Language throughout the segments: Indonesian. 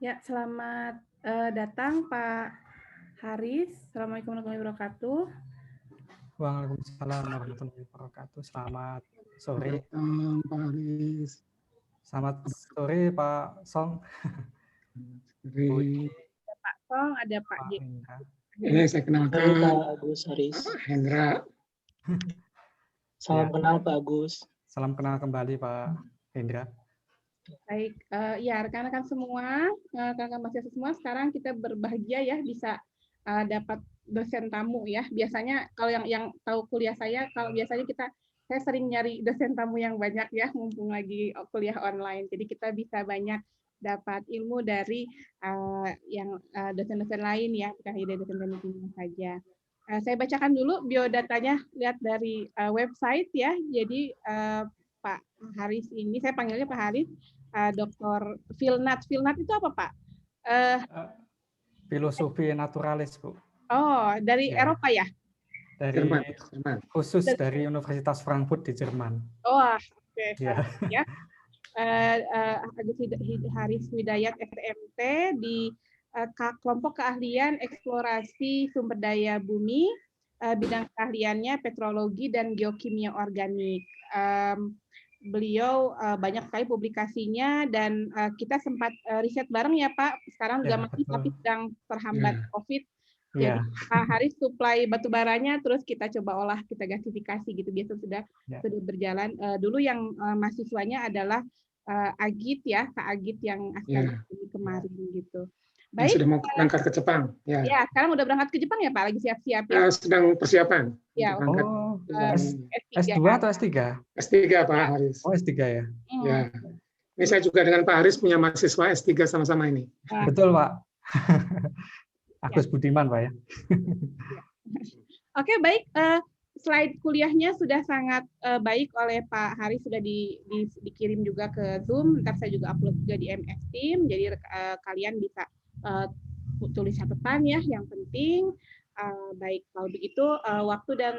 Ya, selamat datang Pak Haris. Assalamualaikum warahmatullahi wabarakatuh. Waalaikumsalam warahmatullahi wabarakatuh. Selamat sore. Pak Haris. Selamat sore Pak Song. Bu Indi, Ada Pak Song, ada Pak Pak J. Hendra. Ini saya kenalkan Pak Agus Haris. Hendra. Salam Ya. kenal Pak Agus. Salam kenal kembali Pak Hendra. Baik, ya rekan-rekan semua, rekan-rekan mahasiswa semua, sekarang kita berbahagia ya bisa dapat dosen tamu ya. Biasanya kalau yang tahu kuliah saya, kalau biasanya saya sering nyari dosen tamu yang banyak ya, mumpung lagi kuliah online. Jadi kita bisa banyak dapat ilmu dari yang dosen-dosen lain ya, bukan hanya dari dosen-dosen saja. Saya bacakan dulu biodatanya, lihat dari website ya. Jadi Pak Haris ini, saya panggilnya Pak Haris, Dr. Filnat. Filnat itu apa Pak? Filosofi naturalis, Bu. Oh, dari Ya. Eropa ya? Dari Jerman. khusus dari Universitas Frankfurt di Jerman. Oh, oke. Ya. Ya. Agus Haris Widayat SMT di kelompok keahlian eksplorasi sumber daya bumi, bidang keahliannya petrologi dan geokimia organik. Beliau banyak sekali publikasinya dan kita sempat riset bareng ya Pak. Sekarang juga masih tapi sedang terhambat COVID. Jadi Pak Haris supply batu baranya, terus kita coba olah, kita gasifikasi gitu. Biasa sudah berjalan. Dulu yang mahasiswanya adalah Agit ya, Kak Agit yang akan kemarin gitu. Baik. Sudah mau berangkat ke Jepang. Ya, sekarang udah berangkat ke Jepang ya Pak, lagi siap-siap ya. Sedang persiapan. Ya, S2 atau S3? S3 Pak Haris. Oh, S3 ya. Ya. Ini saya juga dengan Pak Haris punya mahasiswa S3 sama-sama ini. Betul, Pak. Agus Budiman, Pak ya. Oke, baik. Slide kuliahnya sudah sangat baik oleh Pak Haris, sudah dikirim juga ke Zoom. Ntar saya juga upload juga di MS Team. Jadi kalian bisa tulis catatan ya, yang penting. Baik, kalau begitu waktu dan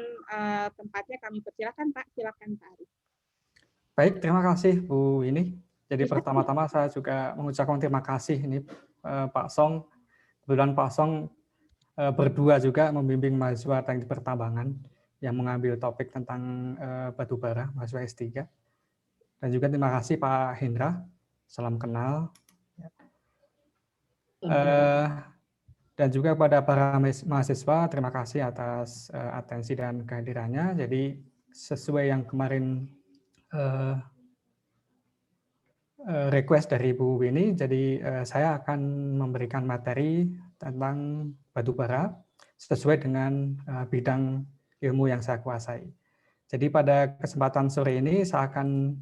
tempatnya kami persilakan Pak. Silakan Pak Haris. Baik, terima kasih Bu ini. Jadi pertama-tama saya juga mengucapkan terima kasih ini Pak Song. Kebetulan Pak Song berdua juga membimbing mahasiswa teknik pertambangan yang mengambil topik tentang batu bara, mahasiswa S3. Dan juga terima kasih Pak Hendra, salam kenal. Dan juga kepada para mahasiswa, terima kasih atas atensi dan kehadirannya. Jadi sesuai yang kemarin request dari Bu Winnie, jadi saya akan memberikan materi tentang batu bara sesuai dengan bidang ilmu yang saya kuasai. Jadi pada kesempatan sore ini saya akan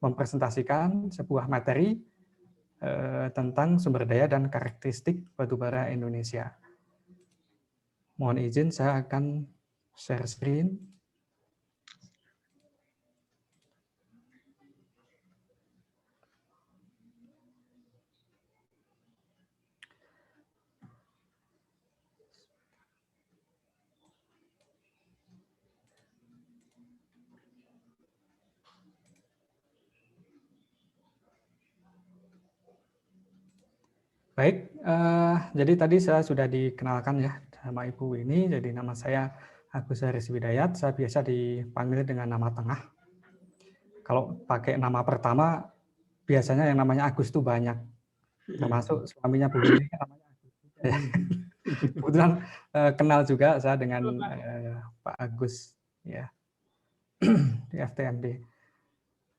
mempresentasikan sebuah materi tentang sumber daya dan karakteristik batubara Indonesia. Mohon izin saya akan share screen. Baik, jadi tadi saya sudah dikenalkan ya sama Ibu ini. Jadi nama saya Agus Haris Widayat, saya biasa dipanggil dengan nama tengah. Kalau pakai nama pertama, biasanya yang namanya Agus itu banyak. Termasuk suaminya Bu ini namanya Agus. Kebetulan kenal juga saya dengan Pak Agus ya di FTMD.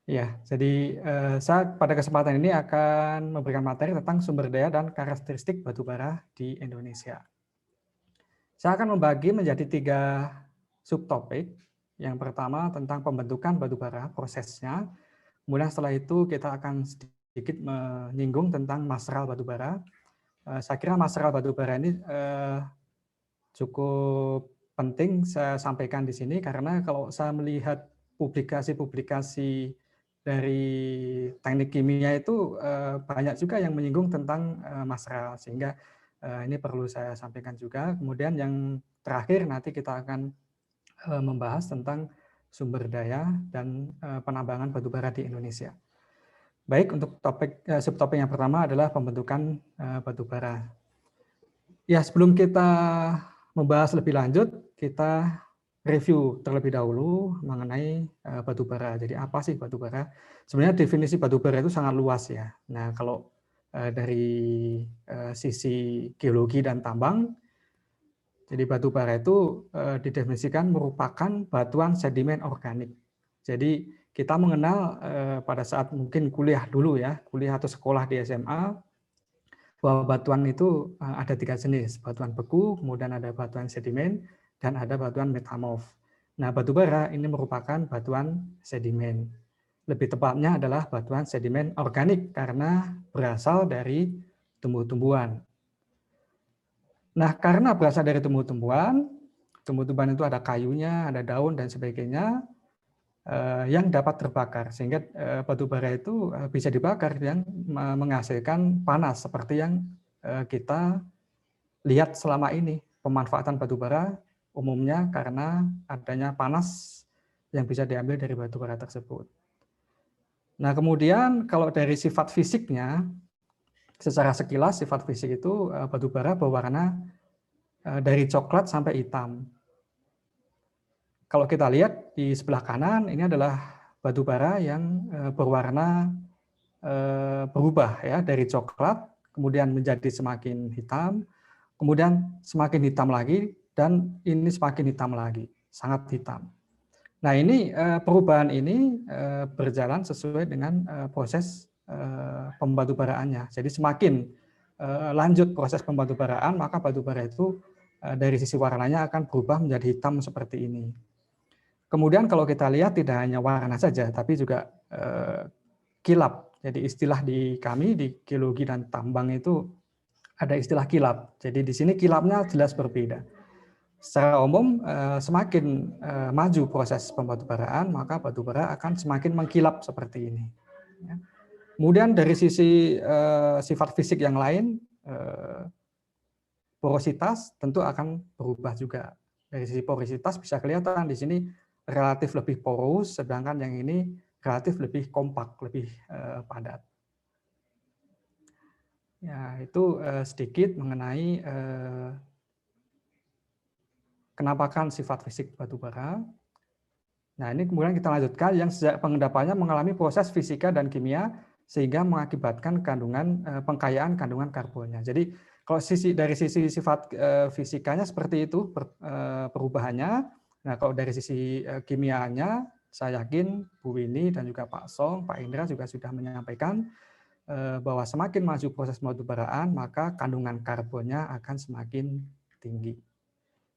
Ya, jadi saya pada kesempatan ini akan memberikan materi tentang sumber daya dan karakteristik batubara di Indonesia. Saya akan membagi menjadi 3 subtopik. Yang pertama tentang pembentukan batubara, prosesnya. Kemudian setelah itu kita akan sedikit menyinggung tentang masteral batubara. Saya kira masteral batubara ini cukup penting saya sampaikan di sini karena kalau saya melihat publikasi-publikasi dari teknik kimia itu banyak juga yang menyinggung tentang masteral, sehingga ini perlu saya sampaikan juga. Kemudian yang terakhir nanti kita akan membahas tentang sumber daya dan penambangan batubara di Indonesia. Baik, untuk subtopik yang pertama adalah pembentukan batu bara. Ya, sebelum kita membahas lebih lanjut, kita review terlebih dahulu mengenai batu bara. Jadi apa sih batu bara? Sebenarnya definisi batu bara itu sangat luas ya. Nah, kalau dari sisi geologi dan tambang, jadi batu bara itu didefinisikan merupakan batuan sedimen organik. Jadi kita mengenal pada saat mungkin kuliah dulu ya, kuliah atau sekolah di SMA, bahwa batuan itu ada 3 jenis, batuan beku, kemudian ada batuan sedimen, dan ada batuan metamorf. Nah, batu bara ini merupakan batuan sedimen. Lebih tepatnya adalah batuan sedimen organik karena berasal dari tumbuh-tumbuhan. Nah, karena berasal dari tumbuh-tumbuhan, tumbuh-tumbuhan itu ada kayunya, ada daun, dan sebagainya, yang dapat terbakar, sehingga batu bara itu bisa dibakar yang menghasilkan panas seperti yang kita lihat selama ini. Pemanfaatan batu bara umumnya karena adanya panas yang bisa diambil dari batu bara tersebut. Nah, kemudian kalau dari sifat fisiknya, secara sekilas sifat fisik itu batu bara berwarna dari coklat sampai hitam. Kalau kita lihat di sebelah kanan, ini adalah batu bara yang berwarna berubah ya, dari coklat, kemudian menjadi semakin hitam, kemudian semakin hitam lagi, dan ini semakin hitam lagi, sangat hitam. Nah, ini perubahan ini berjalan sesuai dengan proses pembatu baraannya. Jadi semakin lanjut proses pembatu baraan, maka batu bara itu dari sisi warnanya akan berubah menjadi hitam seperti ini. Kemudian kalau kita lihat tidak hanya warna saja, tapi juga kilap. Jadi istilah di kami di geologi dan tambang itu ada istilah kilap. Jadi di sini kilapnya jelas berbeda. Secara umum semakin maju proses pembatu baraan, maka batu bara akan semakin mengkilap seperti ini. Kemudian dari sisi sifat fisik yang lain, porositas tentu akan berubah juga. Dari sisi porositas bisa kelihatan di sini relatif lebih porus, sedangkan yang ini relatif lebih kompak, lebih padat. Ya, itu sedikit mengenai kenampakan sifat fisik batu bara. Nah, ini kemudian kita lanjutkan yang sejak pengendapannya mengalami proses fisika dan kimia sehingga mengakibatkan pengkayaan kandungan karbonnya. Jadi kalau dari sisi sifat fisikanya seperti itu perubahannya. Nah, kalau dari sisi kimianya, saya yakin Bu Winnie dan juga Pak Song, Pak Indra juga sudah menyampaikan bahwa semakin maju proses pembatu baraan, maka kandungan karbonnya akan semakin tinggi.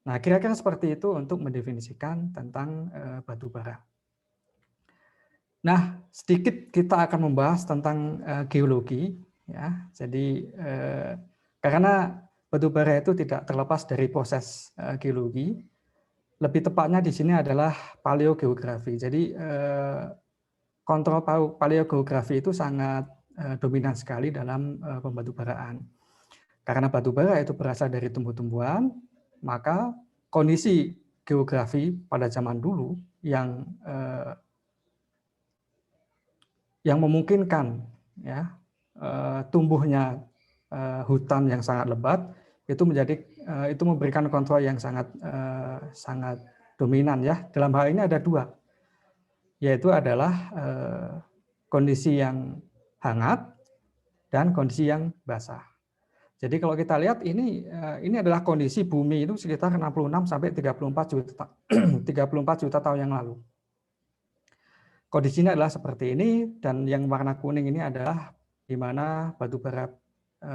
Nah, kira-kira seperti itu untuk mendefinisikan tentang batu bara. Nah, sedikit kita akan membahas tentang geologi, ya. Jadi karena batu bara itu tidak terlepas dari proses geologi. Lebih tepatnya di sini adalah paleogeografi. Jadi kontrol paleogeografi itu sangat dominan sekali dalam pembatu baraan. Karena batu bara itu berasal dari tumbuh-tumbuhan, maka kondisi geografi pada zaman dulu yang memungkinkan ya tumbuhnya hutan yang sangat lebat itu memberikan kontrol yang sangat dominan ya. Dalam hal ini ada 2, yaitu adalah kondisi yang hangat dan kondisi yang basah. Jadi kalau kita lihat ini adalah kondisi bumi itu sekitar 66 sampai 34 juta tahun yang lalu. Kondisinya adalah seperti ini, dan yang warna kuning ini adalah di mana batu bara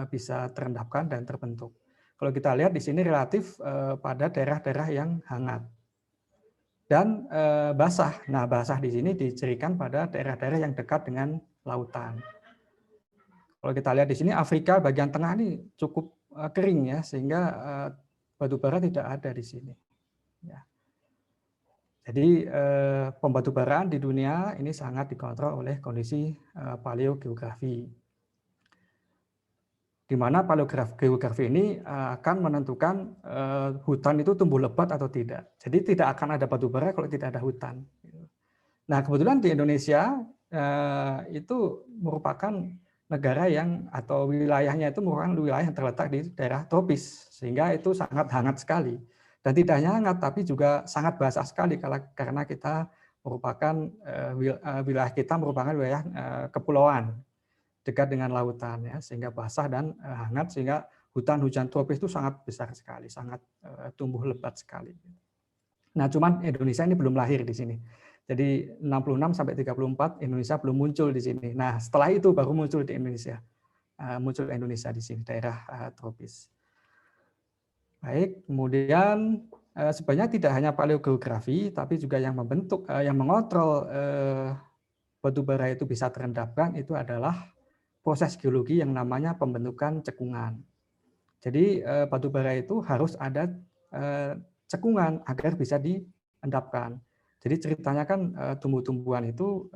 bisa terendapkan dan terbentuk. Kalau kita lihat di sini relatif pada daerah-daerah yang hangat dan basah. Nah, basah di sini dicirikan pada daerah-daerah yang dekat dengan lautan. Kalau kita lihat di sini Afrika bagian tengah ini cukup kering ya, sehingga batu bara tidak ada di sini. Ya. Jadi pembatu baraan di dunia ini sangat dikontrol oleh kondisi paleogeografi, di mana paleogeografi ini akan menentukan hutan itu tumbuh lebat atau tidak. Jadi tidak akan ada batu bara kalau tidak ada hutan. Nah, kebetulan di Indonesia itu merupakan negara yang atau wilayahnya itu merupakan wilayah yang terletak di daerah tropis, sehingga itu sangat hangat sekali. Dan tidak hanya hangat, tapi juga sangat basah sekali karena kita merupakan wilayah kita merupakan wilayah kepulauan dekat dengan lautan, ya, sehingga basah dan hangat, sehingga hutan-hujan tropis itu sangat besar sekali, sangat tumbuh lebat sekali. Nah, cuman Indonesia ini belum lahir di sini. Jadi 66 sampai 34 Indonesia belum muncul di sini. Nah, setelah itu baru muncul di Indonesia. Muncul Indonesia di sini, daerah tropis. Baik, kemudian sebenarnya tidak hanya paleogeografi, tapi juga yang membentuk, yang mengontrol batu bara itu bisa terendapkan itu adalah proses geologi yang namanya pembentukan cekungan. Jadi batu bara itu harus ada cekungan agar bisa diendapkan. Jadi ceritanya kan tumbuh-tumbuhan itu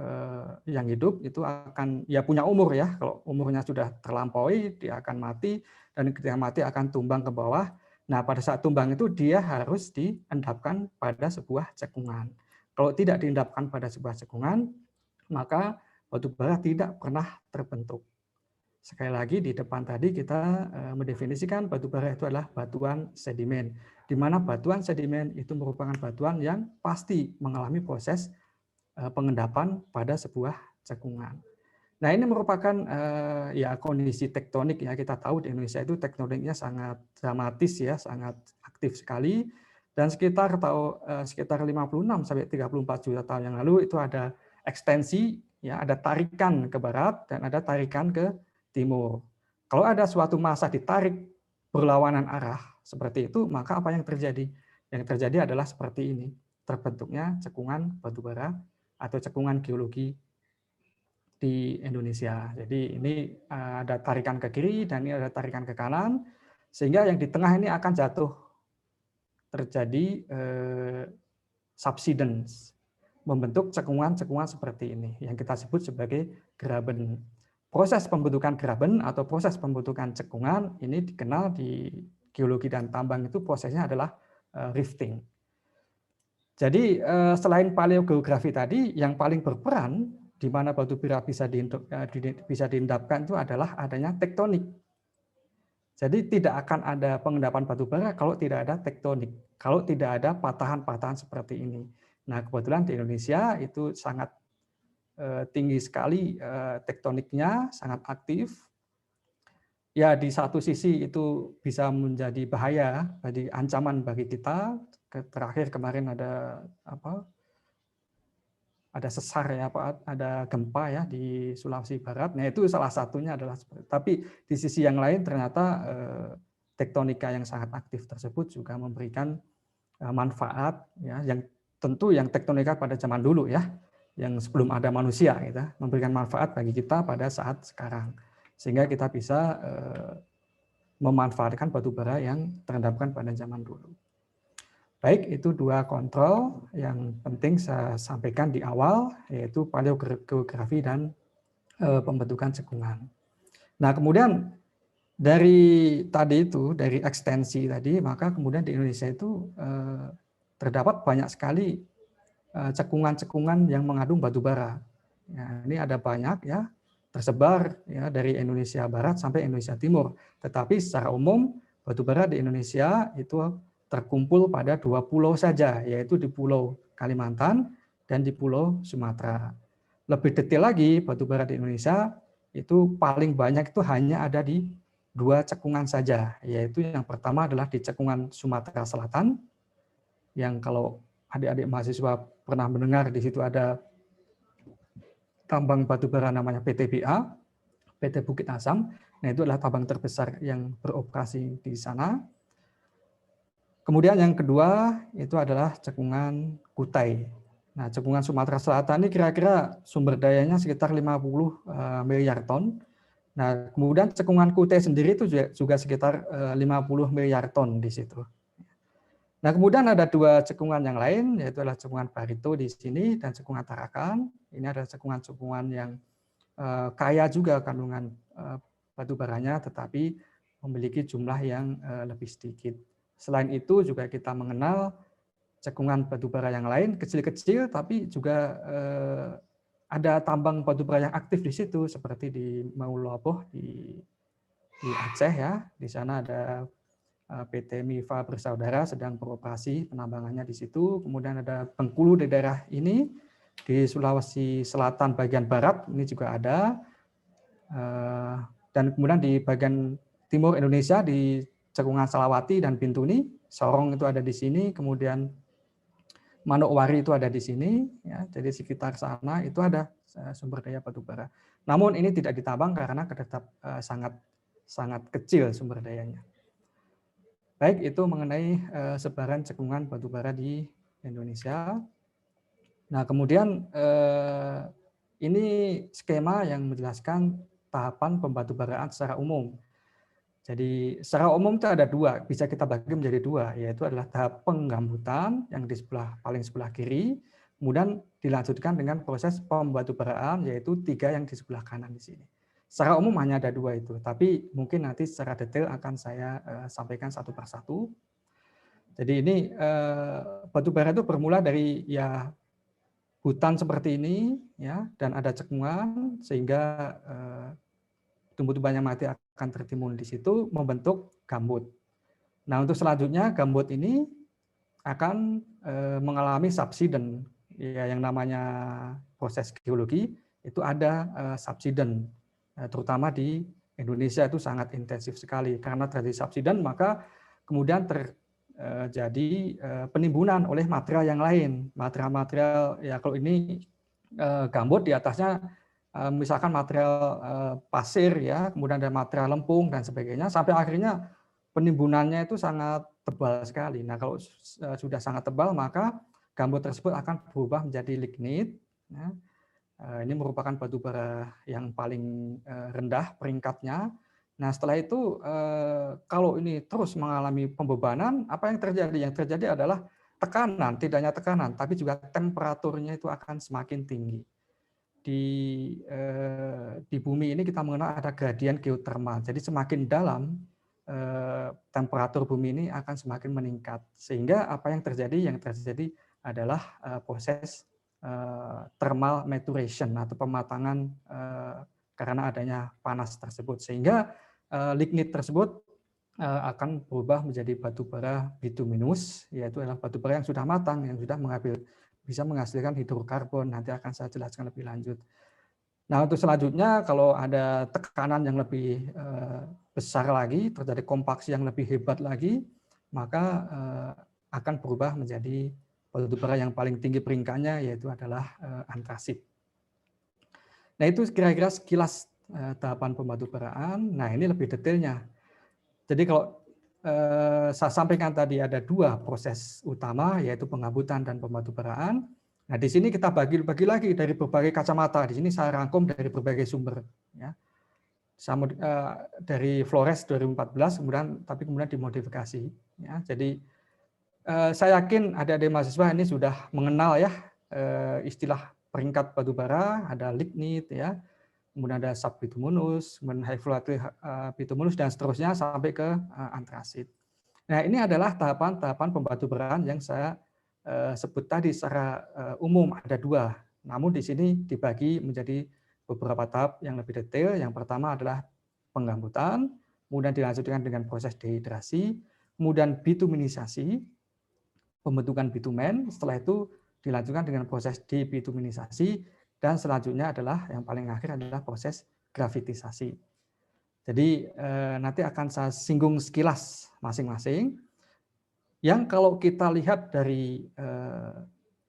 yang hidup itu akan ya punya umur ya. Kalau umurnya sudah terlampaui dia akan mati, dan ketika mati akan tumbang ke bawah. Nah, pada saat tumbang itu dia harus diendapkan pada sebuah cekungan. Kalau tidak diendapkan pada sebuah cekungan, maka batu bara tidak pernah terbentuk. Sekali lagi di depan tadi kita mendefinisikan batu bara itu adalah batuan sedimen, di mana batuan sedimen itu merupakan batuan yang pasti mengalami proses pengendapan pada sebuah cekungan. Nah, ini merupakan ya kondisi tektonik ya. Kita tahu di Indonesia itu tektoniknya sangat dramatis ya, sangat aktif sekali, dan sekitar 56 sampai 34 juta tahun yang lalu itu ada ekstensi ya, ada tarikan ke barat dan ada tarikan ke timur. Kalau ada suatu massa ditarik berlawanan arah seperti itu, maka apa yang terjadi? Yang terjadi adalah seperti ini, terbentuknya cekungan batu bara atau cekungan geologi di Indonesia. Jadi ini ada tarikan ke kiri dan ini ada tarikan ke kanan, sehingga yang di tengah ini akan jatuh, terjadi subsidence, membentuk cekungan-cekungan seperti ini yang kita sebut sebagai graben. Proses pembentukan graben atau proses pembentukan cekungan ini dikenal di geologi dan tambang itu prosesnya adalah rifting. Jadi selain paleogeografi tadi, yang paling berperan di mana batu bara bisa diendapkan itu adalah adanya tektonik. Jadi tidak akan ada pengendapan batu bara kalau tidak ada tektonik, kalau tidak ada patahan-patahan seperti ini. Nah, kebetulan di Indonesia itu sangat tinggi sekali tektoniknya, sangat aktif. Ya, di satu sisi itu bisa menjadi bahaya, jadi ancaman bagi kita. Terakhir kemarin ada sesar ya, ada gempa ya di Sulawesi Barat. Nah, itu salah satunya adalah seperti. Tapi di sisi yang lain ternyata tektonika yang sangat aktif tersebut juga memberikan manfaat ya, yang tentu yang tektonika pada zaman dulu ya, yang sebelum ada manusia gitu, memberikan manfaat bagi kita pada saat sekarang. Sehingga kita bisa memanfaatkan batu bara yang terendapkan pada zaman dulu. Baik, itu dua kontrol yang penting saya sampaikan di awal, yaitu paleogeografi dan pembentukan cekungan. Nah, kemudian dari tadi itu, dari ekstensi tadi, maka kemudian di Indonesia itu terdapat banyak sekali cekungan-cekungan yang mengandung batu bara. Ya, ini ada banyak ya, tersebar ya dari Indonesia Barat sampai Indonesia Timur. Tetapi secara umum batu bara di Indonesia itu terkumpul pada 2 pulau saja, yaitu di Pulau Kalimantan dan di Pulau Sumatera. Lebih detail lagi, batu bara di Indonesia itu paling banyak itu hanya ada di 2 cekungan saja, yaitu yang pertama adalah di cekungan Sumatera Selatan, yang kalau adik-adik mahasiswa pernah mendengar, di situ ada tambang batu bara namanya PTBA, PT Bukit Asam. Nah, itu adalah tambang terbesar yang beroperasi di sana. Kemudian yang kedua itu adalah cekungan Kutai. Nah, cekungan Sumatera Selatan ini kira-kira sumber dayanya sekitar 50 miliar ton. Nah, kemudian cekungan Kutai sendiri itu juga sekitar 50 miliar ton di situ. Nah, kemudian ada 2 cekungan yang lain, yaitu adalah cekungan Barito di sini dan cekungan Tarakan. Ini adalah cekungan-cekungan yang kaya juga kandungan batu baranya, tetapi memiliki jumlah yang lebih sedikit. Selain itu juga kita mengenal cekungan batu bara yang lain, kecil-kecil tapi juga ada tambang batu bara yang aktif di situ seperti di Maulaboh di Aceh ya. Di sana ada PT Mifa Bersaudara sedang beroperasi penambangannya di situ. Kemudian ada Bengkulu di daerah ini, di Sulawesi Selatan bagian barat ini juga ada. Dan kemudian di bagian timur Indonesia di Cekungan Salawati dan Bintuni, Sorong itu ada di sini, kemudian Manokwari itu ada di sini, ya, jadi sekitar sana itu ada sumber daya batu bara. Namun ini tidak ditambang karena tetap sangat kecil sumber dayanya. Baik, itu mengenai sebaran cekungan batu bara di Indonesia. Nah, kemudian ini skema yang menjelaskan tahapan pembatubaraan secara umum. Jadi secara umum itu ada dua, bisa kita bagi menjadi dua, yaitu adalah tahap penggambutan yang di paling sebelah kiri, kemudian dilanjutkan dengan proses pembatubaraan, yaitu 3 yang di sebelah kanan di sini. Secara umum hanya ada 2 itu, tapi mungkin nanti secara detail akan saya sampaikan satu persatu. Jadi ini batubara itu bermula dari ya hutan seperti ini, ya, dan ada cekungan sehingga tumbuh-tumbuhan yang mati akan tertimbun di situ membentuk gambut. Nah, untuk selanjutnya gambut ini akan mengalami subsiden, ya, yang namanya proses geologi itu ada subsiden, terutama di Indonesia itu sangat intensif sekali. Karena terjadi subsiden maka kemudian terjadi penimbunan oleh material yang lain, material-material ya kalau ini gambut di atasnya misalkan material pasir ya, kemudian ada material lempung dan sebagainya, sampai akhirnya penimbunannya itu sangat tebal sekali. Nah, kalau sudah sangat tebal maka gambut tersebut akan berubah menjadi lignit. Ya. Ini merupakan batu bara yang paling rendah peringkatnya. Nah, setelah itu kalau ini terus mengalami pembebanan, apa yang terjadi? Yang terjadi adalah tekanan, tidak hanya tekanan, tapi juga temperaturnya itu akan semakin tinggi. Di bumi ini kita mengenal ada gradien geotermal. Jadi semakin dalam temperatur bumi ini akan semakin meningkat. Sehingga apa yang terjadi? Yang terjadi adalah proses thermal maturation atau pematangan karena adanya panas tersebut. Sehingga lignit tersebut akan berubah menjadi batu bara bituminus, yaitu adalah batu bara yang sudah matang, yang sudah bisa menghasilkan hidrokarbon. Nanti akan saya jelaskan lebih lanjut. Nah, untuk selanjutnya kalau ada tekanan yang lebih besar lagi, terjadi kompaksi yang lebih hebat lagi, maka akan berubah menjadi batu bara yang paling tinggi peringkatnya, yaitu adalah antrasit. Nah, itu kira-kira sekilas tahapan pembatubaraan. Nah, ini lebih detailnya. Jadi kalau saya sampaikan tadi ada 2 proses utama, yaitu penggambutan dan pembatubaraan. Nah, di sini kita bagi lagi dari berbagai kacamata. Di sini saya rangkum dari berbagai sumber. Ya. Dari Flores 2014, tapi kemudian dimodifikasi. Ya. Jadi saya yakin adik-adik mahasiswa ini sudah mengenal ya istilah peringkat batubara, ada lignit, ya, kemudian ada subbituminous, kemudian high volatile bituminous, dan seterusnya sampai ke antrasit. Nah, ini adalah tahapan-tahapan pembatubaraan yang saya sebut tadi secara umum ada 2. Namun di sini dibagi menjadi beberapa tahap yang lebih detail. Yang pertama adalah penggambutan, kemudian dilanjutkan dengan proses dehidrasi, kemudian bituminisasi, pembentukan bitumen, setelah itu dilanjutkan dengan proses debituminisasi, dan selanjutnya adalah yang paling akhir adalah proses gravitisasi. Jadi nanti akan saya singgung sekilas masing-masing. Yang kalau kita lihat dari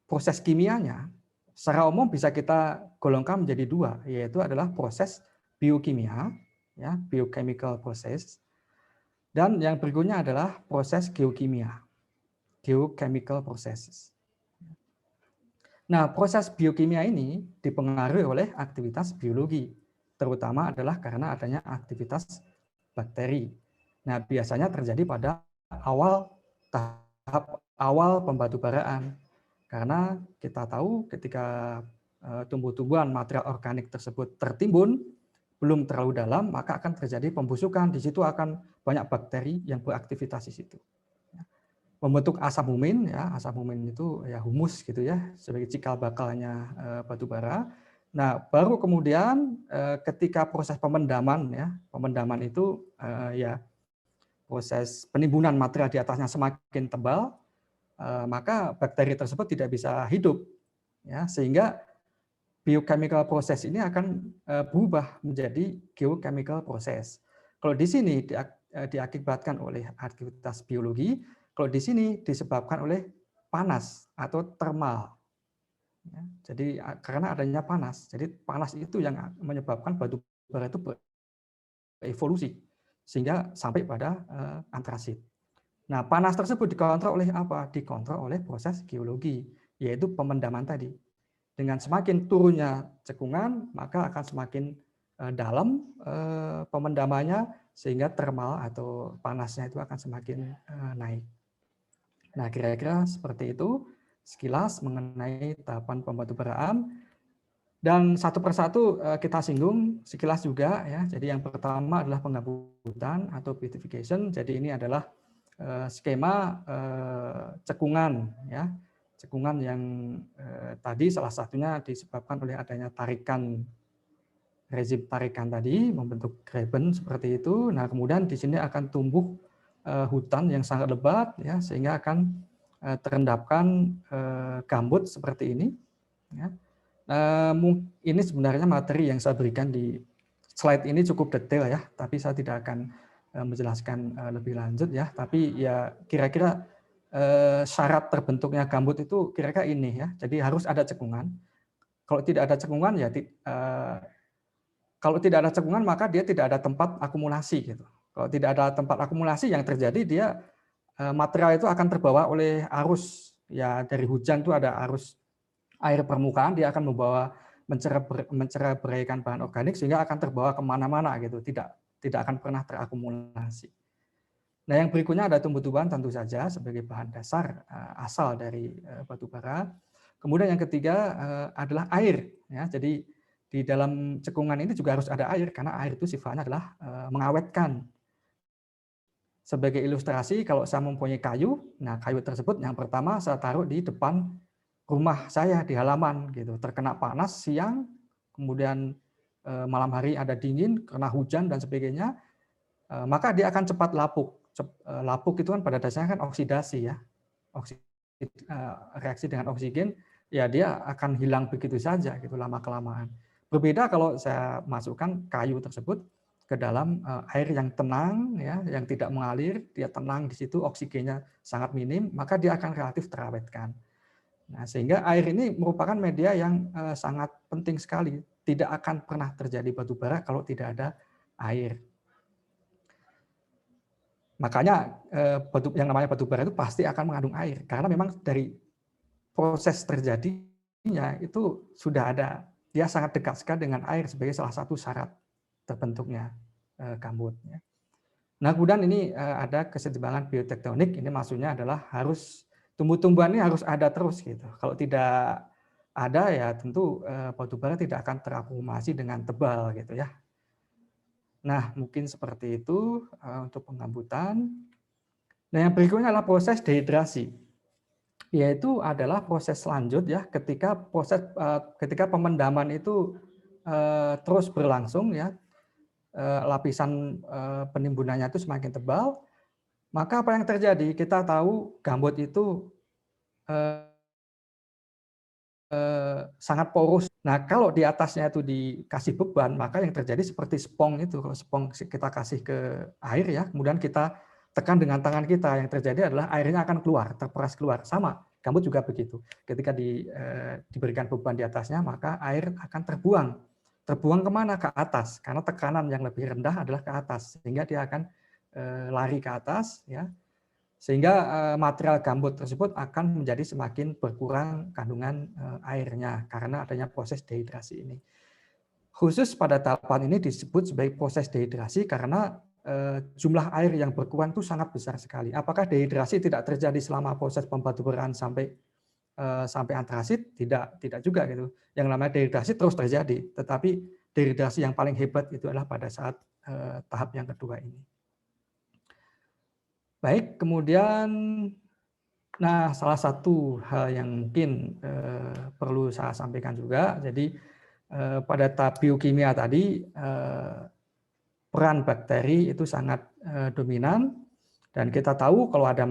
proses kimianya, secara umum bisa kita golongkan menjadi 2, yaitu adalah proses biokimia, ya, biochemical process, dan yang berikutnya adalah proses geokimia, geochemical processes. Nah, proses biokimia ini dipengaruhi oleh aktivitas biologi, terutama adalah karena adanya aktivitas bakteri. Nah, biasanya terjadi pada tahap awal pembatubaraan. Karena kita tahu ketika tumbuh-tumbuhan material organik tersebut tertimbun, belum terlalu dalam, maka akan terjadi pembusukan. Di situ akan banyak bakteri yang beraktivitas di situ. Membentuk asam humin, ya, asam humin itu ya humus gitu ya, sebagai cikal bakalnya batu bara. Nah, baru kemudian ketika proses pemendaman ya, pemendaman itu ya proses penimbunan material di atasnya semakin tebal, maka bakteri tersebut tidak bisa hidup ya, sehingga biochemical proses ini akan berubah menjadi geochemical proses. Kalau di sini diakibatkan oleh aktivitas biologi, kalau di sini disebabkan oleh panas atau thermal. Ya, jadi karena adanya panas, jadi panas itu yang menyebabkan batu bara itu berevolusi sehingga sampai pada antrasit. Nah, panas tersebut dikontrol oleh apa? Dikontrol oleh proses geologi, yaitu pemendaman tadi. Dengan semakin turunnya cekungan, maka akan semakin dalam pemendamannya, sehingga thermal atau panasnya itu akan semakin naik. Nah, kira-kira seperti itu sekilas mengenai tahapan pembatubaraan. Dan satu persatu kita singgung sekilas juga ya. Jadi yang pertama adalah penggambutan atau beatification. Jadi ini adalah skema cekungan ya. Cekungan yang tadi salah satunya disebabkan oleh adanya tarikan, rezim tarikan tadi membentuk graben seperti itu. Nah, kemudian di sini akan tumbuh hutan yang sangat lebat ya, sehingga akan terendapkan gambut seperti ini ya. Ini sebenarnya materi yang saya berikan di slide ini cukup detail ya, tapi saya tidak akan menjelaskan lebih lanjut ya. Tapi ya kira-kira syarat terbentuknya gambut itu kira-kira ini ya. Jadi harus ada cekungan. Kalau tidak ada cekungan ya kalau tidak ada cekungan maka dia tidak ada tempat akumulasi gitu. Kalau tidak ada tempat akumulasi yang terjadi dia material itu akan terbawa oleh arus ya, dari hujan itu ada arus air permukaan, dia akan membawa mencerai-beraikan bahan organik sehingga akan terbawa kemana-mana gitu, tidak akan pernah terakumulasi. Nah, yang berikutnya ada tumbuh-tumbuhan tentu saja sebagai bahan dasar asal dari batu bara. Kemudian yang ketiga adalah air ya. Jadi di dalam cekungan ini juga harus ada air karena air itu sifatnya adalah mengawetkan. Sebagai ilustrasi, kalau saya mempunyai kayu, nah kayu tersebut yang pertama saya taruh di depan rumah saya di halaman gitu, terkena panas siang, kemudian malam hari ada dingin karena hujan dan sebagainya, maka dia akan cepat lapuk. Lapuk itu kan pada dasarnya kan oksidasi ya, reaksi dengan oksigen, ya dia akan hilang begitu saja gitu lama kelamaan. Berbeda kalau saya masukkan kayu tersebut ke dalam air yang tenang ya, yang tidak mengalir, dia tenang di situ, oksigennya sangat minim, maka dia akan relatif terawetkan. Nah, sehingga air ini merupakan media yang sangat penting sekali. Tidak akan pernah terjadi batu bara kalau tidak ada air. Makanya yang namanya batu bara itu pasti akan mengandung air. Karena memang dari proses terjadinya itu sudah ada. Dia sangat dekat sekali dengan air sebagai salah satu syarat terbentuknya gambut. Nah, kemudian ini ada kesetimbangan biotektonik. Ini maksudnya adalah harus tumbuh-tumbuhan ini harus ada terus gitu. Kalau tidak ada ya tentu batu bara tidak akan terakumulasi dengan tebal gitu ya. Nah, mungkin seperti itu untuk penggambutan. Nah, yang berikutnya adalah proses dehidrasi. Yaitu adalah proses lanjut ya ketika pemendaman itu terus berlangsung ya. Lapisan penimbunannya itu semakin tebal, maka apa yang terjadi? Kita tahu gambut itu sangat porus. Nah, kalau di atasnya itu dikasih beban, maka yang terjadi seperti spong itu. Kalau spong kita kasih ke air ya, kemudian kita tekan dengan tangan kita, yang terjadi adalah airnya akan keluar, terperas keluar. Sama, gambut juga begitu. Ketika diberikan beban di atasnya, maka air akan terbuang. Terbuang kemana? Ke atas, karena tekanan yang lebih rendah adalah ke atas, sehingga dia akan lari ke atas, ya, sehingga material gambut tersebut akan menjadi semakin berkurang kandungan airnya karena adanya proses dehidrasi ini. Khusus pada tahapan ini disebut sebagai proses dehidrasi karena jumlah air yang berkurang itu sangat besar sekali. Apakah dehidrasi tidak terjadi selama proses pembatubaraan sampai antrasit? Tidak juga gitu. Yang namanya dehidrasi terus terjadi, tetapi dehidrasi yang paling hebat itu adalah pada saat tahap yang kedua ini. Baik, kemudian salah satu hal yang mungkin perlu saya sampaikan juga, jadi pada tahap biokimia tadi peran bakteri itu sangat dominan, dan kita tahu kalau ada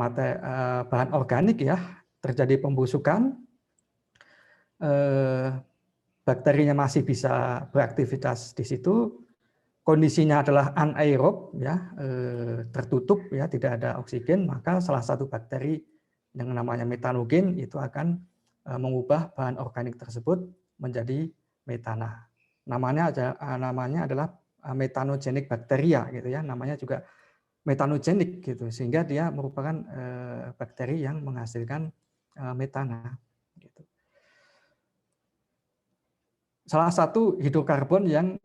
bahan organik ya terjadi pembusukan, bakterinya masih bisa beraktivitas di situ, kondisinya adalah anaerob ya, tertutup ya, tidak ada oksigen, maka salah satu bakteri yang namanya metanogen itu akan mengubah bahan organik tersebut menjadi metana. Namanya adalah metanogenik bakteria gitu ya, namanya juga metanogenik gitu, sehingga dia merupakan bakteri yang menghasilkan metana gitu. Salah satu hidrokarbon yang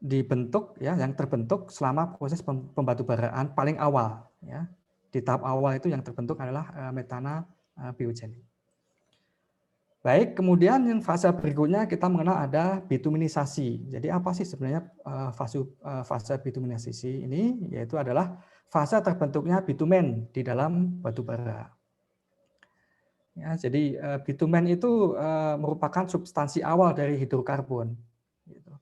dibentuk ya, yang terbentuk selama proses pembatubaraan paling awal ya. Di tahap awal itu yang terbentuk adalah metana biogenik. Baik, kemudian yang fase berikutnya kita mengenal ada bituminisasi. Jadi apa sih sebenarnya fase bituminisasi ini? Yaitu adalah fase terbentuknya bitumen di dalam batu bara. Ya, jadi bitumen itu merupakan substansi awal dari hidrokarbon. Gitu.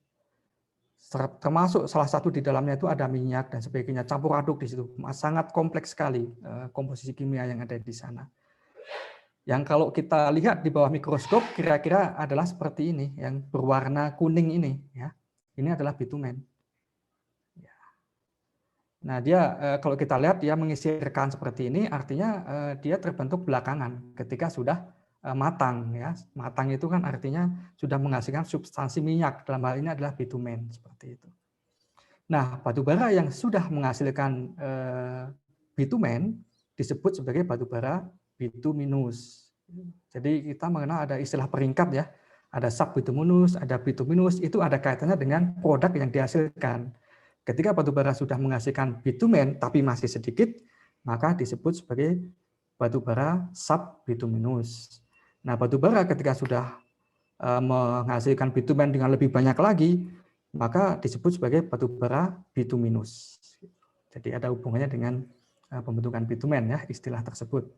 Termasuk salah satu di dalamnya itu ada minyak dan sebagainya, campur aduk di situ. Sangat kompleks sekali komposisi kimia yang ada di sana. Yang kalau kita lihat di bawah mikroskop kira-kira adalah seperti ini, yang berwarna kuning ini ya. Ini adalah bitumen. Nah, dia kalau kita lihat dia mengisirkan seperti ini, artinya dia terbentuk belakangan ketika sudah matang ya. Matang itu kan artinya sudah menghasilkan substansi minyak, dalam hal ini adalah bitumen seperti itu. Nah, batu bara yang sudah menghasilkan bitumen disebut sebagai batu bara bituminus. Jadi kita mengenal ada istilah peringkat ya, ada subbituminus, ada bituminus, itu ada kaitannya dengan produk yang dihasilkan. Ketika batu bara sudah menghasilkan bitumen tapi masih sedikit, maka disebut sebagai batu bara subbituminus. Nah, batu bara ketika sudah menghasilkan bitumen dengan lebih banyak lagi, maka disebut sebagai batu bara bituminus. Jadi ada hubungannya dengan pembentukan bitumen ya, istilah tersebut.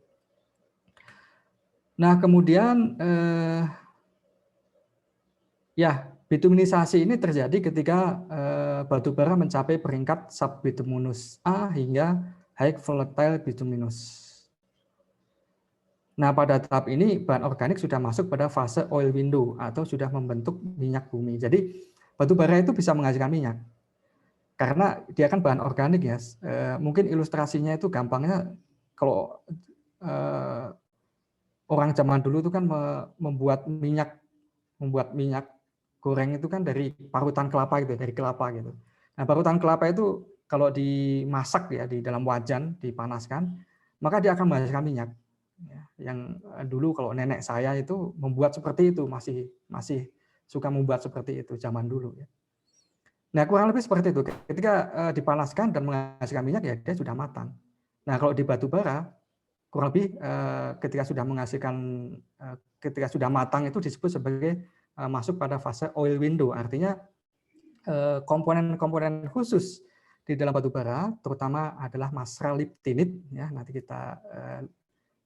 Nah, kemudian ya, bituminisasi ini terjadi ketika batu bara mencapai peringkat subbituminus A hingga high volatile bituminus. Nah, pada tahap ini bahan organik sudah masuk pada fase oil window atau sudah membentuk minyak bumi. Jadi batu bara itu bisa menghasilkan minyak karena dia kan bahan organik ya. Mungkin ilustrasinya itu gampangnya kalau orang zaman dulu itu kan membuat minyak goreng itu kan dari parutan kelapa gitu, dari kelapa gitu. Nah, parutan kelapa itu kalau dimasak ya di dalam wajan, dipanaskan, maka dia akan menghasilkan minyak. Ya, yang dulu kalau nenek saya itu membuat seperti itu, masih suka membuat seperti itu zaman dulu ya. Nah, kurang lebih seperti itu. Ketika dipanaskan dan menghasilkan minyak ya dia sudah matang. Nah, kalau di batu bara kurang lebih ketika sudah menghasilkan, ketika sudah matang itu disebut sebagai masuk pada fase oil window, artinya komponen-komponen khusus di dalam batu bara, terutama adalah masraliptinit, ya nanti kita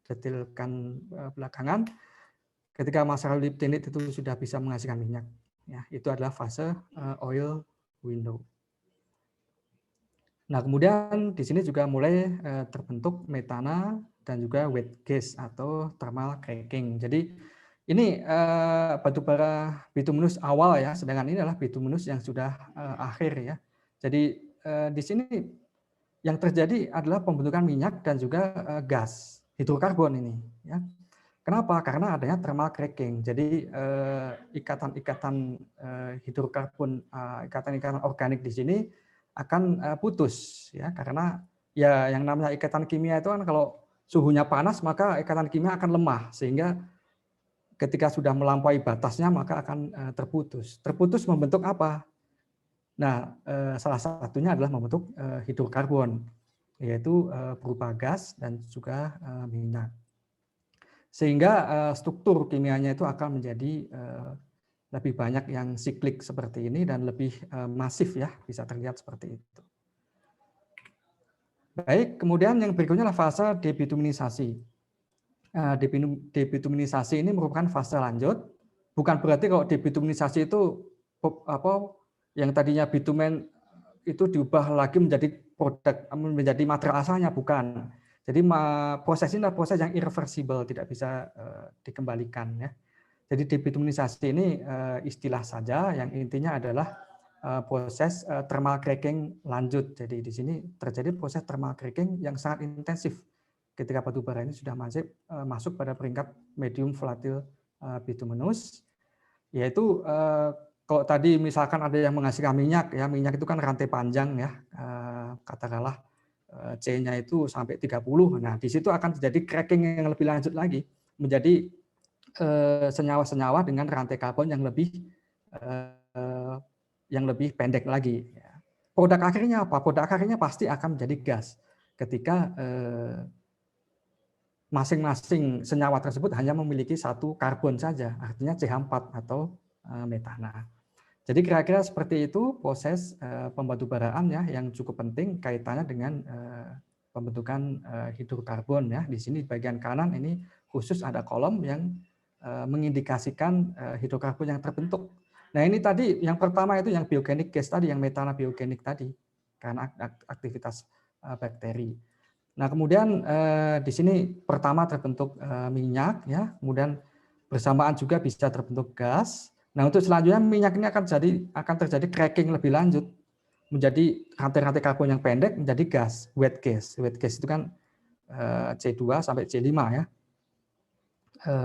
detailkan belakangan. Ketika masraliptinit itu sudah bisa menghasilkan minyak, ya itu adalah fase oil window. Nah, kemudian di sini juga mulai terbentuk metana dan juga wet gas atau thermal cracking. Jadi ini batu bara bituminus awal ya, sedangkan ini adalah bituminus yang sudah akhir ya. Jadi di sini yang terjadi adalah pembentukan minyak dan juga gas hidrokarbon ini ya. Kenapa? Karena adanya thermal cracking. Jadi ikatan-ikatan hidrokarbon, ikatan-ikatan organik di sini akan putus ya, karena ya yang namanya ikatan kimia itu kan kalau suhunya panas maka ikatan kimia akan lemah, sehingga ketika sudah melampaui batasnya maka akan terputus. Terputus membentuk apa? Nah, salah satunya adalah membentuk hidrokarbon, yaitu berupa gas dan juga minyak. Sehingga struktur kimianya itu akan menjadi lebih banyak yang siklik seperti ini dan lebih masif ya, bisa terlihat seperti itu. Baik, kemudian yang berikutnya adalah fase debituminisasi. Debituminisasi ini merupakan fase lanjut bukan berarti kalau debituminisasi itu yang tadinya bitumen itu diubah lagi menjadi menjadi material asalnya, bukan. Jadi proses ini adalah proses yang irreversible, tidak bisa dikembalikan ya. Jadi debituminisasi ini istilah saja, yang intinya adalah proses thermal cracking lanjut. Jadi di sini terjadi proses thermal cracking yang sangat intensif ketika batu bara ini sudah masuk pada peringkat medium volatile bituminous, yaitu kalau tadi misalkan ada yang menghasilkan minyak, ya minyak itu kan rantai panjang ya, katakanlah C-nya itu sampai 30. Nah, di situ akan terjadi cracking yang lebih lanjut lagi menjadi senyawa-senyawa dengan rantai karbon yang lebih pendek lagi. Produk akhirnya apa? Produk akhirnya pasti akan menjadi gas ketika masing-masing senyawa tersebut hanya memiliki satu karbon saja, artinya CH4 atau metana. Jadi kira-kira seperti itu proses pembatubaraan ya, yang cukup penting kaitannya dengan pembentukan hidrokarbon ya. Di sini bagian kanan ini khusus ada kolom yang mengindikasikan hidrokarbon yang terbentuk. Nah ini tadi yang pertama itu yang biogenik gas tadi, yang metana biogenik tadi, karena aktivitas bakteri. Nah kemudian di sini pertama terbentuk minyak ya, kemudian bersamaan juga bisa terbentuk gas. Nah untuk selanjutnya minyak ini akan terjadi cracking lebih lanjut menjadi rantai-rantai karbon yang pendek menjadi gas, wet gas. Wet gas itu kan C2 sampai C5 ya,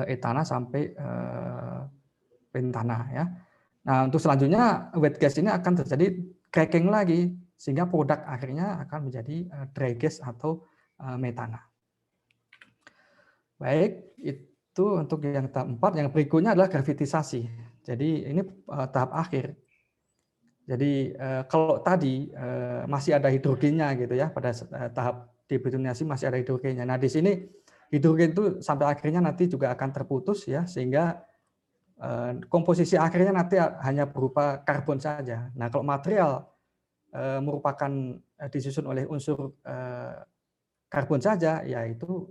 etana sampai pentana ya. Nah untuk selanjutnya wet gas ini akan terjadi cracking lagi sehingga produk akhirnya akan menjadi dry gas atau metana. Baik, itu untuk yang tahap 4. Yang berikutnya adalah gravitisasi. Jadi ini tahap akhir. Jadi kalau tadi masih ada hidrogennya gitu ya, pada tahap debituminasi masih ada hidrogennya. Nah di sini hidrogen itu sampai akhirnya nanti juga akan terputus ya, sehingga komposisi akhirnya nanti hanya berupa karbon saja. Nah kalau material merupakan disusun oleh unsur karbon saja, yaitu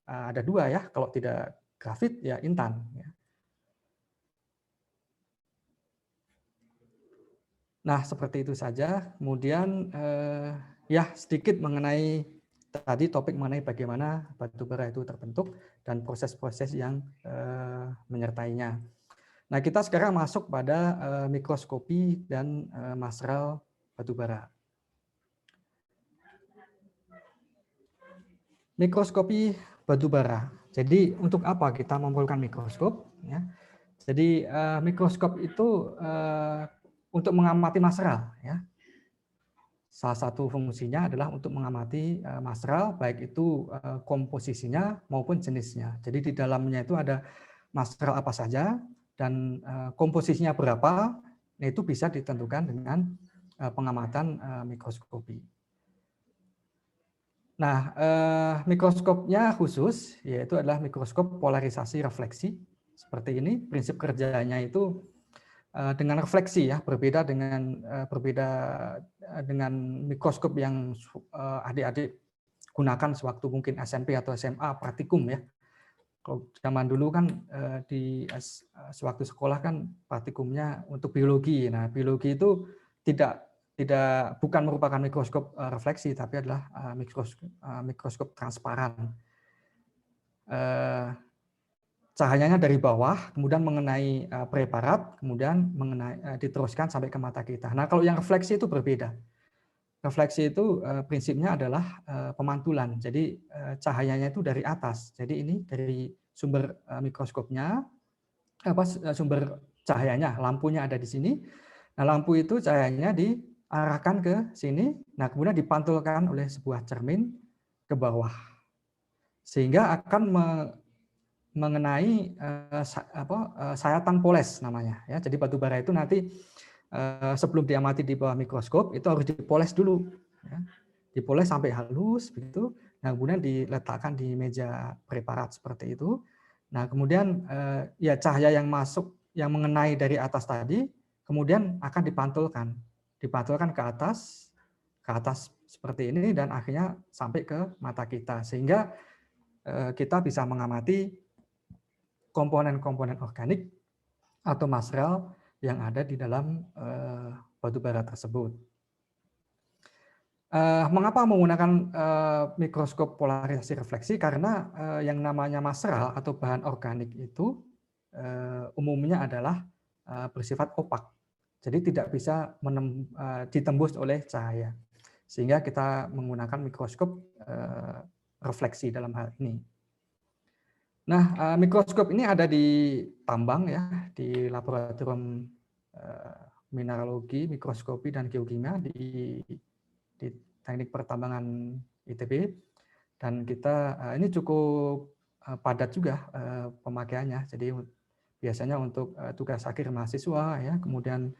ada 2 ya, kalau tidak grafit ya intan. Ya. Nah, seperti itu saja. Kemudian ya sedikit mengenai tadi topik mengenai bagaimana batu bara itu terbentuk dan proses-proses yang menyertainya. Nah, kita sekarang masuk pada mikroskopi dan material batu bara. Mikroskopi batu bara. Jadi untuk apa kita memerlukan mikroskop? Ya. Jadi mikroskop itu untuk mengamati material ya. Salah satu fungsinya adalah untuk mengamati material baik itu komposisinya maupun jenisnya. Jadi di dalamnya itu ada material apa saja dan komposisinya berapa, nah itu bisa ditentukan dengan pengamatan mikroskopi. Nah, mikroskopnya khusus yaitu adalah mikroskop polarisasi refleksi. Seperti ini, prinsip kerjanya itu dengan refleksi ya, berbeda dengan mikroskop yang adik-adik gunakan sewaktu mungkin SMP atau SMA praktikum ya. Kalau zaman dulu kan sewaktu sekolah kan praktikumnya untuk biologi. Nah, biologi itu bukan merupakan mikroskop refleksi, tapi adalah mikroskop transparan. Cahayanya dari bawah, kemudian mengenai preparat, kemudian diteruskan sampai ke mata kita. Nah, kalau yang refleksi itu berbeda. Refleksi itu prinsipnya adalah pemantulan. Jadi cahayanya itu dari atas. Jadi ini dari sumber mikroskopnya, sumber cahayanya, lampunya ada di sini. Nah, lampu itu cahayanya diarahkan ke sini. Nah, kemudian dipantulkan oleh sebuah cermin ke bawah, sehingga akan mengenai sayatan poles namanya ya. Jadi batu bara itu nanti sebelum diamati di bawah mikroskop itu harus dipoles dulu ya. Dipoles sampai halus begitu. Nah, kemudian diletakkan di meja preparat seperti itu. Nah, kemudian ya cahaya yang masuk yang mengenai dari atas tadi kemudian akan dipantulkan ke atas seperti ini dan akhirnya sampai ke mata kita, sehingga kita bisa mengamati komponen-komponen organik atau material yang ada di dalam batu bara tersebut. Mengapa menggunakan mikroskop polarisasi refleksi? Karena yang namanya material atau bahan organik itu umumnya adalah bersifat opak, jadi tidak bisa ditembus oleh cahaya, sehingga kita menggunakan mikroskop refleksi dalam hal ini. Nah, mikroskop ini ada di tambang ya, di laboratorium mineralogi, mikroskopi dan geokimia di Teknik Pertambangan ITB, dan kita ini cukup padat juga pemakaiannya. Jadi biasanya untuk tugas akhir mahasiswa ya, kemudian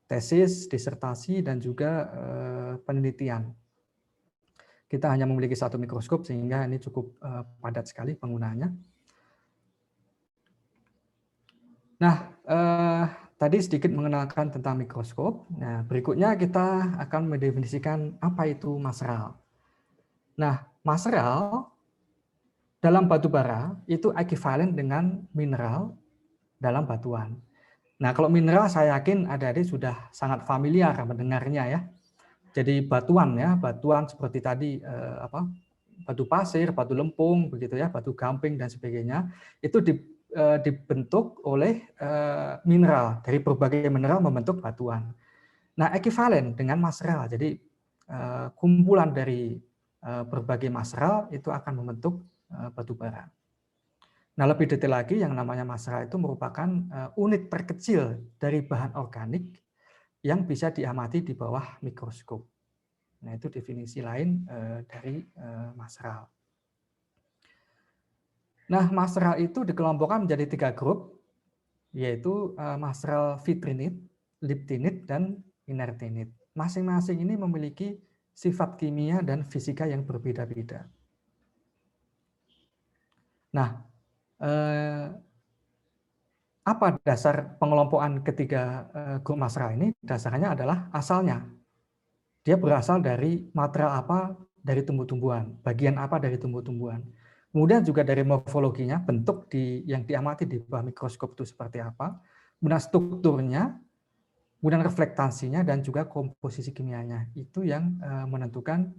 tesis, disertasi dan juga penelitian. Kita hanya memiliki satu mikroskop sehingga ini cukup padat sekali penggunaannya. Nah, tadi sedikit mengenalkan tentang mikroskop. Nah, berikutnya kita akan mendefinisikan apa itu material. Nah, material dalam batu bara itu ekivalen dengan mineral dalam batuan. Nah, kalau mineral saya yakin adik-adik sudah sangat familiar mendengarnya ya. Jadi batuan ya, batuan seperti tadi batu pasir, batu lempung begitu ya, batu gamping dan sebagainya itu dibentuk oleh mineral, dari berbagai mineral membentuk batuan. Nah, ekivalen dengan material, jadi kumpulan dari berbagai material itu akan membentuk batu bara. Nah, lebih detail lagi, yang namanya material itu merupakan unit terkecil dari bahan organik yang bisa diamati di bawah mikroskop. Nah, itu definisi lain dari material. Nah, material itu dikelompokkan menjadi 3 grup, yaitu material vitrinit, liptinit, dan inertinit. Masing-masing ini memiliki sifat kimia dan fisika yang berbeda-beda. Nah, apa dasar pengelompokan ketiga grup material ini? Dasarnya adalah asalnya. Dia berasal dari material apa dari tumbuh-tumbuhan, bagian apa dari tumbuh-tumbuhan. Kemudian juga dari morfologinya, bentuk yang diamati di bawah mikroskop itu seperti apa, kemudian strukturnya, kemudian reflektasinya, dan juga komposisi kimianya. Itu yang menentukan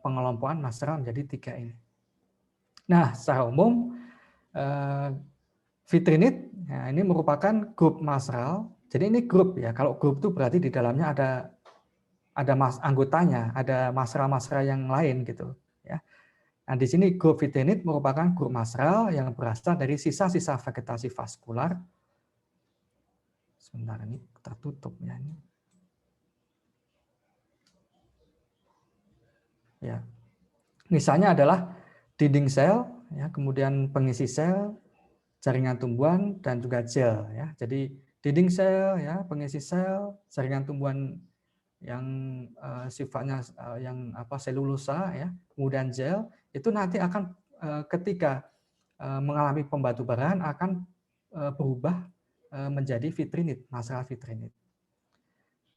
pengelompokan material menjadi 3 ini. Nah, secara umum, vitrinit, nah ini merupakan grup material. Jadi ini grup ya, kalau grup itu berarti di dalamnya ada anggotanya, ada material-material yang lain gitu ya. Nah, di sini grup vitrinit merupakan grup material yang berasal dari sisa-sisa vegetasi vaskular. Sebentar, ini tertutup ya ini. Ya. Misalnya adalah dinding sel ya, kemudian pengisi sel, jaringan tumbuhan dan juga gel ya. Jadi dinding sel ya, pengisi sel, jaringan tumbuhan yang sifatnya yang selulosa ya, kemudian gel itu nanti akan ketika mengalami pembatubaran akan berubah menjadi vitrinit, material vitrinit.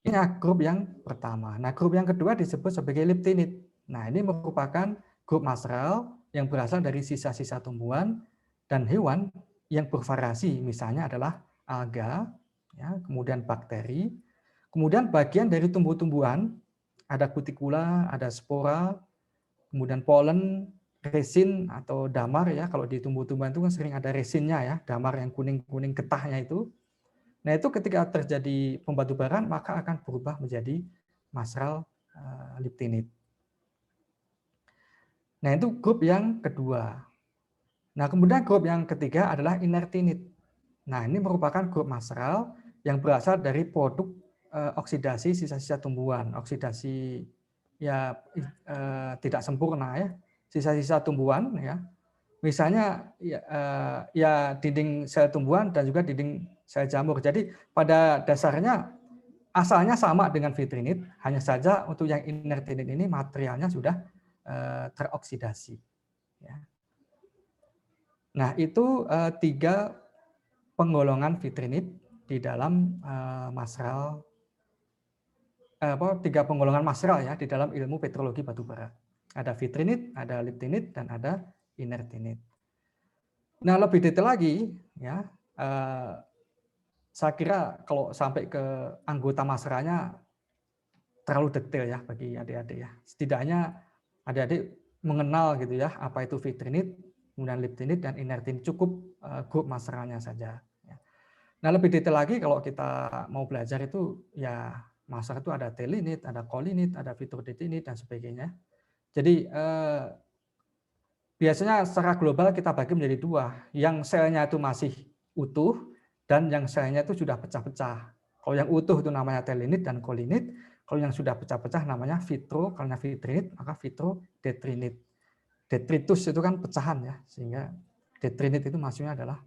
Ini grup yang pertama. Nah, grup yang kedua disebut sebagai liptinit. Nah, ini merupakan grup material yang berasal dari sisa-sisa tumbuhan dan hewan yang bervariasi, misalnya adalah alga, ya, kemudian bakteri, kemudian bagian dari tumbuh-tumbuhan, ada kutikula, ada spora, kemudian polen, resin atau damar ya. Kalau di tumbuh-tumbuhan itu kan sering ada resinnya ya, damar yang kuning-kuning getahnya itu. Nah, itu ketika terjadi pembatubaran maka akan berubah menjadi material liptinit. Nah, itu grup yang kedua. Nah, kemudian grup yang ketiga adalah inertinit. Nah, ini merupakan grup material yang berasal dari produk oksidasi sisa-sisa tumbuhan. Oksidasi ya tidak sempurna ya, sisa-sisa tumbuhan ya. Misalnya ya dinding sel tumbuhan dan juga dinding sel jamur. Jadi pada dasarnya asalnya sama dengan vitrinit, hanya saja untuk yang inertinit ini materialnya sudah teroksidasi. Ya. Nah, itu 3 penggolongan vitrinit di dalam material 3 penggolongan material ya di dalam ilmu petrologi batubara. Ada vitrinit, ada liptinit, dan ada inertinit. Nah, lebih detail lagi, ya, saya kira kalau sampai ke anggota masranya terlalu detail ya bagi adik-adik ya. Setidaknya adik-adik mengenal gitu ya apa itu vitrinit, kemudian liptinit dan inertinit, cukup grup masranya saja. Ya. Nah, lebih detail lagi kalau kita mau belajar itu ya masar itu ada telinit, ada kolinit, ada vitrodetinit dan sebagainya. Jadi biasanya secara global kita bagi menjadi dua, yang selnya itu masih utuh dan yang selnya itu sudah pecah-pecah. Kalau yang utuh itu namanya telinit dan kolinit, kalau yang sudah pecah-pecah namanya vitro, kalau vitrinit maka vitrodetrinit. Detritus itu kan pecahan ya, sehingga detrinit itu maksudnya adalah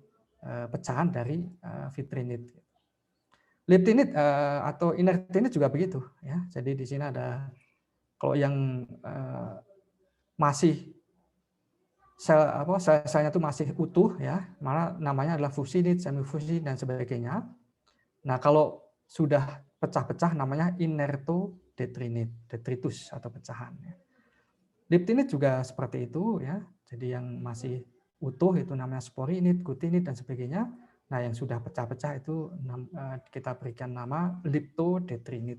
pecahan dari vitrinit. Liptinit atau inertinit juga begitu ya. Jadi di sini ada kalau yang masih selnya itu masih utuh ya, mana namanya adalah fusinit, semifusinit dan sebagainya. Nah, kalau sudah pecah-pecah namanya inertodetrinit, detritus atau pecahan. Liptinit juga seperti itu ya. Jadi yang masih utuh itu namanya sporinit, gutinit dan sebagainya. Nah, yang sudah pecah-pecah itu kita berikan nama liptodetrinit.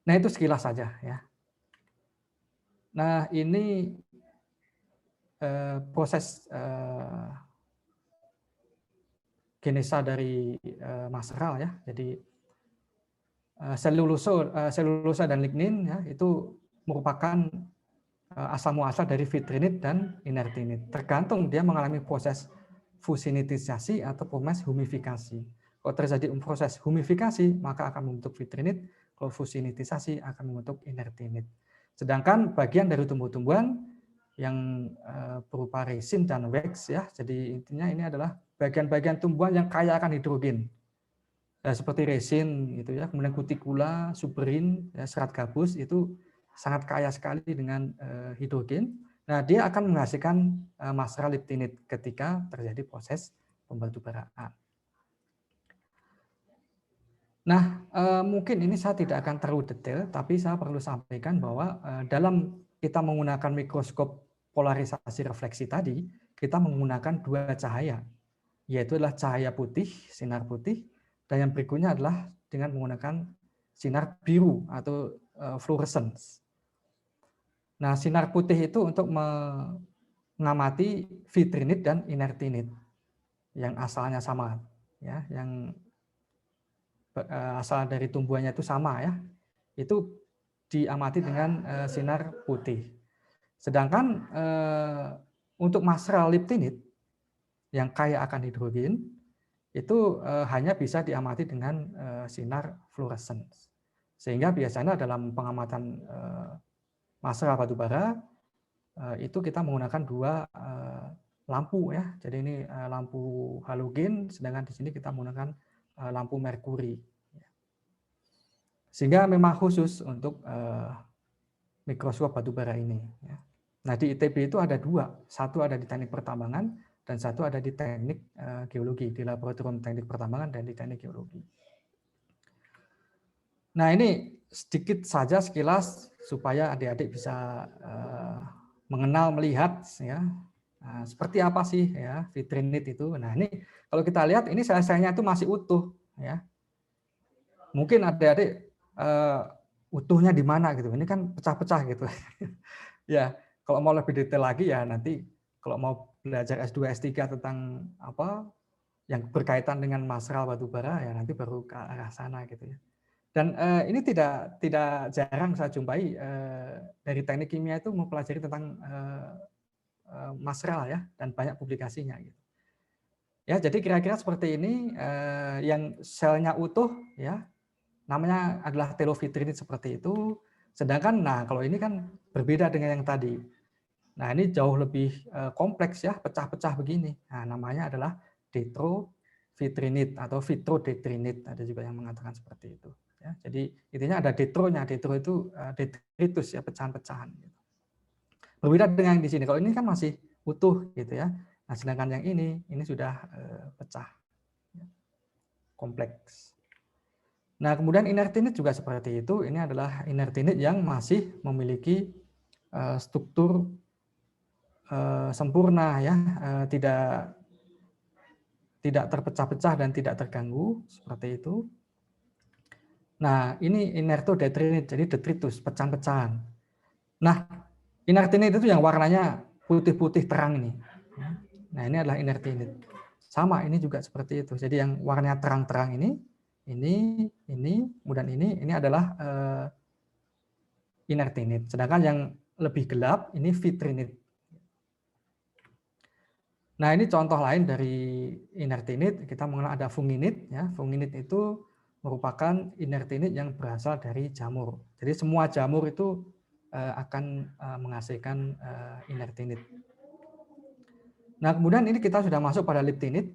Nah, itu sekilas saja ya. Nah, ini proses genesa dari masral ya. Jadi selulosa dan lignin ya itu merupakan asal muasal dari vitrinit dan inertinit. Tergantung dia mengalami proses fusinitisasi atau proses humifikasi. Kalau terjadi proses humifikasi maka akan membentuk vitrinit, kalau fusinitisasi akan membentuk inertinit. Sedangkan bagian dari tumbuh-tumbuhan yang berupa resin dan wax ya. Jadi intinya ini adalah bagian-bagian tumbuhan yang kaya akan hidrogen. Ya, seperti resin gitu ya, kemudian kutikula, suberin, ya, serat gabus itu sangat kaya sekali dengan hidrogen. Nah, dia akan menghasilkan masra liptinit ketika terjadi proses pembatubaraan. Nah, mungkin ini saya tidak akan terlalu detail, tapi saya perlu sampaikan bahwa dalam kita menggunakan mikroskop polarisasi refleksi tadi, kita menggunakan dua cahaya, yaitu adalah cahaya putih, sinar putih, dan yang berikutnya adalah dengan menggunakan sinar biru atau fluorescence. Nah, sinar putih itu untuk mengamati vitrinit dan inertinit yang asalnya sama, ya, yang asal dari tumbuhannya itu sama ya. Itu diamati dengan sinar putih. Sedangkan untuk masra liptinit yang kaya akan hidrogen itu hanya bisa diamati dengan sinar fluorescence. Sehingga biasanya dalam pengamatan masra batubara itu kita menggunakan dua lampu ya. Jadi ini lampu halogen, sedangkan di sini kita menggunakan lampu merkuri. Sehingga memang khusus untuk mikroskop batubara ini. Nah, di ITB itu ada dua, satu ada di teknik pertambangan dan satu ada di teknik geologi, di laboratorium teknik pertambangan dan di teknik geologi. Nah, ini sedikit saja sekilas supaya adik-adik bisa mengenal, melihat ya seperti apa sih ya vitrinit itu. Nah, ini kalau kita lihat ini sel-selnya itu masih utuh ya. Mungkin adik-adik utuhnya di mana gitu. Ini kan pecah-pecah gitu. Ya, kalau mau lebih detail lagi ya nanti kalau mau belajar S2 S3 tentang apa yang berkaitan dengan masral batubara ya nanti baru ke arah sana gitu ya. Dan ini tidak jarang saya jumpai dari teknik kimia itu mempelajari tentang masral ya dan banyak publikasinya gitu. Ya, jadi kira-kira seperti ini yang selnya utuh ya namanya adalah telovitrinit seperti itu. Sedangkan nah kalau ini kan berbeda dengan yang tadi. Nah, ini jauh lebih kompleks ya, pecah-pecah begini. Nah, namanya adalah detrovitrinit atau vitrodetrinit. Ada juga yang mengatakan seperti itu ya. Jadi intinya ada detronya. Detro itu detritus ya, pecahan-pecahan gitu. Berbeda dengan yang di sini. Kalau ini kan masih utuh gitu ya. Nah, sedangkan yang ini sudah pecah. Kompleks. Nah, kemudian inertinit juga seperti itu. Ini adalah inertinit yang masih memiliki struktur sempurna ya, tidak terpecah-pecah dan tidak terganggu seperti itu. Nah, ini inertodetritit, jadi detritus, pecahan-pecahan. Nah, inertinit itu yang warnanya putih-putih terang ini. Nah, ini adalah inertinit. Sama, ini juga seperti itu. Jadi yang warnanya terang-terang ini, kemudian ini adalah inertinit. Sedangkan yang lebih gelap ini vitrinit. Nah, ini contoh lain dari inertinit. Kita mengenal ada funginit. Ya. Funginit itu merupakan inertinit yang berasal dari jamur. Jadi semua jamur itu akan menghasilkan inertinit. Nah, kemudian ini kita sudah masuk pada liptinit.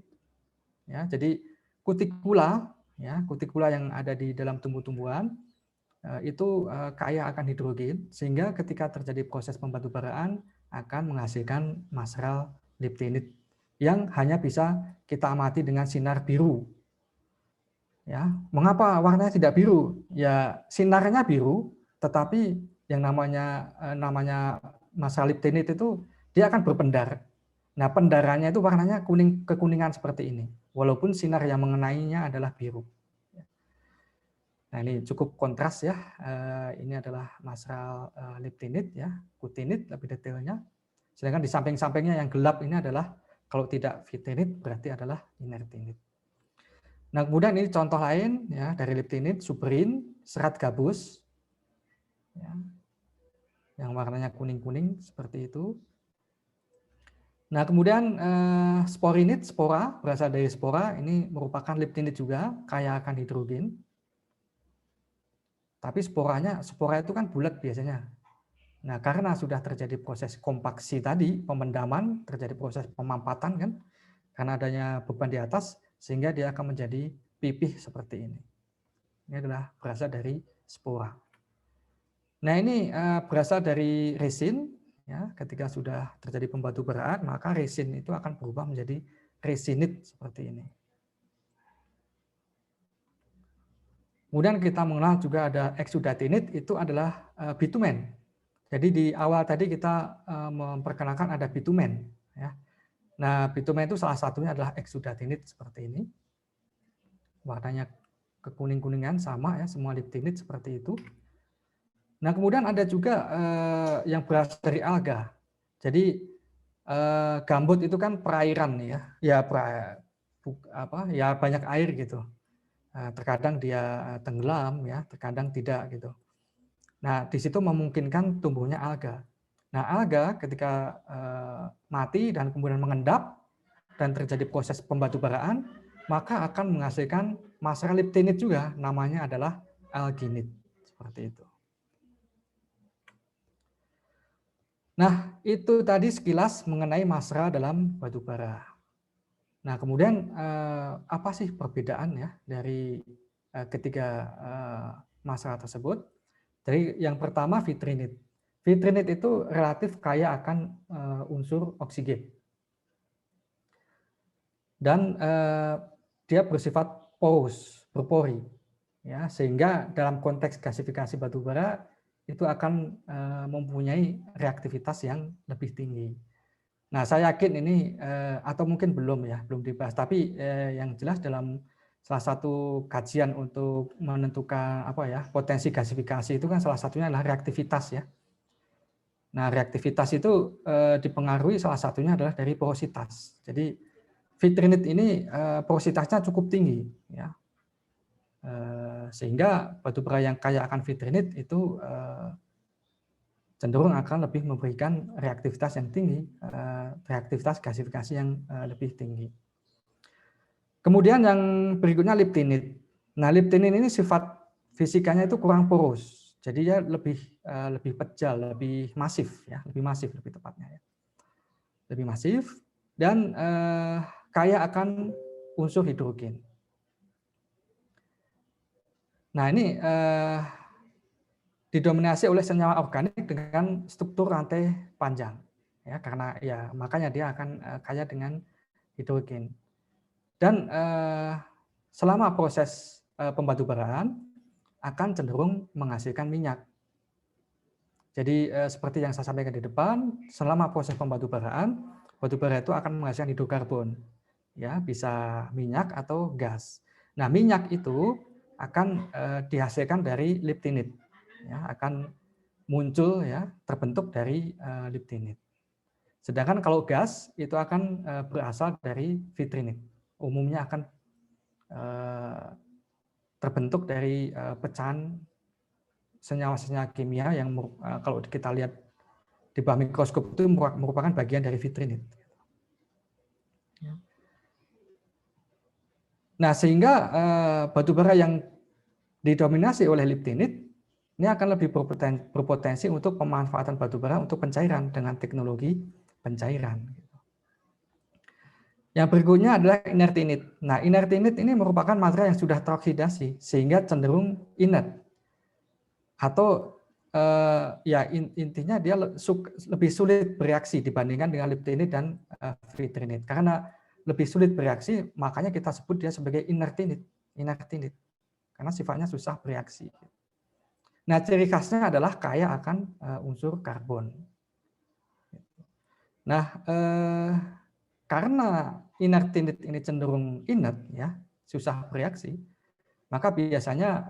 Ya, jadi kutikula, ya, kutikula yang ada di dalam tumbuh-tumbuhan itu kaya akan hidrogen, sehingga ketika terjadi proses pembatubaraan akan menghasilkan mineral liptinit yang hanya bisa kita amati dengan sinar biru. Ya, mengapa warnanya tidak biru? Ya, sinarnya biru, tetapi yang namanya mineral liptinit itu dia akan berpendar. Nah, pendarannya itu warnanya kuning kekuningan seperti ini, walaupun sinar yang mengenainya adalah biru. Nah, ini cukup kontras ya. Ini adalah mineral liptinit ya, kutinit lebih detailnya. Sedangkan di samping-sampingnya yang gelap ini adalah kalau tidak vitrinit berarti adalah inertinit. Nah, kemudian ini contoh lain ya dari liptinit, suberin, serat gabus, ya, yang warnanya kuning-kuning seperti itu. Nah, kemudian sporinit, spora, berasal dari spora, ini merupakan liptinit juga, kaya akan hidrogen. Tapi spora itu kan bulat biasanya. Nah, karena sudah terjadi proses kompaksi tadi, pemendaman, terjadi proses pemampatan kan, karena adanya beban di atas, sehingga dia akan menjadi pipih seperti ini. Ini adalah berasal dari spora. Nah, ini berasal dari resin. Ya, ketika sudah terjadi pembatubaraan, maka resin itu akan berubah menjadi resinit seperti ini. Kemudian kita mengenal juga ada eksudatinit, itu adalah bitumen. Jadi di awal tadi kita memperkenalkan ada bitumen. Ya. Nah, bitumen itu salah satunya adalah eksudatinit seperti ini. Warnanya kekuning-kuningan sama ya, semua liptinit seperti itu. Nah, kemudian ada juga yang berasal dari alga. Jadi gambut itu kan perairan ya, ya banyak air gitu. Terkadang dia tenggelam ya, terkadang tidak gitu. Nah, di situ memungkinkan tumbuhnya alga. Nah, alga ketika mati dan kemudian mengendap dan terjadi proses pembatubaraan, maka akan menghasilkan mineral liptinit juga, namanya adalah alginit seperti itu. Nah, itu tadi sekilas mengenai mineral dalam batu bara. Nah, kemudian apa sih perbedaan ya dari ketiga mineral tersebut? Jadi yang pertama vitrinit. Vitrinit itu relatif kaya akan unsur oksigen. Dan dia bersifat porous, berpori. Ya, sehingga dalam konteks gasifikasi batu bara itu akan mempunyai reaktivitas yang lebih tinggi. Nah, saya yakin ini atau mungkin belum dibahas, tapi yang jelas dalam salah satu kajian untuk menentukan potensi gasifikasi itu kan salah satunya adalah reaktivitas ya. Nah, reaktivitas itu dipengaruhi salah satunya adalah dari porositas. Jadi vitrinit ini porositasnya cukup tinggi ya. Sehingga batu bara yang kaya akan vitrinit itu cenderung akan lebih memberikan reaktivitas yang tinggi, reaktivitas gasifikasi yang lebih tinggi. Kemudian yang berikutnya liptinit. Nah, liptinit ini sifat fisikanya itu kurang poros, jadi dia lebih pejal, lebih masif ya, lebih tepatnya ya, lebih masif dan kaya akan unsur hidrogen. Nah, ini didominasi oleh senyawa organik dengan struktur rantai panjang ya, karena ya makanya dia akan kaya dengan hidrogen. Dan selama proses pembatubaraan akan cenderung menghasilkan minyak. Jadi seperti yang saya sampaikan di depan, selama proses pembatubaraan, batu bara itu akan menghasilkan hidrokarbon, ya bisa minyak atau gas. Nah, minyak itu akan dihasilkan dari liptinit, ya akan muncul ya terbentuk dari liptinit. Sedangkan kalau gas itu akan berasal dari vitrinit, umumnya akan terbentuk dari pecahan senyawa-senyawa kimia yang kalau kita lihat di bawah mikroskop itu merupakan bagian dari vitrinit. Nah, sehingga batu bara yang didominasi oleh liptinit ini akan lebih berpotensi untuk pemanfaatan batu bara untuk pencairan dengan teknologi pencairan. Yang berikutnya adalah inertinit. Nah, inertinit ini merupakan material yang sudah teroksidasi sehingga cenderung inert. Atau ya intinya dia lebih sulit bereaksi dibandingkan dengan liptinit dan vitrinit. Karena lebih sulit bereaksi, makanya kita sebut dia sebagai inertinit. Karena sifatnya susah bereaksi. Nah, ciri khasnya adalah kaya akan unsur karbon. Nah, karena inertinit ini cenderung inert, ya, susah bereaksi, maka biasanya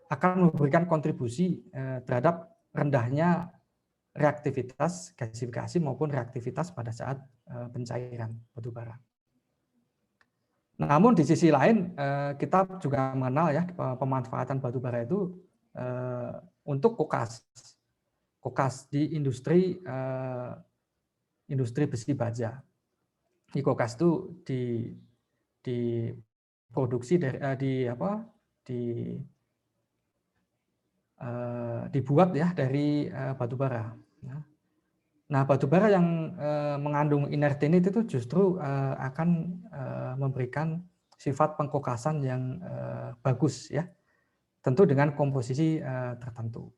akan memberikan kontribusi terhadap rendahnya reaktivitas gasifikasi maupun reaktivitas pada saat pencairan batu bara. Namun di sisi lain kita juga mengenal ya pemanfaatan batu bara itu untuk kokas di industri besi baja. Di kokas itu diproduksi dibuat ya dari batu bara. Nah, batu bara yang mengandung inertinit itu justru akan memberikan sifat pengkokasan yang bagus ya, tentu dengan komposisi tertentu.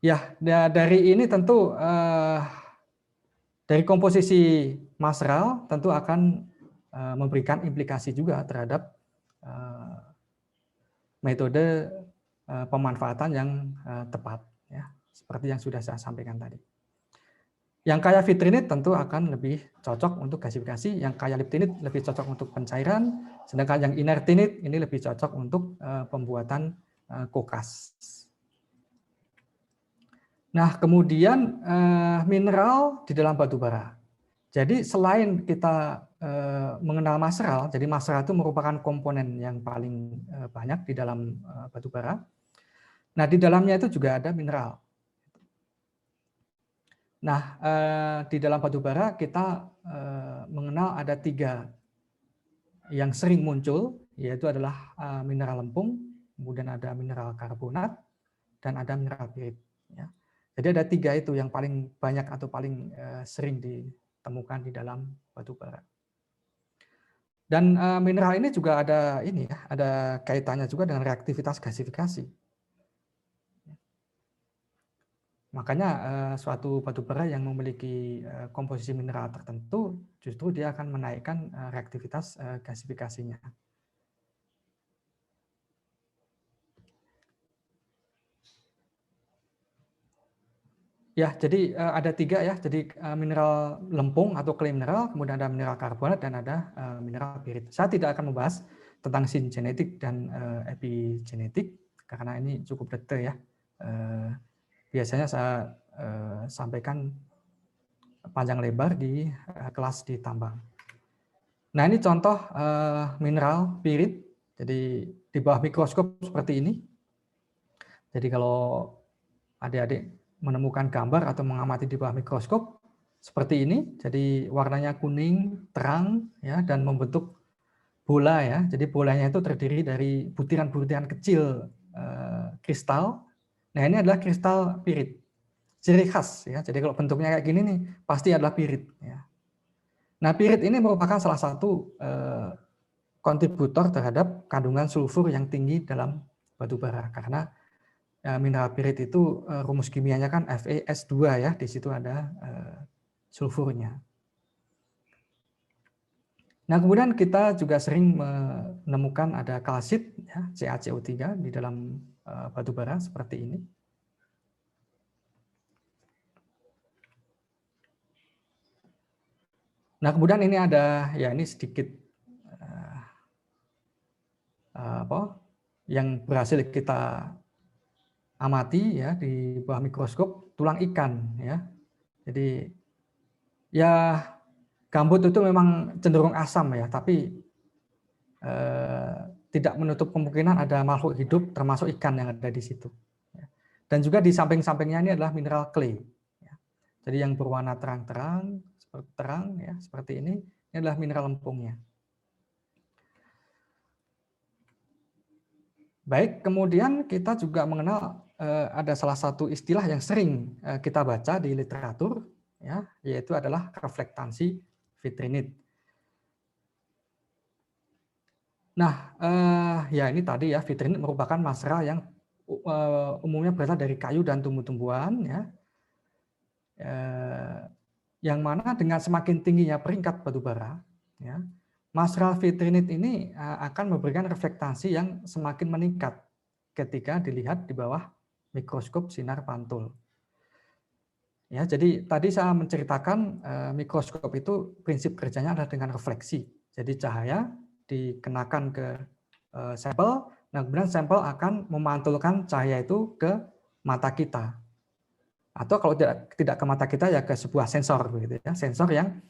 Ya, dari ini tentu dari komposisi material tentu akan memberikan implikasi juga terhadap metode pemanfaatan yang tepat, ya, seperti yang sudah saya sampaikan tadi. Yang kaya vitrinit tentu akan lebih cocok untuk gasifikasi, yang kaya liptinit lebih cocok untuk pencairan, sedangkan yang inertinit ini lebih cocok untuk pembuatan kokas. Nah, kemudian mineral di dalam batu bara. Jadi selain kita mengenal material, jadi material itu merupakan komponen yang paling banyak di dalam batu bara. Nah, di dalamnya itu juga ada mineral. Nah, di dalam batu bara kita mengenal ada 3 yang sering muncul, yaitu adalah mineral lempung, kemudian ada mineral karbonat, dan ada mineral pirit. Ya. Jadi ada 3 itu yang paling banyak atau paling sering ditemukan di dalam batu bara. Dan mineral ini juga ada ada kaitannya juga dengan reaktivitas gasifikasi. Makanya suatu batu bara yang memiliki komposisi mineral tertentu justru dia akan menaikkan reaktivitas gasifikasinya. Ya, jadi ada 3 ya. Jadi mineral lempung atau clay mineral, kemudian ada mineral karbonat dan ada mineral pirit. Saya tidak akan membahas tentang singenetik dan epigenetik karena ini cukup detail ya. Biasanya saya sampaikan panjang lebar di kelas di tambang. Nah, ini contoh mineral pirit. Jadi di bawah mikroskop seperti ini. Jadi kalau adik-adik menemukan gambar atau mengamati di bawah mikroskop seperti ini, jadi warnanya kuning terang ya dan membentuk bola ya. Jadi bolanya itu terdiri dari butiran-butiran kecil kristal. Nah, ini adalah kristal pirit. Ciri khas ya. Jadi kalau bentuknya kayak gini nih pasti adalah pirit ya. Nah, pirit ini merupakan salah satu kontributor terhadap kandungan sulfur yang tinggi dalam batu bara karena mineral pirit itu rumus kimianya kan FeS2 ya, di situ ada sulfurnya. Nah, kemudian kita juga sering menemukan ada kalsit ya, CaCO3 di dalam batu bara seperti ini. Nah, kemudian ini ada, ya ini sedikit yang berhasil kita amati ya di bawah mikroskop, tulang ikan ya. Jadi ya gambut itu memang cenderung asam ya, tapi tidak menutup kemungkinan ada makhluk hidup termasuk ikan yang ada di situ. Dan juga di samping-sampingnya ini adalah mineral clay. Jadi yang berwarna terang-terang, seperti terang ya, seperti ini adalah mineral lempungnya. Baik, kemudian kita juga mengenal ada salah satu istilah yang sering kita baca di literatur, ya, yaitu adalah reflektansi vitrinit. Nah, ya ini tadi ya, vitrinit merupakan material yang umumnya berasal dari kayu dan tumbuh-tumbuhan, ya, yang mana dengan semakin tingginya peringkat batu bara, ya, material vitrinit ini akan memberikan reflektasi yang semakin meningkat ketika dilihat di bawah mikroskop sinar pantul. Ya, jadi tadi saya menceritakan mikroskop itu prinsip kerjanya adalah dengan refleksi. Jadi cahaya dikenakan ke sampel, nah kemudian sampel akan memantulkan cahaya itu ke mata kita. Atau kalau tidak ke mata kita ya ke sebuah sensor, begitu ya, sensor yang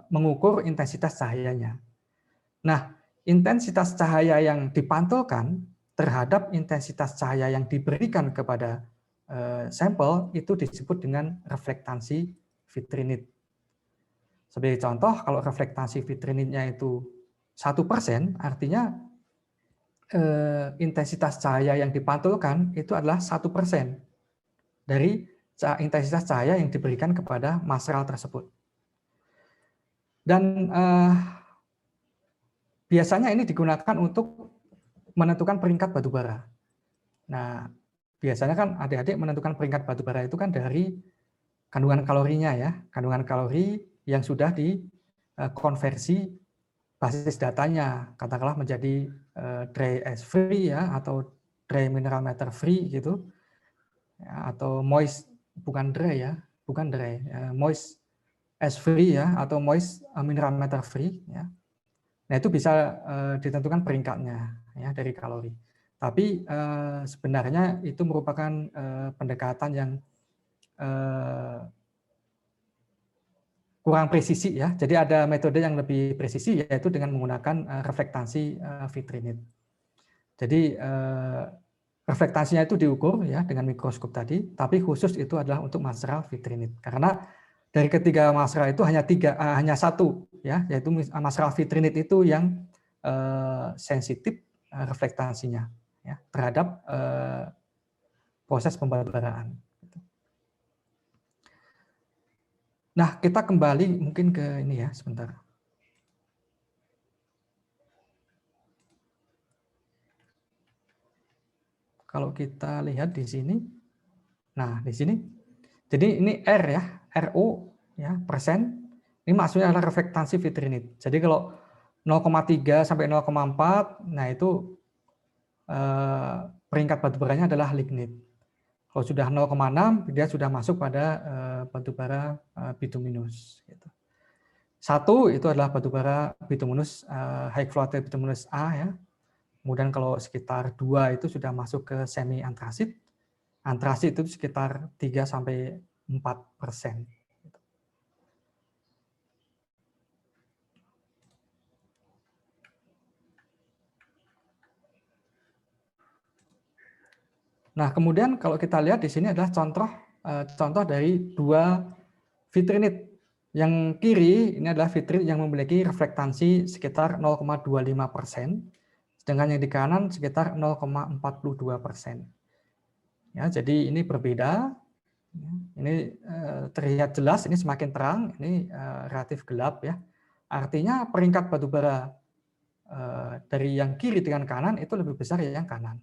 mengukur intensitas cahayanya. Nah, intensitas cahaya yang dipantulkan terhadap intensitas cahaya yang diberikan kepada sampel itu disebut dengan reflektansi vitrinit. Sebagai contoh, kalau reflektansi vitrinitnya itu 1%, artinya intensitas cahaya yang dipantulkan itu adalah 1% dari intensitas cahaya yang diberikan kepada material tersebut. Dan biasanya ini digunakan untuk menentukan peringkat batu bara. Nah, biasanya kan adik-adik menentukan peringkat batu bara itu kan dari kandungan kalorinya ya, kandungan kalori yang sudah dikonversi basis datanya, katakanlah menjadi dry ash free ya, atau dry mineral matter free gitu, ya, atau moist bukan dry ya, bukan dry, moist ash free ya, atau moist mineral matter free ya. Nah itu bisa ditentukan peringkatnya ya dari kalori. Tapi sebenarnya itu merupakan pendekatan yang kurang presisi ya. Jadi ada metode yang lebih presisi yaitu dengan menggunakan reflektansi vitrinit. Jadi reflektasinya itu diukur ya dengan mikroskop tadi, tapi khusus itu adalah untuk material vitrinit. Karena dari ketiga material itu hanya satu ya, yaitu material vitrinit itu yang sensitif reflektasinya ya terhadap proses pembabaraan. Nah, kita kembali mungkin ke ini ya, sebentar. Kalau kita lihat di sini, nah di sini, jadi ini R ya, RO ya, persen, ini maksudnya adalah reflektansi vitrinit. Jadi kalau 0,3 sampai 0,4, nah itu peringkat batu baranya adalah lignit. Kalau sudah 0,6, dia sudah masuk pada batu bara bituminous. Gitu. 1 itu adalah batu bara bituminous, high fluoride bituminous A ya. Kemudian kalau sekitar 2 itu sudah masuk ke semi antrasit. Antrasit itu sekitar 3 sampai 4%. Nah, kemudian kalau kita lihat di sini adalah contoh dari 2 vitrinit. Yang kiri ini adalah vitrinit yang memiliki reflektansi sekitar 0,25%, sedangkan yang di kanan sekitar 0,42%. Ya, jadi ini berbeda. Ini terlihat jelas, ini semakin terang, ini relatif gelap ya. Artinya peringkat batu bara dari yang kiri dengan kanan itu lebih besar dari yang kanan.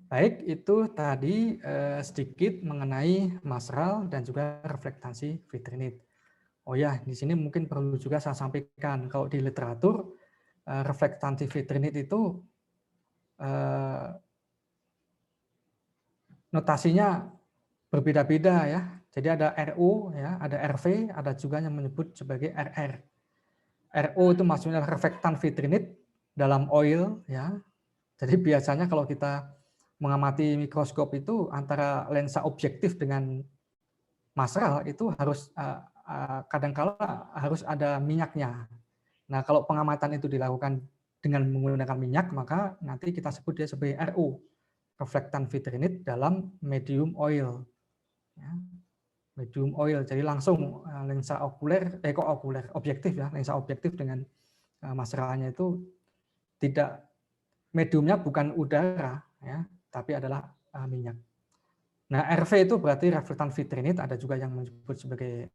Baik, itu tadi sedikit mengenai material dan juga reflektansi vitrinit. Oh ya, di sini mungkin perlu juga saya sampaikan, kalau di literatur reflektansi vitrinit itu notasinya berbeda-beda ya. Jadi ada RO ya, ada RV, ada juga yang menyebut sebagai RR. RO itu maksudnya reflektan vitrinit dalam oil ya. Jadi biasanya kalau kita mengamati mikroskop itu antara lensa objektif dengan maskral itu harus kadangkala harus ada minyaknya. Nah, kalau pengamatan itu dilakukan dengan menggunakan minyak, maka nanti kita sebut dia sebagai RO, reflektan vitrinit dalam medium oil. Ya, medium oil, jadi langsung lensa okuler, objektif ya, lensa objektif dengan maskeranya itu tidak, mediumnya bukan udara ya, tapi adalah minyak. Nah, RV itu berarti reflektan vitrinit, ada juga yang menyebut sebagai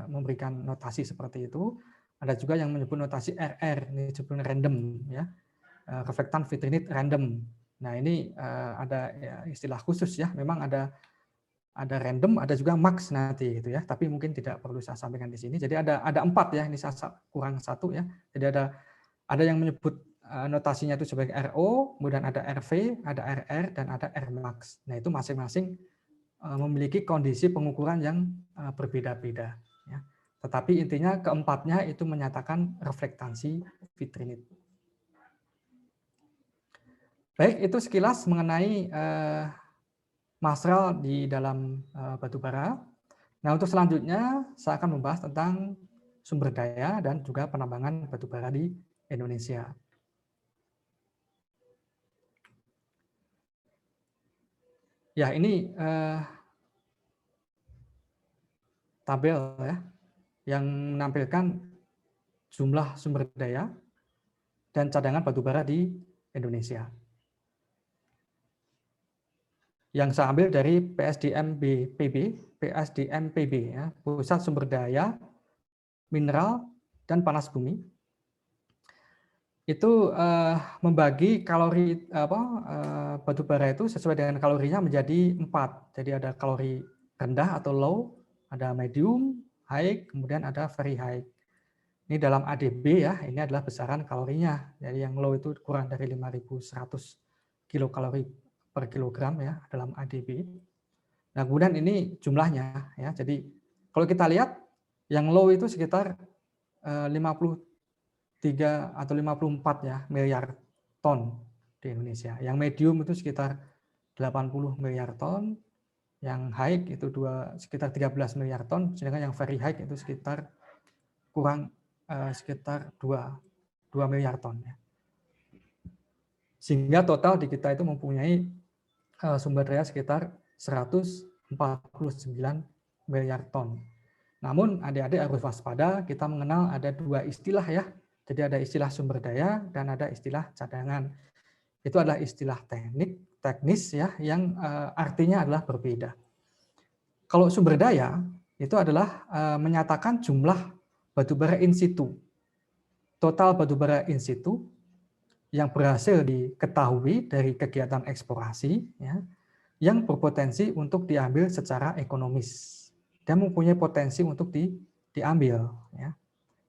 memberikan notasi seperti itu, ada juga yang menyebut notasi RR, ini disebut random ya, reflektan vitrinit random. Nah, ini ada ya, istilah khusus ya, memang ada random, ada juga max nanti gitu ya, tapi mungkin tidak perlu saya sampaikan di sini. Jadi ada 4 ya, ini saya kurang 1 ya. Jadi ada yang menyebut notasinya itu sebagai RO, kemudian ada RV, ada RR, dan ada Rmax. Nah, itu masing-masing memiliki kondisi pengukuran yang berbeda-beda. Ya. Tetapi intinya keempatnya itu menyatakan reflektansi vitrinit. Baik, itu sekilas mengenai maskral di dalam batu bara. Nah, untuk selanjutnya saya akan membahas tentang sumber daya dan juga penambangan batu bara di Indonesia. Ya, ini tabel ya yang menampilkan jumlah sumber daya dan cadangan batu bara di Indonesia. Yang saya ambil dari PSDMPB ya, Pusat Sumber Daya Mineral dan Panas Bumi. Itu membagi kalori batu bara itu sesuai dengan kalorinya menjadi 4. Jadi ada kalori rendah atau low, ada medium, high, kemudian ada very high. Ini dalam ADB ya, ini adalah besaran kalorinya. Jadi yang low itu kurang dari 5.100 kilokalori per kilogram ya dalam ADB. Nah, kemudian ini jumlahnya ya. Jadi kalau kita lihat yang low itu sekitar 53 atau 54 ya miliar ton di Indonesia. Yang medium itu sekitar 80 miliar ton, yang high itu sekitar 13 miliar ton, sedangkan yang very high itu sekitar sekitar 2 miliar ton ya. Sehingga total di kita itu mempunyai sumber daya sekitar 149 miliar ton. Namun adik-adik harus waspada, kita mengenal ada 2 istilah ya. Jadi ada istilah sumber daya dan ada istilah cadangan. Itu adalah istilah teknis ya, yang artinya adalah berbeda. Kalau sumber daya itu adalah menyatakan jumlah batubara in situ. Total batubara in situ yang berhasil diketahui dari kegiatan eksplorasi ya, yang berpotensi untuk diambil secara ekonomis dan mempunyai potensi untuk diambil ya.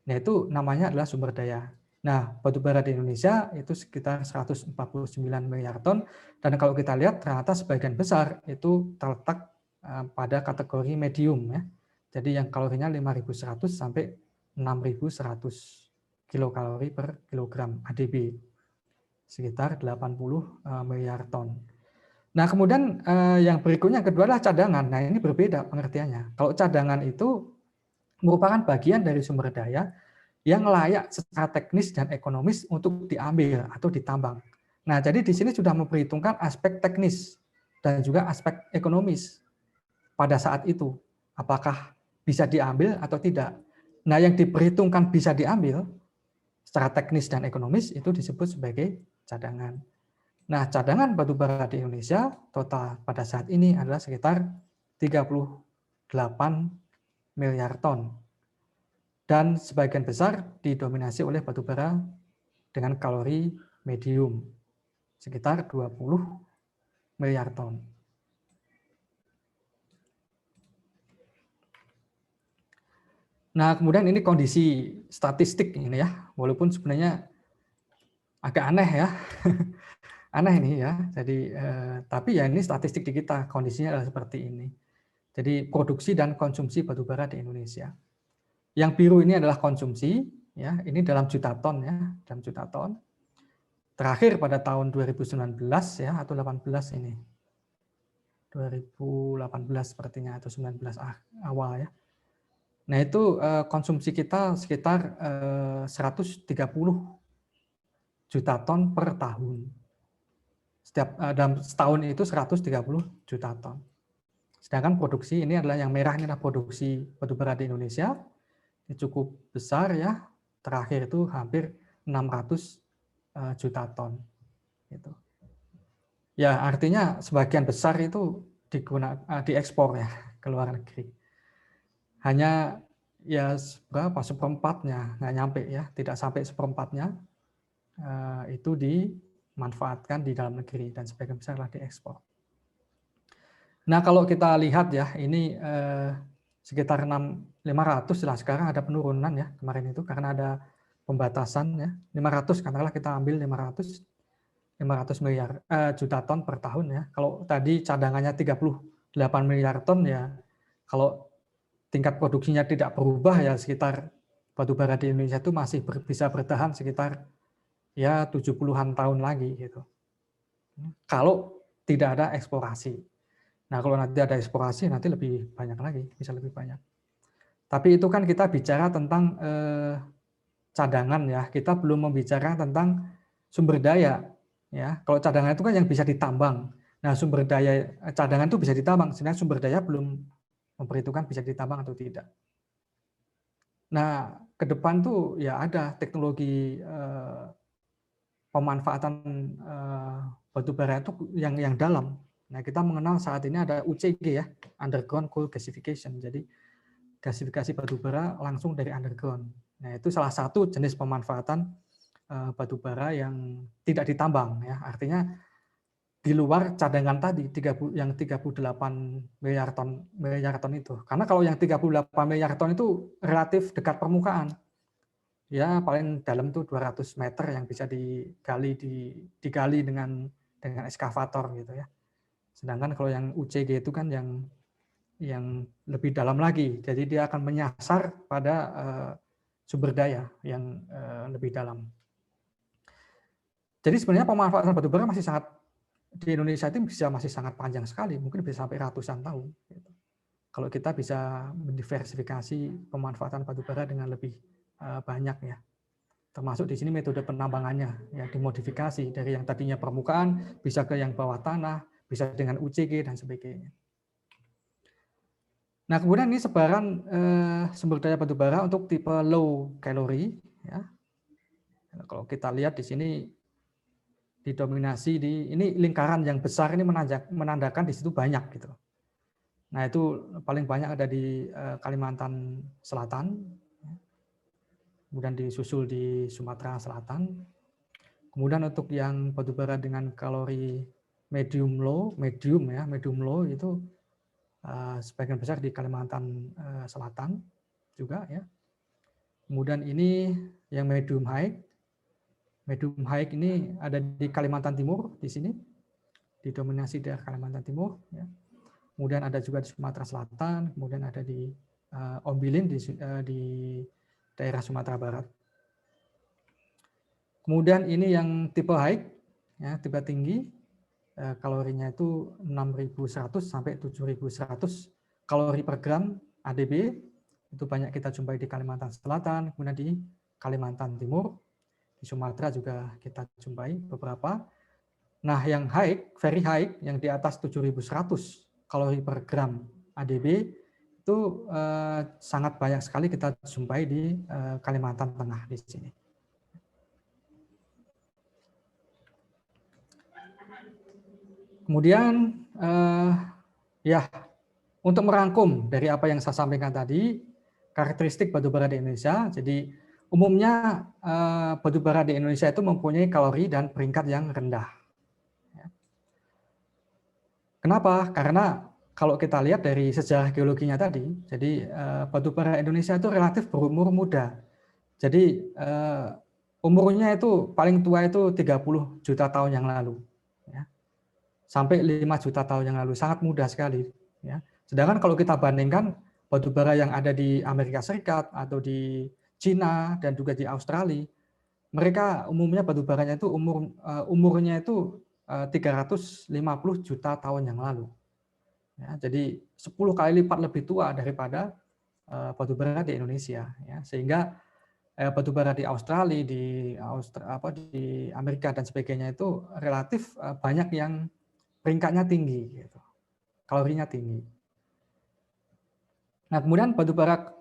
Nah, itu namanya adalah sumber daya. Nah, batubara di Indonesia itu sekitar 149 miliar ton, dan kalau kita lihat ternyata sebagian besar itu terletak pada kategori medium ya. Jadi yang kalorinya 5.100 sampai 6.100 kilokalori per kilogram ADB, sekitar 80 miliar ton. Nah, kemudian yang berikutnya kedua adalah cadangan. Nah, ini berbeda pengertiannya. Kalau cadangan itu merupakan bagian dari sumber daya yang layak secara teknis dan ekonomis untuk diambil atau ditambang. Nah, jadi di sini sudah memperhitungkan aspek teknis dan juga aspek ekonomis pada saat itu. Apakah bisa diambil atau tidak. Nah, yang diperhitungkan bisa diambil secara teknis dan ekonomis itu disebut sebagai cadangan. Nah, cadangan batubara di Indonesia total pada saat ini adalah sekitar 38 miliar ton. Dan sebagian besar didominasi oleh batubara dengan kalori medium, sekitar 20 miliar ton. Nah, kemudian ini kondisi statistik ini ya, walaupun sebenarnya agak aneh ya. Aneh ini ya. Jadi tapi ya ini statistik di kita, kondisinya adalah seperti ini. Jadi produksi dan konsumsi batubara di Indonesia. Yang biru ini adalah konsumsi, ya. Ini dalam juta ton ya, dalam juta ton. Terakhir pada tahun 2019 ya atau 18 ini. 2018 sepertinya atau 19 awal ya. Nah, itu konsumsi kita sekitar 130 juta ton per tahun. Setiap dalam setahun itu 130 juta ton. Sedangkan produksi ini adalah yang merah, ini adalah produksi batubara di Indonesia. Ini cukup besar ya. Terakhir itu hampir 600 juta ton. Gitu. Ya, artinya sebagian besar itu diekspor ya ke luar negeri. Hanya ya berapa seperempatnya, nggak nyampe ya, tidak sampai seperempatnya itu dimanfaatkan di dalam negeri dan sebagian besar lah diekspor. Nah, kalau kita lihat ya, ini sekitar 500 lah, sekarang ada penurunan ya kemarin itu karena ada pembatasan ya. 500 katakanlah kita ambil 500 miliar juta ton per tahun ya. Kalau tadi cadangannya 38 miliar ton ya, kalau tingkat produksinya tidak berubah ya sekitar batubara di Indonesia itu masih bisa bertahan sekitar ya 70-an tahun lagi gitu. Kalau tidak ada eksplorasi. Nah, kalau nanti ada eksplorasi nanti lebih banyak lagi, bisa lebih banyak. Tapi itu kan kita bicara tentang cadangan ya. Kita belum membicarakan tentang sumber daya ya. Kalau cadangan itu kan yang bisa ditambang. Nah, sumber daya cadangan itu bisa ditambang, sedangkan sumber daya belum memperhitungkan bisa ditambang atau tidak. Nah, ke depan tuh ya ada teknologi pemanfaatan batubara itu yang dalam. Nah, kita mengenal saat ini ada UCG ya, underground coal gasification. Jadi gasifikasi batubara langsung dari underground. Nah, itu salah satu jenis pemanfaatan batubara yang tidak ditambang ya. Artinya di luar cadangan tadi yang 38 miliar ton itu. Karena kalau yang 38 miliar ton itu relatif dekat permukaan. Ya, paling dalam tuh 200 meter yang bisa digali dengan ekskavator gitu ya. Sedangkan kalau yang UCG itu kan yang lebih dalam lagi. Jadi dia akan menyasar pada sumber daya yang lebih dalam. Jadi sebenarnya pemanfaatan batubara masih sangat di Indonesia itu masih sangat panjang sekali, mungkin bisa sampai ratusan tahun. Gitu. Kalau kita bisa mendiversifikasi pemanfaatan batubara dengan lebih banyak ya. Termasuk di sini metode penambangannya ya dimodifikasi dari yang tadinya permukaan bisa ke yang bawah tanah, bisa dengan UCG dan sebagainya. Nah, kemudian ini sebaran sumber daya batubara untuk tipe low calorie ya. Kalau kita lihat di sini didominasi ini lingkaran yang besar ini menandakan di situ banyak gitu. Nah, itu paling banyak ada di Kalimantan Selatan. Kemudian disusul di Sumatera Selatan. Kemudian untuk yang batubara dengan kalori medium low itu sebagian besar di Kalimantan Selatan juga ya. Kemudian ini yang medium high. Medium high ini ada di Kalimantan Timur di sini, didominasi dari Kalimantan Timur. Ya. Kemudian ada juga di Sumatera Selatan, kemudian ada di Ombilin di daerah Sumatera Barat. Kemudian ini yang tipe high, ya, tipe tinggi, kalorinya itu 6.100 sampai 7.100 kalori per gram ADB. Itu banyak kita jumpai di Kalimantan Selatan, kemudian di Kalimantan Timur, di Sumatera juga kita jumpai beberapa. Nah, yang high, very high, yang di atas 7.100 kalori per gram ADB, itu sangat banyak sekali kita jumpai di Kalimantan Tengah di sini. Kemudian ya untuk merangkum dari apa yang saya sampaikan tadi, karakteristik batubara di Indonesia. Jadi umumnya batubara di Indonesia itu mempunyai kalori dan peringkat yang rendah. Kenapa? Karena kalau kita lihat dari sejarah geologinya tadi, jadi batubara Indonesia itu relatif berumur muda. Jadi umurnya itu paling tua itu 30 juta tahun yang lalu, ya. Sampai 5 juta tahun yang lalu, sangat muda sekali. Ya. Sedangkan kalau kita bandingkan batu bara yang ada di Amerika Serikat atau di Cina dan juga di Australia, mereka umumnya batu baranya itu umurnya itu 350 juta tahun yang lalu. Ya, jadi 10 kali lipat lebih tua daripada batu bara di Indonesia. Ya. Sehingga batu bara di Australia, di Amerika dan sebagainya itu relatif banyak yang peringkatnya tinggi, gitu. Kalorinya tinggi. Nah, kemudian batu bara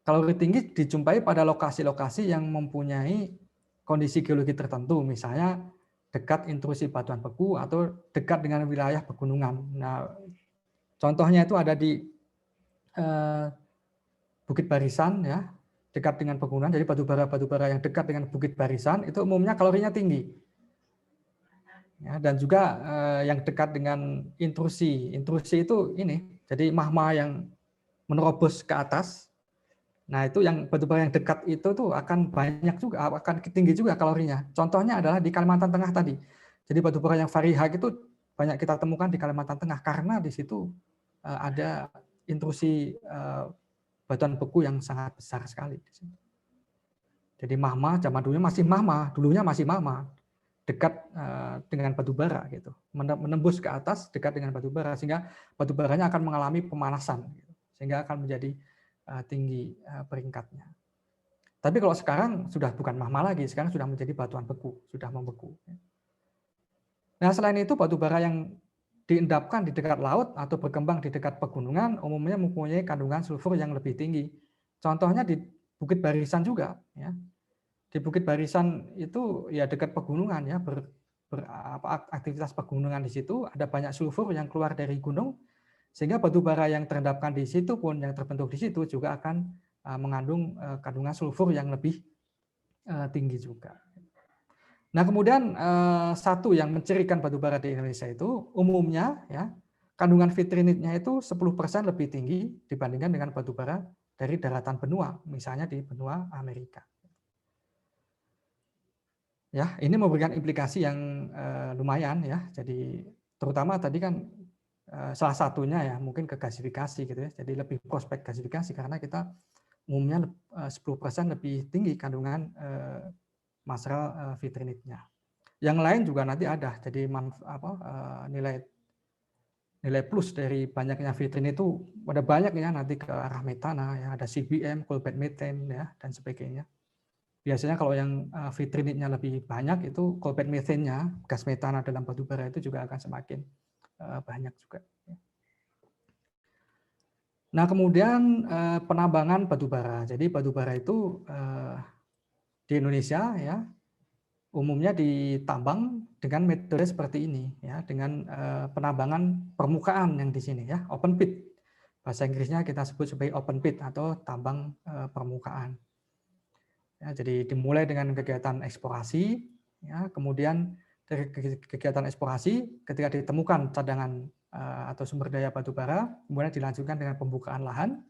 kalori tinggi dijumpai pada lokasi-lokasi yang mempunyai kondisi geologi tertentu, misalnya dekat intrusi batuan beku atau dekat dengan wilayah pegunungan. Nah, contohnya itu ada di Bukit Barisan, ya, dekat dengan pegunungan. Jadi batu bara yang dekat dengan Bukit Barisan itu umumnya kalorinya tinggi. Ya, dan juga yang dekat dengan intrusi itu ini, jadi magma yang menerobos ke atas. Nah, itu yang batu bara yang dekat itu tuh akan banyak juga, akan tinggi juga kalorinya. Contohnya adalah di Kalimantan Tengah tadi. Jadi batu bara yang varihag itu banyak kita temukan di Kalimantan Tengah karena di situ ada intrusi batuan beku yang sangat besar sekali. Jadi magma zaman dulunya masih magma, dekat dengan batu bara, gitu, menembus ke atas dekat dengan batu bara, sehingga batu baranya akan mengalami pemanasan, gitu, sehingga akan menjadi tinggi peringkatnya. Tapi kalau sekarang sudah bukan magma lagi, sekarang sudah menjadi batuan beku, sudah membeku. Nah, selain itu batu bara yang diendapkan di dekat laut atau berkembang di dekat pegunungan umumnya mempunyai kandungan sulfur yang lebih tinggi. Contohnya di Bukit Barisan juga, ya. Di Bukit Barisan itu ya dekat pegunungan, ya, aktivitas pegunungan di situ, ada banyak sulfur yang keluar dari gunung, sehingga batu bara yang terendapkan di situ pun, yang terbentuk di situ juga akan mengandung kandungan sulfur yang lebih tinggi juga. Nah, kemudian satu yang mencirikan batu bara di Indonesia itu umumnya, ya, kandungan vitrinitnya itu 10% lebih tinggi dibandingkan dengan batu bara dari daratan benua, misalnya di benua Amerika. Ya, ini memberikan implikasi yang lumayan, ya. Jadi terutama tadi kan salah satunya ya mungkin ke gasifikasi, gitu ya. Jadi lebih prospek gasifikasi karena kita umumnya 10% lebih tinggi kandungan mineral vitrinitnya. Yang lain juga nanti ada. Jadi nilai plus dari banyaknya vitrin itu ada banyak, ya, nanti ke arah metana, ya, ada CBM, coal bed methane, ya, dan sebagainya. Biasanya kalau yang vitrinitnya lebih banyak itu coal bed methane-nya, gas metana dalam batu bara itu juga akan semakin banyak juga. Nah, kemudian penambangan batu bara. Jadi batu bara itu di Indonesia, ya, umumnya ditambang dengan metode seperti ini, ya, dengan penambangan permukaan yang di sini, ya, open pit. Bahasa Inggrisnya kita sebut sebagai open pit atau tambang permukaan. Ya, jadi dimulai dengan kegiatan eksplorasi, ya, kemudian dari kegiatan eksplorasi ketika ditemukan cadangan atau sumber daya batu bara, kemudian dilanjutkan dengan pembukaan lahan.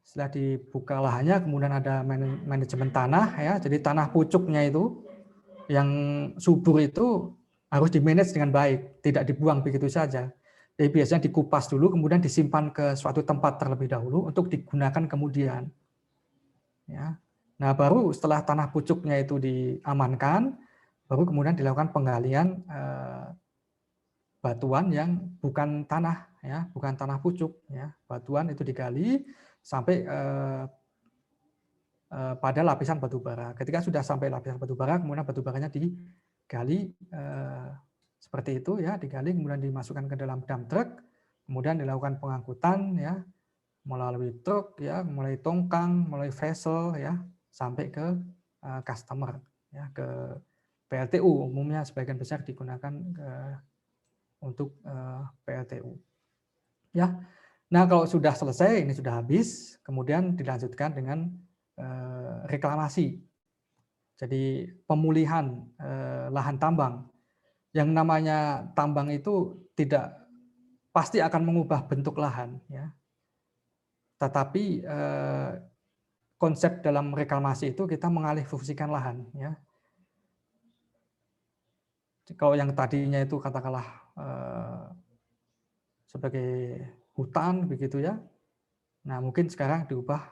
Setelah dibuka lahannya, kemudian ada manajemen tanah, ya, jadi tanah pucuknya itu yang subur itu harus dimanage dengan baik, tidak dibuang begitu saja. Jadi biasanya dikupas dulu, kemudian disimpan ke suatu tempat terlebih dahulu untuk digunakan kemudian. Ya. Nah, baru setelah tanah pucuknya itu diamankan, baru kemudian dilakukan penggalian batuan yang bukan tanah, ya, bukan tanah pucuk, ya. Batuan itu digali sampai pada lapisan batu bara. Ketika sudah sampai lapisan batu bara, kemudian batu baranya digali seperti itu, ya, digali kemudian dimasukkan ke dalam dump truck, kemudian dilakukan pengangkutan, ya, melalui truk, ya, mulai tongkang, mulai vessel, ya, sampai ke customer, ya, ke PLTU. Umumnya sebagian besar digunakan untuk PLTU. Ya. Nah, kalau sudah selesai, ini sudah habis, kemudian dilanjutkan dengan reklamasi. Jadi pemulihan lahan tambang. Yang namanya tambang itu tidak pasti akan mengubah bentuk lahan, ya. Tetapi konsep dalam reklamasi itu kita mengalih fungsikan lahan, ya. Kalau yang tadinya itu katakanlah sebagai hutan begitu ya. Nah, mungkin sekarang diubah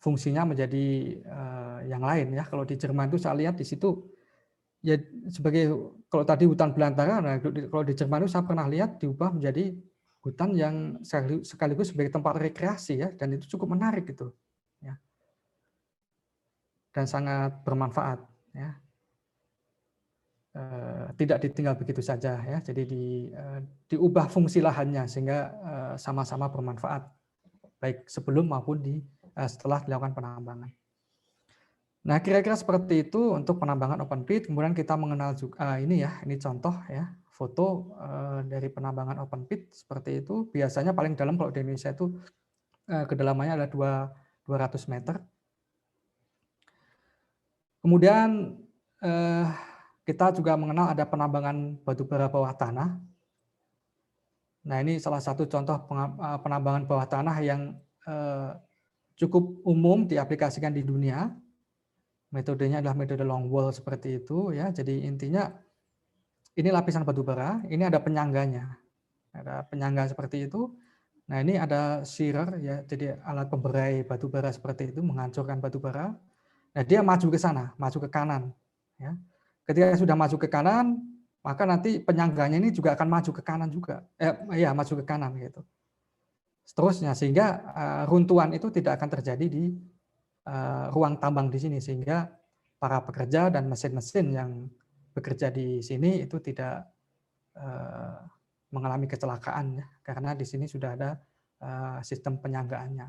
fungsinya menjadi yang lain ya. Kalau di Jerman itu saya lihat di situ ya sebagai, kalau tadi hutan belantara, nah kalau di Jerman itu saya pernah lihat diubah menjadi hutan yang sekaligus sebagai tempat rekreasi ya, dan itu cukup menarik gitu ya, dan sangat bermanfaat ya. Tidak ditinggal begitu saja ya, jadi diubah fungsi lahannya sehingga sama-sama bermanfaat baik sebelum maupun setelah dilakukan penambangan. Nah, kira-kira seperti itu untuk penambangan open pit. Kemudian kita mengenal juga ini ya, ini contoh ya, foto dari penambangan open pit seperti itu. Biasanya paling dalam kalau di Indonesia itu kedalamannya adalah 200 meter. Kemudian kita juga mengenal ada penambangan batubara bawah tanah. Nah, ini salah satu contoh penambangan bawah tanah yang cukup umum diaplikasikan di dunia. Metodenya adalah metode long wall seperti itu ya. Jadi intinya ini lapisan batubara, ini ada penyangganya. Ada penyangga seperti itu. Nah, ini ada shearer ya, jadi alat pemberai batubara seperti itu menghancurkan batubara. Nah, dia maju ke sana, maju ke kanan ya. Ketika sudah maju ke kanan, maka nanti penyangganya ini juga akan maju ke kanan juga. Maju ke kanan gitu. Seterusnya sehingga runtuhan itu tidak akan terjadi di ruang tambang di sini, sehingga para pekerja dan mesin-mesin yang bekerja di sini itu tidak mengalami kecelakaan ya, karena di sini sudah ada sistem penyanggaannya.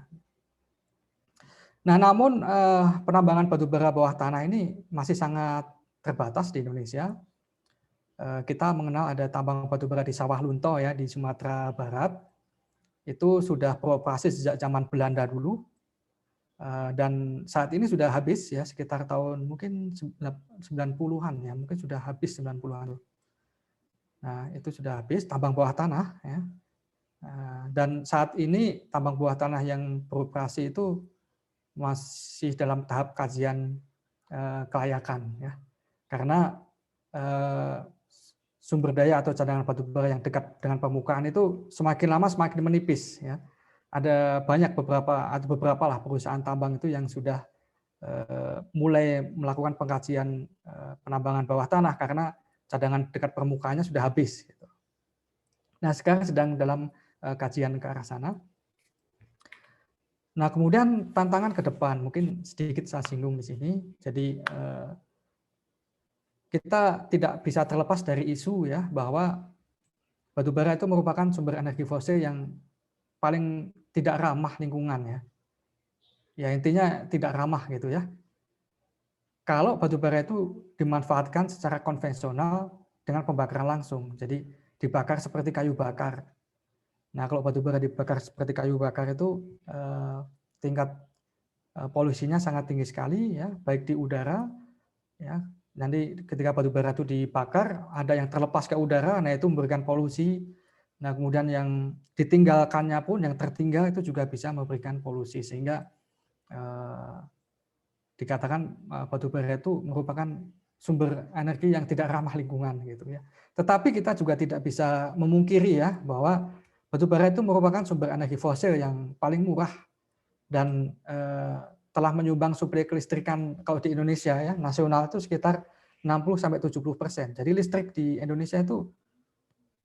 Nah, namun penambangan batubara bawah tanah ini masih sangat terbatas di Indonesia. Kita mengenal ada tambang batubara di Sawah Lunto ya, di Sumatera Barat. Itu sudah beroperasi sejak zaman Belanda dulu. Dan saat ini sudah habis ya, sekitar tahun mungkin 90-an ya, mungkin sudah habis 90-an. Nah, itu sudah habis tambang bawah tanah ya. Dan saat ini tambang bawah tanah yang beroperasi itu masih dalam tahap kajian kelayakan ya. Karena sumber daya atau cadangan batubara yang dekat dengan permukaan itu semakin lama semakin menipis ya. Ada beberapa lah perusahaan tambang itu yang sudah mulai melakukan pengkajian penambangan bawah tanah karena cadangan dekat permukaannya sudah habis. Gitu. Nah, sekarang sedang dalam kajian ke arah sana. Nah, kemudian tantangan ke depan mungkin sedikit saya singgung di sini. Jadi kita tidak bisa terlepas dari isu ya bahwa batubara itu merupakan sumber energi fosil yang paling tidak ramah lingkungan ya. Ya intinya tidak ramah gitu ya. Kalau batubara itu dimanfaatkan secara konvensional dengan pembakaran langsung, jadi dibakar seperti kayu bakar. Nah, kalau batubara dibakar seperti kayu bakar itu tingkat polusinya sangat tinggi sekali ya, baik di udara ya. Nanti ketika batubara itu dibakar, ada yang terlepas ke udara, nah itu memberikan polusi. Nah, kemudian yang ditinggalkannya pun, yang tertinggal itu juga bisa memberikan polusi, sehingga dikatakan batubara itu merupakan sumber energi yang tidak ramah lingkungan gitu ya. Tetapi kita juga tidak bisa memungkiri ya bahwa batubara itu merupakan sumber energi fosil yang paling murah dan telah menyumbang suplai kelistrikan kalau di Indonesia ya nasional itu sekitar 60-70%. Jadi listrik di Indonesia itu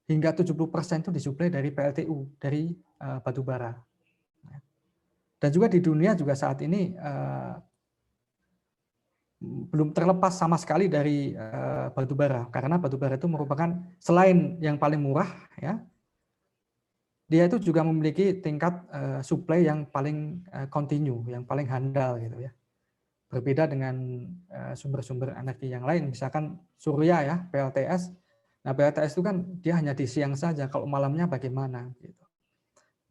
hingga 70% itu disuplai dari PLTU, dari batubara. Dan juga di dunia juga saat ini belum terlepas sama sekali dari batubara, karena batubara itu merupakan selain yang paling murah ya, dia itu juga memiliki tingkat suplai yang paling kontinu, yang paling handal gitu ya. Berbeda dengan sumber-sumber energi yang lain, misalkan surya ya, PLTS. Nah, PLTS itu kan dia hanya di siang saja, kalau malamnya bagaimana gitu.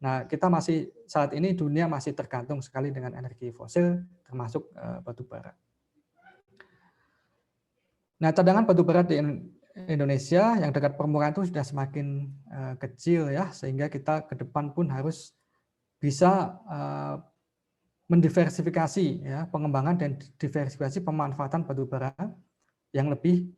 Nah, kita masih saat ini dunia masih tergantung sekali dengan energi fosil, termasuk batubara. Nah, cadangan batubara di Indonesia yang dekat permukaan itu sudah semakin kecil ya, sehingga kita ke depan pun harus bisa mendiversifikasi ya, pengembangan dan diversifikasi pemanfaatan batubara yang lebih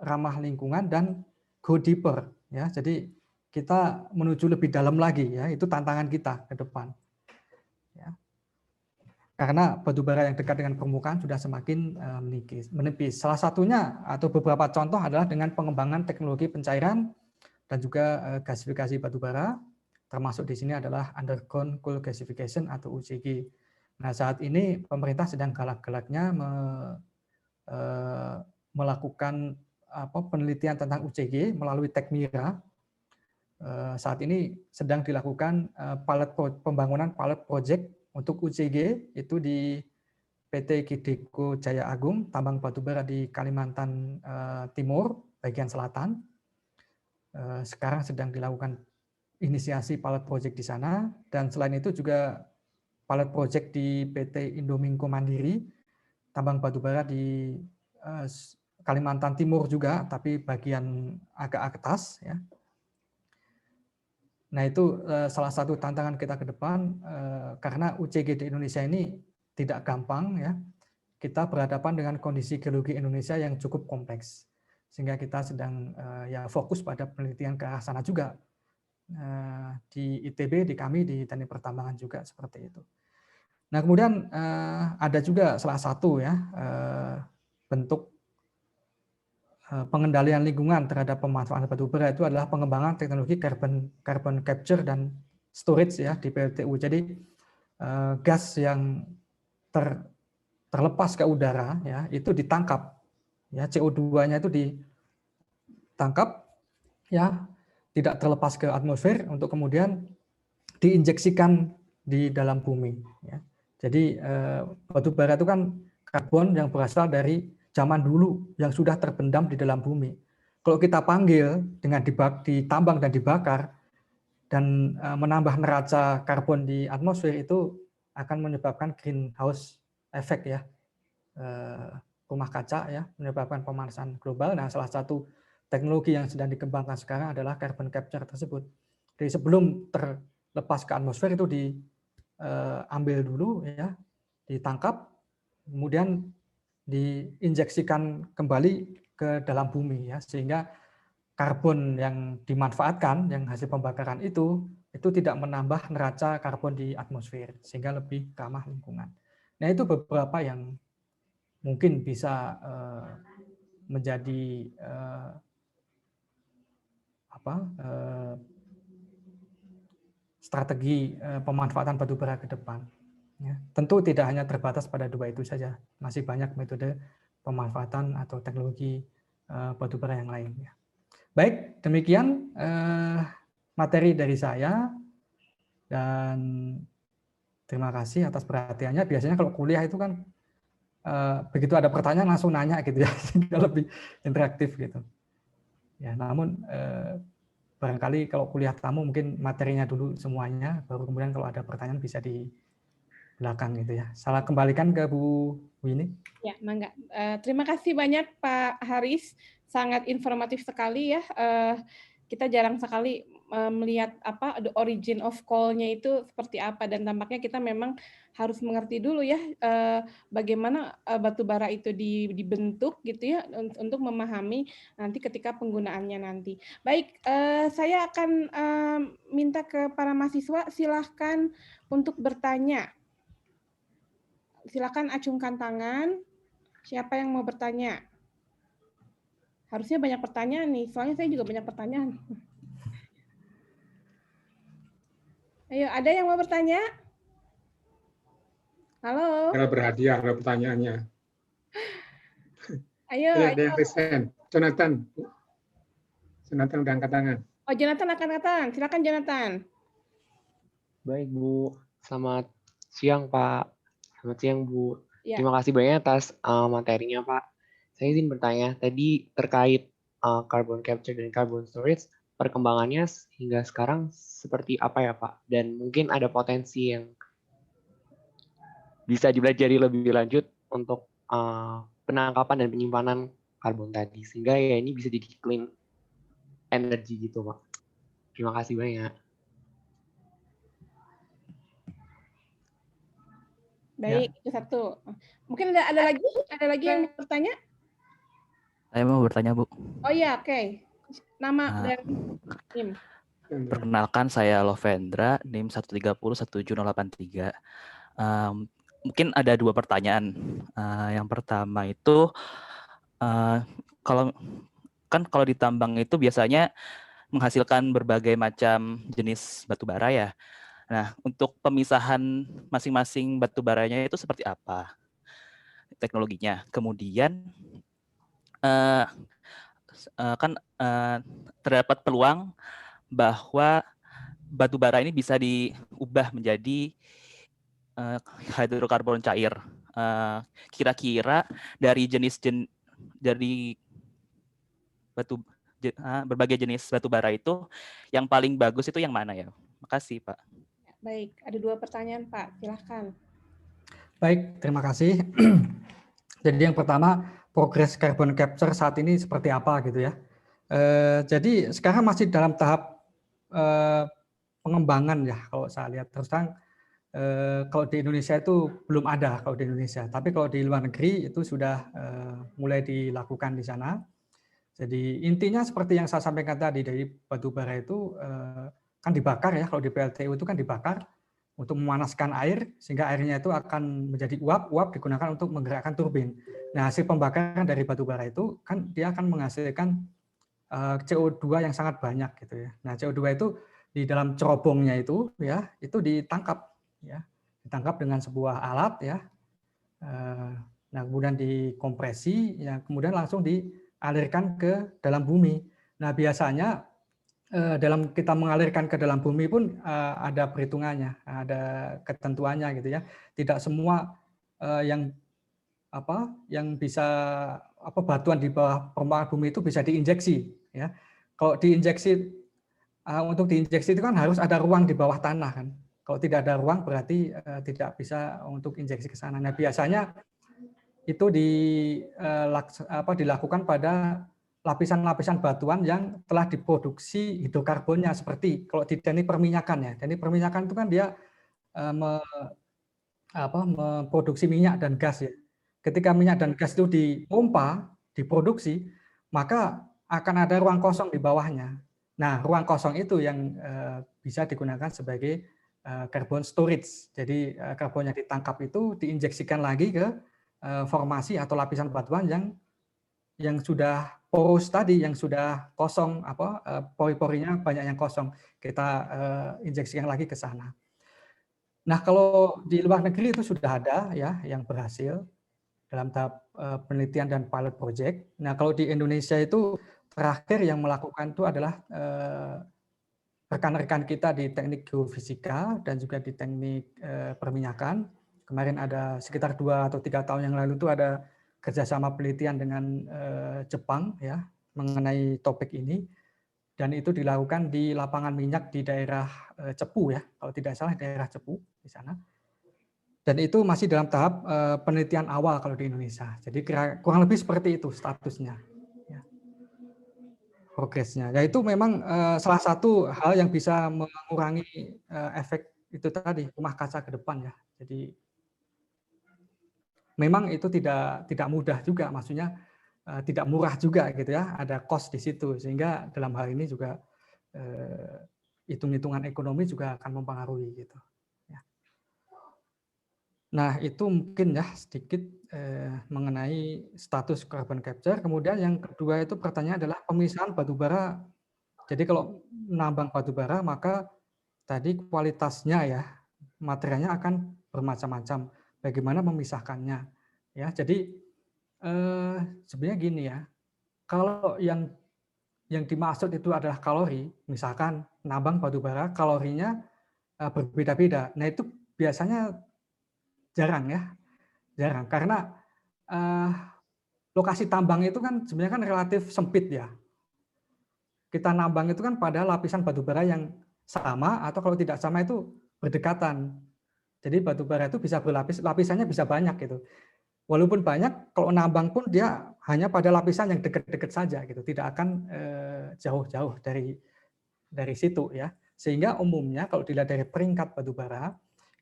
ramah lingkungan dan go deeper ya. Jadi kita menuju lebih dalam lagi ya, itu tantangan kita ke depan. Ya. Karena batu bara yang dekat dengan permukaan sudah semakin menipis. Salah satunya atau beberapa contoh adalah dengan pengembangan teknologi pencairan dan juga gasifikasi batu bara, termasuk di sini adalah underground coal gasification atau UCG. Nah, saat ini pemerintah sedang galak-galaknya melakukan penelitian tentang UCG melalui Tekmira. Saat ini sedang dilakukan pembangunan pilot project untuk UCG itu di PT Kideko Jaya Agung, tambang batubara di Kalimantan Timur, bagian selatan. Sekarang sedang dilakukan inisiasi pilot project di sana, dan selain itu juga pilot project di PT Indominco Mandiri, tambang batubara di Kalimantan Timur juga, tapi bagian agak atas ya. Nah, itu salah satu tantangan kita ke depan karena UCG di Indonesia ini tidak gampang ya. Kita berhadapan dengan kondisi geologi Indonesia yang cukup kompleks. Sehingga kita sedang ya fokus pada penelitian ke arah sana juga. Di ITB, di kami di Teknik Pertambangan juga seperti itu. Nah, kemudian ada juga salah satu ya bentuk pengendalian lingkungan terhadap pemanfaatan batu bara itu adalah pengembangan teknologi carbon capture dan storage ya di PLTU. Jadi gas yang terlepas ke udara ya itu ditangkap ya, CO2-nya itu ditangkap ya, tidak terlepas ke atmosfer untuk kemudian diinjeksikan di dalam bumi ya. Jadi batu bara itu kan karbon yang berasal dari zaman dulu yang sudah terpendam di dalam bumi. Kalau kita panggil dengan ditambang dan dibakar dan menambah neraca karbon di atmosfer, itu akan menyebabkan greenhouse effect ya, rumah kaca ya, menyebabkan pemanasan global. Nah, salah satu teknologi yang sedang dikembangkan sekarang adalah carbon capture tersebut. Jadi sebelum terlepas ke atmosfer itu diambil dulu ya, ditangkap, kemudian diinjeksikan kembali ke dalam bumi ya, sehingga karbon yang dimanfaatkan yang hasil pembakaran itu tidak menambah neraca karbon di atmosfer sehingga lebih ramah lingkungan. Nah, itu beberapa yang mungkin bisa menjadi strategi pemanfaatan batu bara ke depan. Ya, tentu tidak hanya terbatas pada dua itu saja, masih banyak metode pemanfaatan atau teknologi batubara yang lain. Ya. Baik, demikian materi dari saya, dan terima kasih atas perhatiannya. Biasanya kalau kuliah itu kan begitu ada pertanyaan langsung nanya gitu ya, sehingga lebih interaktif gitu. Ya, namun barangkali kalau kuliah tamu mungkin materinya dulu semuanya, baru kemudian kalau ada pertanyaan bisa di belakang gitu ya. Salah kembalikan ke Bu Winnie. Ya, mangga. Terima kasih banyak Pak Haris, sangat informatif sekali ya. Kita jarang sekali melihat the origin of coal-nya itu seperti apa, dan tampaknya kita memang harus mengerti dulu ya bagaimana batu bara itu dibentuk gitu ya, untuk memahami nanti ketika penggunaannya nanti. Baik, saya akan minta ke para mahasiswa silahkan untuk bertanya. Silakan acungkan tangan. Siapa yang mau bertanya? Harusnya banyak pertanyaan nih, soalnya saya juga banyak pertanyaan. Ayo, ada yang mau bertanya? Halo? Karena berhadiah ada pertanyaannya. Ayo, Ada yang raise hand. Jonathan udah angkat tangan. Oh, Jonathan akan datang. Silakan Jonathan. Baik, Bu. Selamat siang, Pak. Selamat siang, Bu. Ya. Terima kasih banyak atas materinya, Pak. Saya izin bertanya, tadi terkait carbon capture dan carbon storage, perkembangannya hingga sekarang seperti apa ya, Pak? Dan mungkin ada potensi yang bisa dipelajari lebih lanjut untuk penangkapan dan penyimpanan karbon tadi, sehingga ya ini bisa jadi clean energy gitu, Pak. Terima kasih banyak. Baik, itu satu. Mungkin ada lagi yang mau bertanya? Saya mau bertanya, Bu. Oh iya, oke. Nama Nah, dan NIM. perkenalkan saya Lovendra, NIM 1301783. Mungkin ada 2 pertanyaan. Yang pertama itu, kalau di tambang itu biasanya menghasilkan berbagai macam jenis batu bara ya. Nah, untuk pemisahan masing-masing batu baranya itu seperti apa teknologinya? Kemudian kan terdapat peluang bahwa batu bara ini bisa diubah menjadi hidrokarbon cair. Kira-kira dari berbagai jenis batu bara itu yang paling bagus itu yang mana ya? Makasih, Pak. Baik, ada 2 pertanyaan, Pak. Silahkan. Baik, terima kasih. Jadi yang pertama, progres carbon capture saat ini seperti apa gitu ya. Jadi sekarang masih dalam tahap pengembangan ya kalau saya lihat. Terus terang kalau di Indonesia itu belum ada kalau di Indonesia. Tapi kalau di luar negeri itu sudah mulai dilakukan di sana. Jadi intinya seperti yang saya sampaikan tadi, dari batu bara itu kan dibakar ya, kalau di PLTU itu kan dibakar untuk memanaskan air, sehingga airnya itu akan menjadi uap digunakan untuk menggerakkan turbin. Nah, hasil pembakaran dari batu bara itu kan dia akan menghasilkan CO2 yang sangat banyak gitu ya. Nah, CO2 itu di dalam cerobongnya itu ya, itu ditangkap dengan sebuah alat ya. Nah, kemudian dikompresi ya, kemudian langsung dialirkan ke dalam bumi. Nah, biasanya dalam kita mengalirkan ke dalam bumi pun ada perhitungannya, ada ketentuannya gitu ya. Tidak semua yang bisa batuan di bawah permukaan bumi itu bisa diinjeksi ya. Kalau diinjeksi untuk diinjeksi itu kan harus ada ruang di bawah tanah kan. Kalau tidak ada ruang berarti tidak bisa untuk injeksi ke sana. Nah, biasanya itu dilakukan pada lapisan-lapisan batuan yang telah diproduksi hidrokarbonnya, seperti kalau di teknik perminyakan ya. Teknik perminyakan itu kan dia memproduksi minyak dan gas ya. Ketika minyak dan gas itu dipompa, diproduksi, maka akan ada ruang kosong di bawahnya. Nah, ruang kosong itu yang bisa digunakan sebagai carbon storage. Jadi karbon yang ditangkap itu diinjeksikan lagi ke formasi atau lapisan batuan yang sudah porus tadi, yang sudah kosong, pori-porinya banyak yang kosong, kita injeksikan lagi ke sana. Nah, kalau di luar negeri itu sudah ada ya yang berhasil dalam tahap penelitian dan pilot project. Nah, kalau di Indonesia itu terakhir yang melakukan itu adalah rekan-rekan kita di teknik geofisika dan juga di teknik perminyakan. Kemarin ada sekitar 2 atau 3 tahun yang lalu itu ada kerjasama penelitian dengan Jepang ya mengenai topik ini, dan itu dilakukan di lapangan minyak di daerah Cepu ya, kalau tidak salah daerah Cepu di sana. Dan itu masih dalam tahap penelitian awal kalau di Indonesia. Jadi kurang lebih seperti itu statusnya, ya. Progresnya. Ya itu memang salah satu hal yang bisa mengurangi efek itu tadi, rumah kaca ke depan ya. Jadi memang itu tidak mudah juga, maksudnya tidak murah juga gitu ya, ada cost di situ, sehingga dalam hal ini juga hitung-hitungan ekonomi juga akan mempengaruhi gitu. Ya. Nah itu mungkin ya sedikit mengenai status carbon capture. Kemudian yang kedua itu pertanyaan adalah pemisahan batu bara. Jadi kalau menambang batu bara maka tadi kualitasnya ya materialnya akan bermacam-macam. Bagaimana memisahkannya ya. Jadi sebenarnya gini ya, kalau yang dimaksud itu adalah kalori, misalkan nambang batu bara kalorinya berbeda-beda. Nah itu biasanya jarang ya, jarang karena lokasi tambang itu kan sebenarnya kan relatif sempit ya. Kita nambang itu kan pada lapisan batu bara yang sama atau kalau tidak sama itu berdekatan. Jadi batu bara itu bisa berlapis, lapisannya bisa banyak gitu. Walaupun banyak, kalau nambang pun dia hanya pada lapisan yang dekat-dekat saja gitu, tidak akan jauh-jauh dari situ ya. Sehingga umumnya kalau dilihat dari peringkat batu bara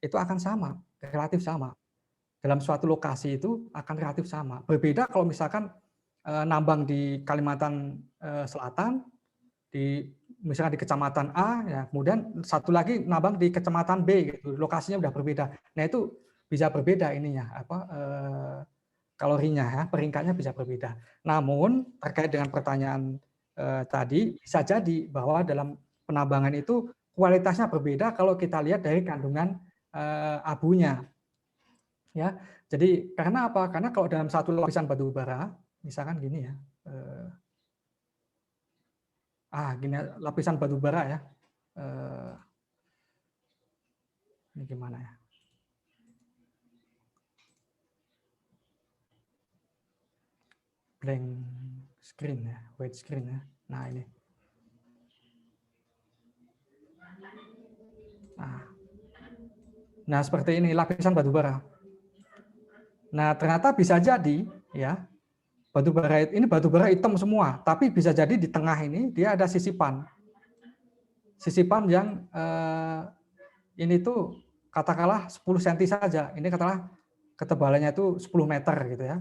itu akan sama, relatif sama. Dalam suatu lokasi itu akan relatif sama. Berbeda kalau misalkan nambang di Kalimantan Selatan, misalnya di kecamatan A, ya, kemudian satu lagi nambang di kecamatan B, gitu, lokasinya udah berbeda. Nah itu bisa berbeda ininya, kalorinya, ya, peringkatnya bisa berbeda. Namun terkait dengan pertanyaan tadi, bisa jadi bahwa dalam penambangan itu kualitasnya berbeda kalau kita lihat dari kandungan abunya. Ya, jadi karena apa? Karena kalau dalam satu lapisan batu bara, misalkan gini ya, gini lapisan batu bara ya, ini gimana ya? Blank screen ya, white screen ya. Nah ini. Nah seperti ini lapisan batu bara. Nah ternyata bisa jadi ya batu bara hitam semua, tapi bisa jadi di tengah ini dia ada sisipan yang ini tuh katakanlah 10 cm saja. Ini katakanlah ketebalannya itu 10 meter gitu ya.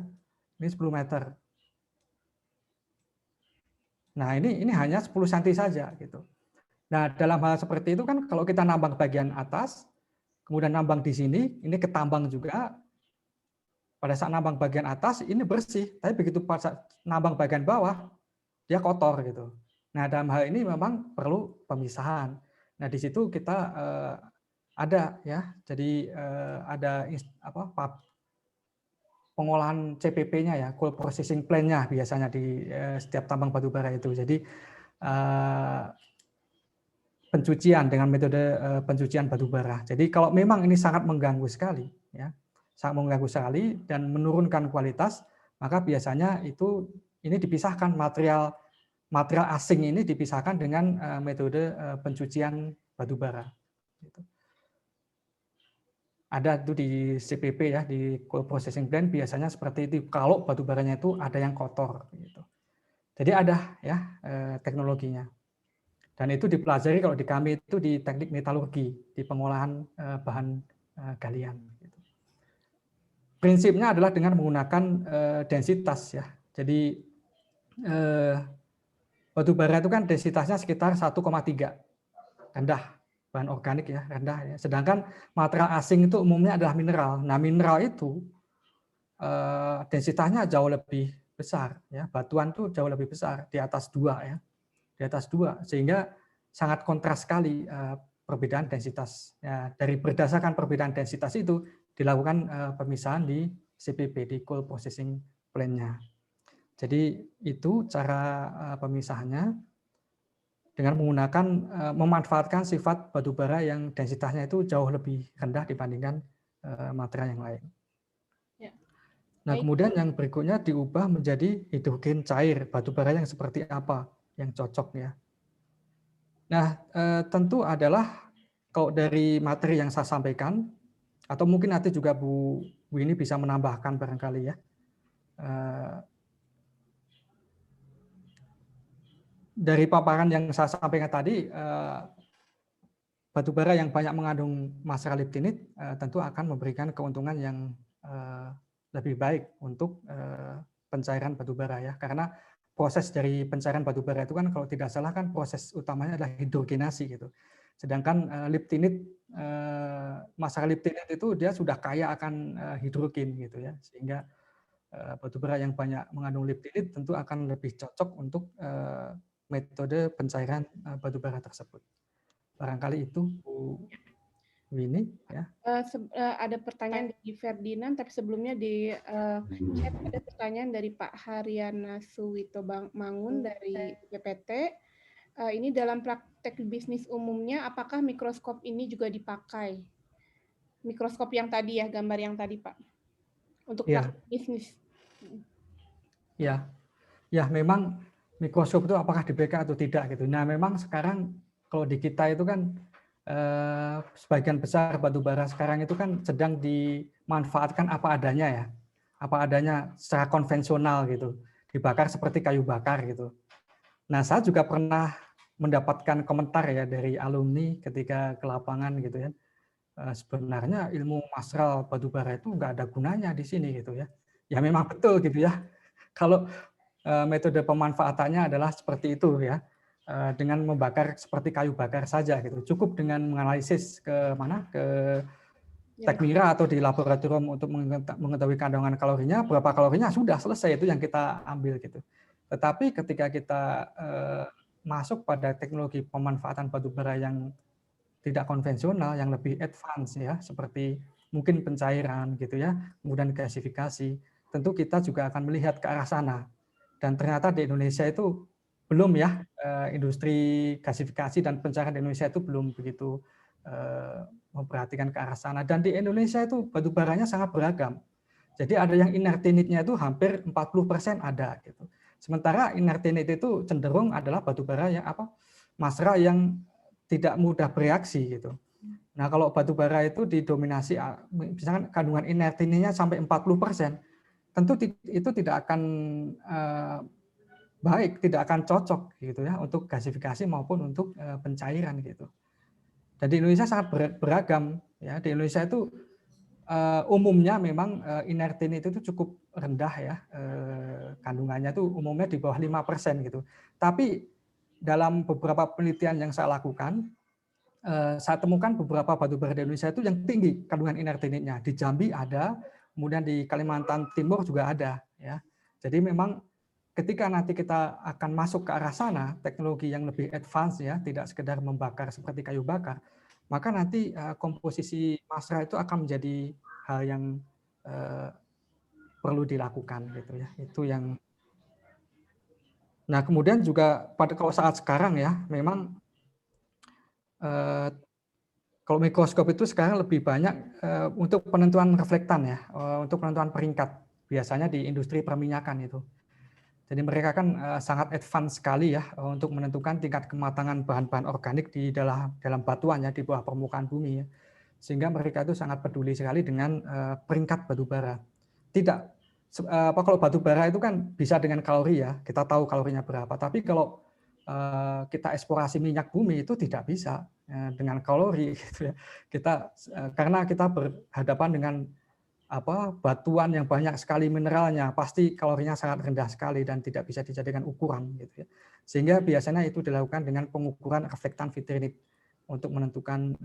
Ini 10 meter. Nah ini hanya 10 cm saja gitu. Nah dalam hal seperti itu kan kalau kita nambang bagian atas, kemudian nambang di sini, ini ketambang juga. Pada saat nambang bagian atas ini bersih, tapi begitu pada nambang bagian bawah dia kotor gitu. Nah dalam hal ini memang perlu pemisahan. Nah di situ kita ada ya, jadi ada pengolahan CPP-nya ya, coal processing plan-nya biasanya di setiap tambang batu bara itu. Jadi pencucian dengan metode pencucian batu bara. Jadi kalau memang ini sangat mengganggu sekali, ya, sangat mengganggu sekali dan menurunkan kualitas, maka biasanya ini dipisahkan material asing ini dipisahkan dengan metode pencucian batu bara. Ada itu di CPP ya, di coal processing plant biasanya seperti itu. Kalau batu baranya itu ada yang kotor, gitu. Jadi ada ya teknologinya. Dan itu dipelajari kalau di kami itu di teknik metalurgi, di pengolahan bahan galian. Gitu. Prinsipnya adalah dengan menggunakan densitas ya. Jadi batu bara itu kan densitasnya sekitar 1,3, rendah, bahan organik ya, rendah ya. Sedangkan material asing itu umumnya adalah mineral. Nah, mineral itu densitasnya jauh lebih besar ya. Batuan itu jauh lebih besar, di atas 2 ya. Di atas 2 sehingga sangat kontras sekali perbedaan densitas. Ya, berdasarkan perbedaan densitas itu dilakukan pemisahan di CPP, di coal processing plant-nya. Jadi itu cara pemisahannya dengan menggunakan memanfaatkan sifat batu bara yang densitasnya itu jauh lebih rendah dibandingkan material yang lain. Ya. Nah, kemudian yang berikutnya diubah menjadi hidrogen cair. Batu bara yang seperti apa yang cocok ya? Nah, tentu adalah kalau dari materi yang saya sampaikan, atau mungkin nanti juga Bu Winnie bisa menambahkan barangkali ya. Dari paparan yang saya sampaikan tadi, batu bara yang banyak mengandung masalah liptinit tentu akan memberikan keuntungan yang lebih baik untuk pencairan batu bara ya, karena proses dari pencairan batu bara itu kan kalau tidak salah kan proses utamanya adalah hidrogenasi gitu. Sedangkan liptinit, masalah liptinit itu dia sudah kaya akan hidrogen gitu ya, sehingga batu bara yang banyak mengandung liptinit tentu akan lebih cocok untuk metode pencairan batu bara tersebut. Barangkali itu Bu Winnie ya. Ada pertanyaan dari Ferdinand, tapi sebelumnya di chat ada pertanyaan dari Pak Haryana Suwito Mangun dari PPT. Ini dalam praktek bisnis umumnya, apakah mikroskop ini juga dipakai? Mikroskop yang tadi ya, gambar yang tadi Pak, untuk praktek bisnis. Ya, memang mikroskop itu apakah dipakai atau tidak gitu. Nah, memang sekarang kalau di kita itu kan sebagian besar batu bara sekarang itu kan sedang dimanfaatkan apa adanya ya, apa adanya secara konvensional gitu, dibakar seperti kayu bakar gitu. Nah, saya juga pernah mendapatkan komentar ya dari alumni ketika ke lapangan gitu ya. Sebenarnya ilmu masral batu bara itu nggak ada gunanya di sini gitu ya. Ya memang betul gitu ya. Kalau metode pemanfaatannya adalah seperti itu ya, dengan membakar seperti kayu bakar saja gitu. Cukup dengan menganalisis ke Tekmira atau di laboratorium untuk mengetahui kandungan kalorinya, berapa kalorinya sudah selesai, itu yang kita ambil gitu. Tetapi ketika kita masuk pada teknologi pemanfaatan batubara yang tidak konvensional, yang lebih advance ya, seperti mungkin pencairan gitu ya, kemudian gasifikasi, tentu kita juga akan melihat ke arah sana. Dan ternyata di Indonesia itu belum ya, industri gasifikasi dan pencairan di Indonesia itu belum begitu memperhatikan ke arah sana. Dan di Indonesia itu batubaranya sangat beragam. Jadi ada yang inertinitnya itu hampir 40% ada gitu. Sementara inertinit itu cenderung adalah batubara yang masra yang tidak mudah bereaksi gitu. Nah, kalau batubara itu didominasi misalkan kandungan inertinitnya sampai 40%, tentu itu tidak akan baik, tidak akan cocok gitu ya untuk gasifikasi maupun untuk pencairan gitu. Dan di Indonesia sangat beragam ya. Di Indonesia itu umumnya memang inertinit itu cukup rendah ya, kandungannya itu umumnya di bawah 5% gitu. Tapi dalam beberapa penelitian yang saya lakukan, saya temukan beberapa batubara di Indonesia itu yang tinggi kandungan inertinitnya. Di Jambi ada, kemudian di Kalimantan Timur juga ada ya. Jadi memang ketika nanti kita akan masuk ke arah sana, teknologi yang lebih advance ya, tidak sekedar membakar seperti kayu bakar, maka nanti komposisi masra itu akan menjadi hal yang perlu dilakukan gitu ya. Itu yang. Nah, kemudian juga kalau saat sekarang ya, memang kalau mikroskop itu sekarang lebih banyak untuk penentuan reflektan ya, untuk penentuan peringkat, biasanya di industri perminyakan itu. Jadi mereka kan sangat advance sekali ya untuk menentukan tingkat kematangan bahan-bahan organik di dalam batuan ya, di bawah permukaan bumi ya. Sehingga mereka itu sangat peduli sekali dengan peringkat batubara. Tidak kalau batubara itu kan bisa dengan kalori ya, kita tahu kalorinya berapa. Tapi kalau kita eksplorasi minyak bumi itu tidak bisa dengan kalori gitu ya. Karena kita berhadapan dengan batuan yang banyak sekali mineralnya, pasti kalorinya sangat rendah sekali dan tidak bisa dijadikan ukuran gitu ya. Sehingga biasanya itu dilakukan dengan pengukuran reflektan vitrinit untuk menentukan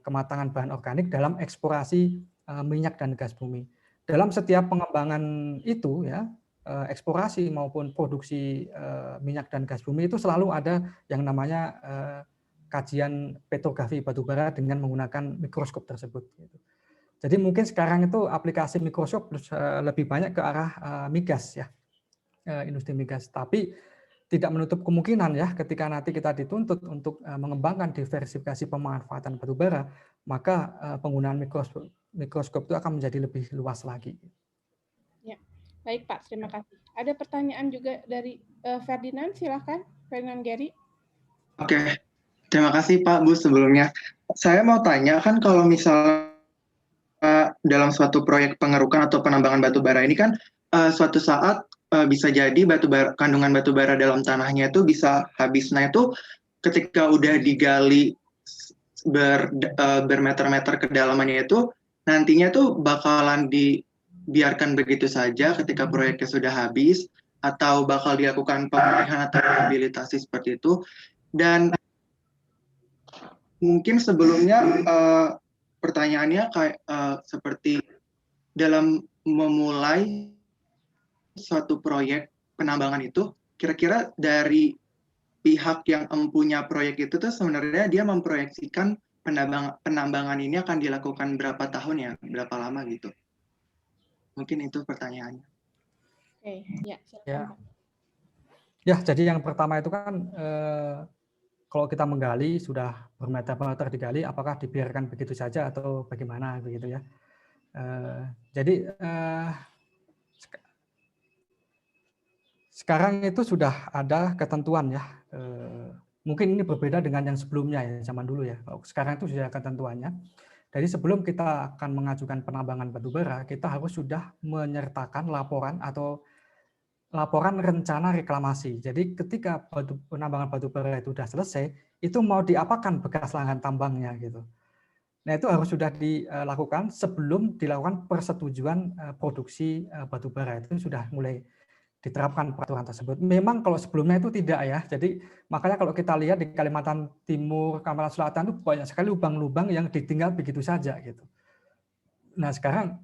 kematangan bahan organik dalam eksplorasi minyak dan gas bumi. Dalam setiap pengembangan itu ya, eksplorasi maupun produksi minyak dan gas bumi itu selalu ada yang namanya kajian petrografi batubara dengan menggunakan mikroskop tersebut gitu. Jadi mungkin sekarang itu aplikasi mikroskop lebih banyak ke arah migas ya, industri migas. Tapi tidak menutup kemungkinan ya ketika nanti kita dituntut untuk mengembangkan diversifikasi pemanfaatan batubara, maka penggunaan mikroskop itu akan menjadi lebih luas lagi. Ya, baik Pak, terima kasih. Ada pertanyaan juga dari Ferdinand, silakan Ferdinand Gary. Oke, terima kasih Pak Bu sebelumnya. Saya mau tanya kan kalau misalnya dalam suatu proyek pengerukan atau penambangan batubara ini kan suatu saat bisa jadi kandungan batubara dalam tanahnya itu bisa habis. Nah itu ketika udah digali bermeter-meter kedalamannya itu nantinya tuh bakalan dibiarkan begitu saja ketika proyeknya sudah habis atau bakal dilakukan pemulihan atau rehabilitasi seperti itu. Dan mungkin sebelumnya pertanyaannya kayak seperti dalam memulai suatu proyek penambangan itu, kira-kira dari pihak yang mempunyai proyek itu tuh sebenarnya dia memproyeksikan penambangan ini akan dilakukan berapa tahun ya, berapa lama gitu. Mungkin itu pertanyaannya. Oke, ya, silakan. Ya, jadi yang pertama itu kan kalau kita menggali sudah bermeter-meter digali, apakah dibiarkan begitu saja atau bagaimana begitu ya? Jadi sekarang itu sudah ada ketentuan ya. Mungkin ini berbeda dengan yang sebelumnya ya, zaman dulu ya. Sekarang itu sudah ada ketentuannya. Jadi sebelum kita akan mengajukan penambangan batubara, kita harus sudah menyertakan laporan atau laporan rencana reklamasi. Jadi ketika penambangan batubara itu sudah selesai, itu mau diapakan bekas lahan tambangnya gitu. Nah itu harus sudah dilakukan sebelum dilakukan persetujuan produksi batubara, itu sudah mulai diterapkan peraturan tersebut. Memang kalau sebelumnya itu tidak ya. Jadi makanya kalau kita lihat di Kalimantan Timur, Kalimantan Selatan itu banyak sekali lubang-lubang yang ditinggal begitu saja gitu. Nah sekarang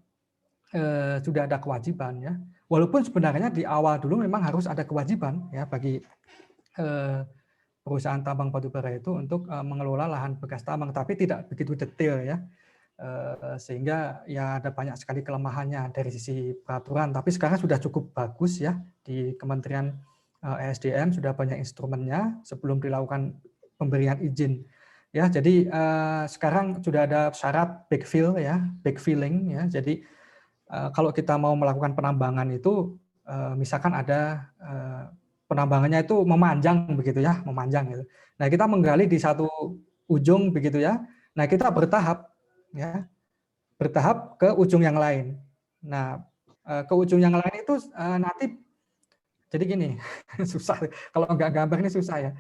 sudah ada kewajiban ya. Walaupun sebenarnya di awal dulu memang harus ada kewajiban ya bagi perusahaan tambang batubara itu untuk mengelola lahan bekas tambang, tapi tidak begitu detail ya. Sehingga ya ada banyak sekali kelemahannya dari sisi peraturan, tapi sekarang sudah cukup bagus ya di Kementerian ESDM sudah banyak instrumennya sebelum dilakukan pemberian izin ya. Jadi sekarang sudah ada syarat backfill ya, backfilling ya. Jadi kalau kita mau melakukan penambangan itu misalkan ada penambangannya itu memanjang begitu ya, memanjang gitu. Nah, kita menggali di satu ujung begitu ya. Nah, kita bertahap ya, bertahap ke ujung yang lain. Nah, ke ujung yang lain itu nanti jadi gini, susah kalau nggak gambar ini susah ya.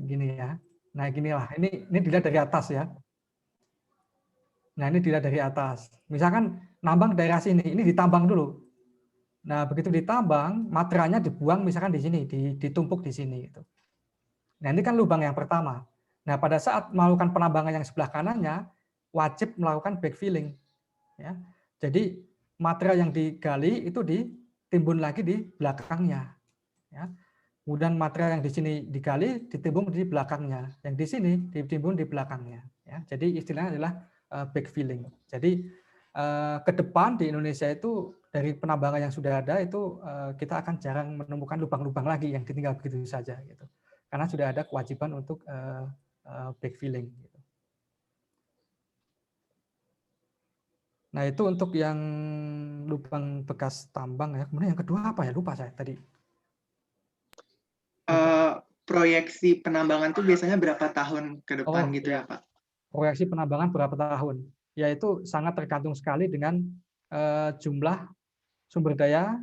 Gini ya. Nah, ginilah. Ini dilihat dari atas ya. Nah, ini dilihat dari atas. Misalkan nambang daerah sini, ini ditambang dulu. Nah, begitu ditambang, materialnya dibuang misalkan di sini, ditumpuk di sini gitu. Nah, ini kan lubang yang pertama. Nah, pada saat melakukan penambangan yang sebelah kanannya, wajib melakukan backfilling. Ya. Jadi material yang digali itu ditimbun lagi di belakangnya. Ya. Kemudian material yang di sini digali, ditimbun di belakangnya. Yang di sini ditimbun di belakangnya. Ya. Jadi istilahnya adalah backfilling. Jadi ke depan di Indonesia itu dari penambangan yang sudah ada itu kita akan jarang menemukan lubang-lubang lagi yang ditinggal begitu saja. Gitu. Karena sudah ada kewajiban untuk backfilling. Gitu. Nah itu untuk yang lubang bekas tambang ya. Kemudian yang kedua apa ya? Lupa saya tadi. Proyeksi penambangan itu biasanya berapa tahun ke depan gitu ya Pak? Proyeksi penambangan berapa tahun? Yaitu sangat tergantung sekali dengan jumlah sumber daya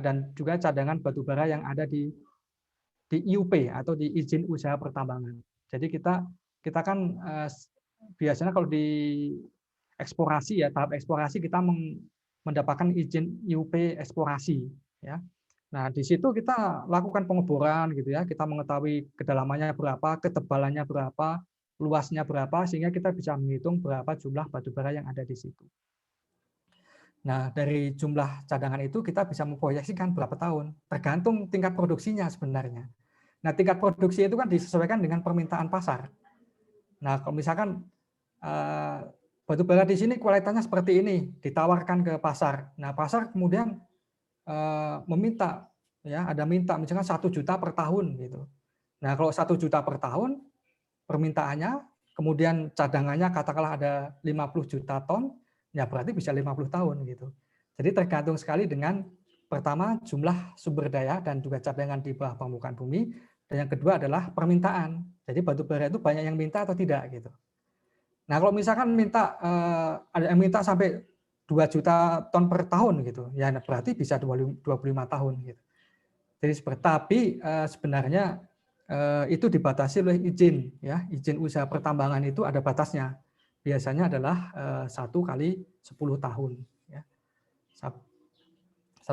dan juga cadangan batubara yang ada di IUP atau di izin usaha pertambangan. Jadi kita kan biasanya kalau di eksplorasi ya, tahap eksplorasi kita mendapatkan izin IUP eksplorasi ya. Nah, di situ kita lakukan pengeboran gitu ya, kita mengetahui kedalamannya berapa, ketebalannya berapa, luasnya berapa, sehingga kita bisa menghitung berapa jumlah batubara yang ada di situ. Nah, dari jumlah cadangan itu kita bisa memproyeksikan berapa tahun, tergantung tingkat produksinya sebenarnya. Nah, tingkat produksi itu kan disesuaikan dengan permintaan pasar. Nah, kalau misalkan batubara di sini kualitasnya seperti ini, ditawarkan ke pasar. Nah, pasar kemudian meminta, ya ada minta misalkan 1 juta per tahun gitu. Nah, kalau 1 juta per tahun permintaannya, kemudian cadangannya katakanlah ada 50 juta ton, ya berarti bisa 50 tahun gitu. Jadi tergantung sekali dengan pertama jumlah sumber daya dan juga cadangan di bawah permukaan bumi, dan yang kedua adalah permintaan. Jadi batubara itu banyak yang minta atau tidak gitu. Nah kalau misalkan minta ada yang minta sampai 2 juta ton per tahun gitu, ya berarti bisa 25 tahun gitu. Jadi tapi sebenarnya itu dibatasi oleh izin ya, izin usaha pertambangan itu ada batasnya. Biasanya adalah 1 kali 10 tahun ya. 1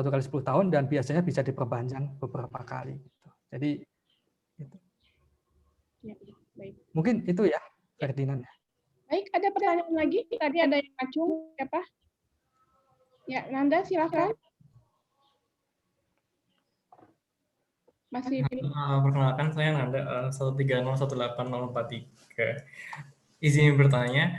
kali 10 tahun dan biasanya bisa diperpanjang beberapa kali gitu. Jadi itu. Ya, baik. Mungkin itu ya, Ferdinand. Baik, ada pertanyaan lagi? Tadi ada yang ngacung, siapa? Ya, Nanda silakan. Masih perkenalkan saya Nanda 1301803. Izin bertanya,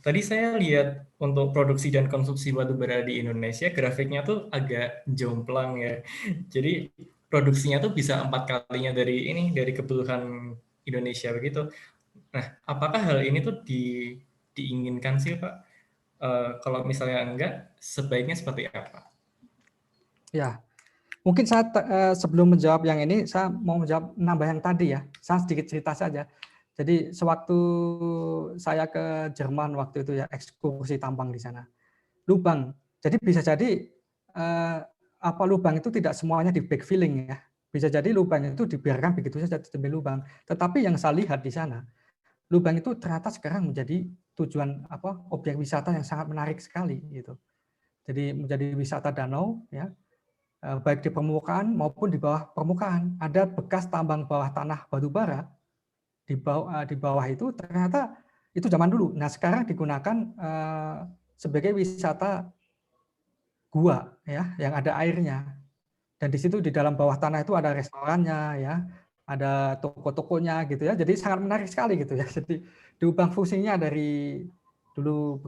tadi saya lihat untuk produksi dan konsumsi batubara di Indonesia grafiknya tuh agak jomplang ya. Jadi produksinya tuh bisa 4 kalinya dari kebutuhan Indonesia begitu. Nah, apakah hal ini tuh diinginkan sih Pak? Kalau misalnya enggak, sebaiknya seperti apa? Ya, mungkin saya sebelum menjawab yang ini, saya mau menjawab nambah yang tadi ya. Saya sedikit cerita saja. Jadi sewaktu saya ke Jerman waktu itu ya, ekskursi tambang di sana. Lubang. Jadi bisa jadi lubang itu tidak semuanya di backfilling ya. Bisa jadi lubang itu dibiarkan begitu saja demi lubang. Tetapi yang saya lihat di sana, lubang itu ternyata sekarang menjadi tujuan objek wisata yang sangat menarik sekali gitu. Jadi menjadi wisata danau ya. baik di permukaan maupun di bawah permukaan. Ada bekas tambang bawah tanah batu bara di bawah itu ternyata itu zaman dulu. Nah, sekarang digunakan sebagai wisata gua ya, yang ada airnya. Dan di situ di dalam bawah tanah itu ada restorannya ya, ada toko-tokonya gitu ya. Jadi sangat menarik sekali gitu ya. Jadi diubah fungsinya dari dulu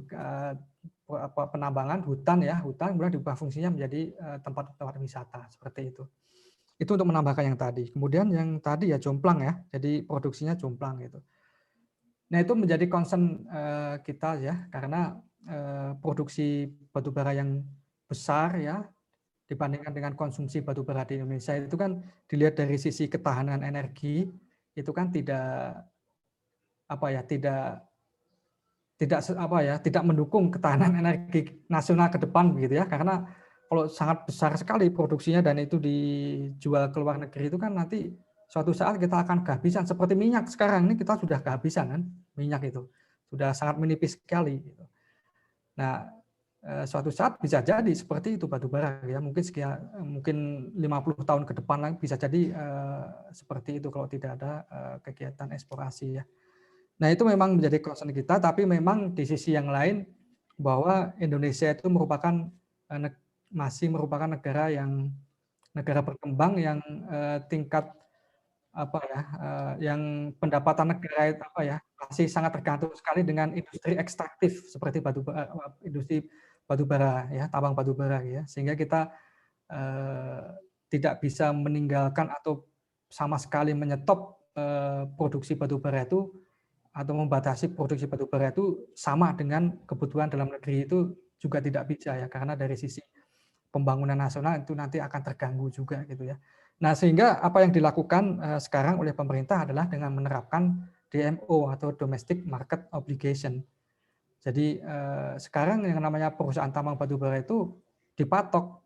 penambangan hutan ya, hutan kemudian diubah fungsinya menjadi tempat-tempat wisata seperti itu. Itu untuk menambahkan yang tadi. Kemudian yang tadi ya jomplang ya. Jadi produksinya jomplang gitu. Nah, itu menjadi concern kita ya, karena produksi batubara yang besar ya dibandingkan dengan konsumsi batubara di Indonesia itu kan dilihat dari sisi ketahanan energi itu kan tidak mendukung ketahanan energi nasional ke depan begitu ya, karena kalau sangat besar sekali produksinya dan itu dijual ke luar negeri itu kan nanti suatu saat kita akan kehabisan. Seperti minyak sekarang ini kita sudah kehabisan kan, minyak itu sudah sangat menipis sekali. Nah, suatu saat bisa jadi seperti itu batubara ya, mungkin 50 tahun ke depan lagi bisa jadi seperti itu kalau tidak ada kegiatan eksplorasi ya. Nah, itu memang menjadi concern kita, tapi memang di sisi yang lain bahwa Indonesia itu masih merupakan negara berkembang yang tingkat yang pendapatan negara itu masih sangat tergantung sekali dengan industri ekstraktif seperti industri batubara ya, tambang batubara ya, sehingga kita tidak bisa meninggalkan atau sama sekali menyetop produksi batubara itu atau membatasi produksi batubara itu sama dengan kebutuhan dalam negeri itu juga tidak bisa ya, karena dari sisi pembangunan nasional itu nanti akan terganggu juga gitu ya. Nah, sehingga apa yang dilakukan sekarang oleh pemerintah adalah dengan menerapkan DMO atau Domestic Market Obligation. Jadi sekarang yang namanya perusahaan tambang batubara itu dipatok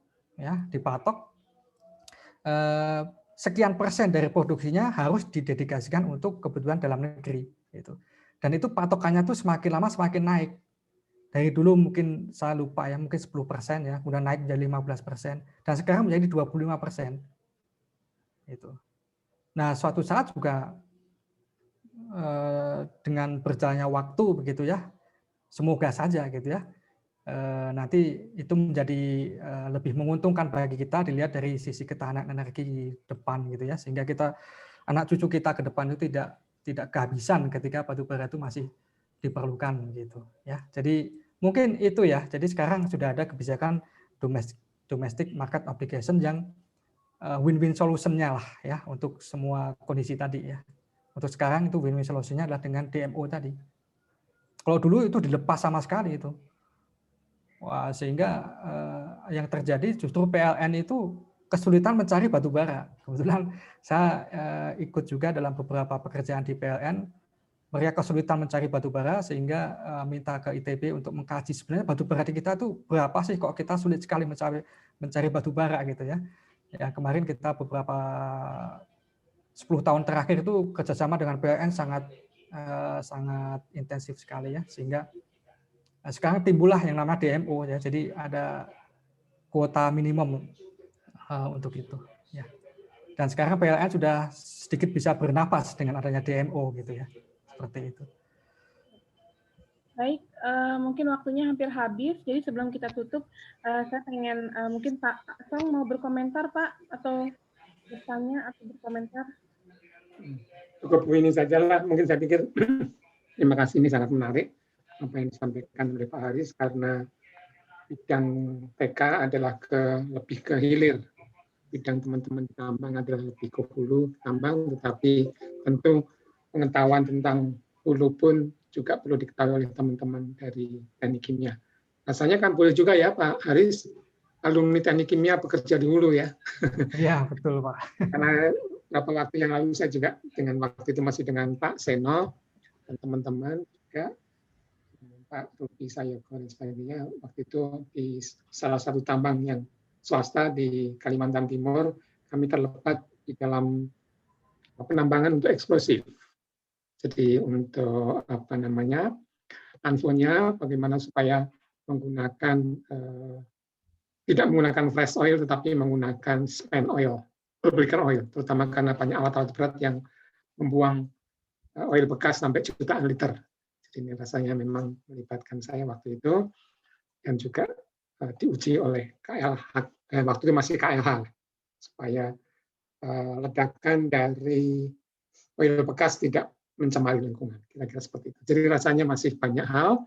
sekian persen dari produksinya harus didedikasikan untuk kebutuhan dalam negeri gitu. Dan itu patokannya tuh semakin lama semakin naik. Dari dulu mungkin saya lupa ya, mungkin 10% ya, kemudian naik menjadi 15%, dan sekarang menjadi 25%. Itu. Nah, suatu saat juga dengan berjalannya waktu begitu ya, semoga saja gitu ya, nanti itu menjadi lebih menguntungkan bagi kita dilihat dari sisi ketahanan energi depan gitu ya, sehingga kita anak cucu kita ke depan itu tidak kehabisan ketika batubara itu masih diperlukan gitu ya. Jadi mungkin itu ya. Jadi sekarang sudah ada kebijakan domestic market obligation yang win-win solution-nya lah ya untuk semua kondisi tadi ya. Untuk sekarang itu win-win solution-nya adalah dengan DMO tadi. Kalau dulu itu dilepas sama sekali itu. Wah, sehingga yang terjadi justru PLN itu kesulitan mencari batubara. Kebetulan saya ikut juga dalam beberapa pekerjaan di PLN. Mereka kesulitan mencari batubara sehingga minta ke ITB untuk mengkaji sebenarnya batubara di kita tuh berapa sih kok kita sulit sekali mencari batubara gitu ya. Ya, kemarin kita beberapa 10 tahun terakhir itu kerjasama dengan PLN sangat intensif sekali ya, sehingga sekarang timbullah yang namanya DMO ya. Jadi ada kuota minimum untuk itu ya. Dan sekarang PLN sudah sedikit bisa bernapas dengan adanya DMO gitu ya. Seperti itu. Baik, mungkin waktunya hampir habis. Jadi sebelum kita tutup, saya pengen mungkin Pak Song mau berkomentar Pak, atau bertanya atau berkomentar. Cukup ini sajalah. Mungkin saya pikir terima kasih, ini sangat menarik apa yang disampaikan oleh Pak Haris, karena bidang TK adalah lebih ke hilir. Bidang teman-teman di tambang adalah lebih ke hulu tambang, tetapi tentu pengetahuan tentang hulu pun juga perlu diketahui oleh teman-teman dari teknik kimia. Rasanya kan boleh juga ya Pak Haris, alumni teknik kimia bekerja di hulu ya. Iya, betul Pak. Karena beberapa waktu yang lalu saya juga waktu itu masih dengan Pak Seno dan teman-teman juga, Pak Rupi Sayoko dan sebagainya, waktu itu di salah satu tambang yang swasta di Kalimantan Timur, kami terlibat di dalam penambangan untuk eksplosif. Jadi untuk infonya bagaimana supaya menggunakan tidak menggunakan fresh oil tetapi menggunakan spent oil, lubricant oil, terutama karena banyak alat-alat berat yang membuang oil bekas sampai jutaan liter. Jadi ini rasanya memang melibatkan saya waktu itu, dan juga diuji oleh KLH, waktu itu masih KLH, supaya ledakan dari oil bekas tidak mencemari lingkungan, kira-kira seperti itu. Jadi rasanya masih banyak hal.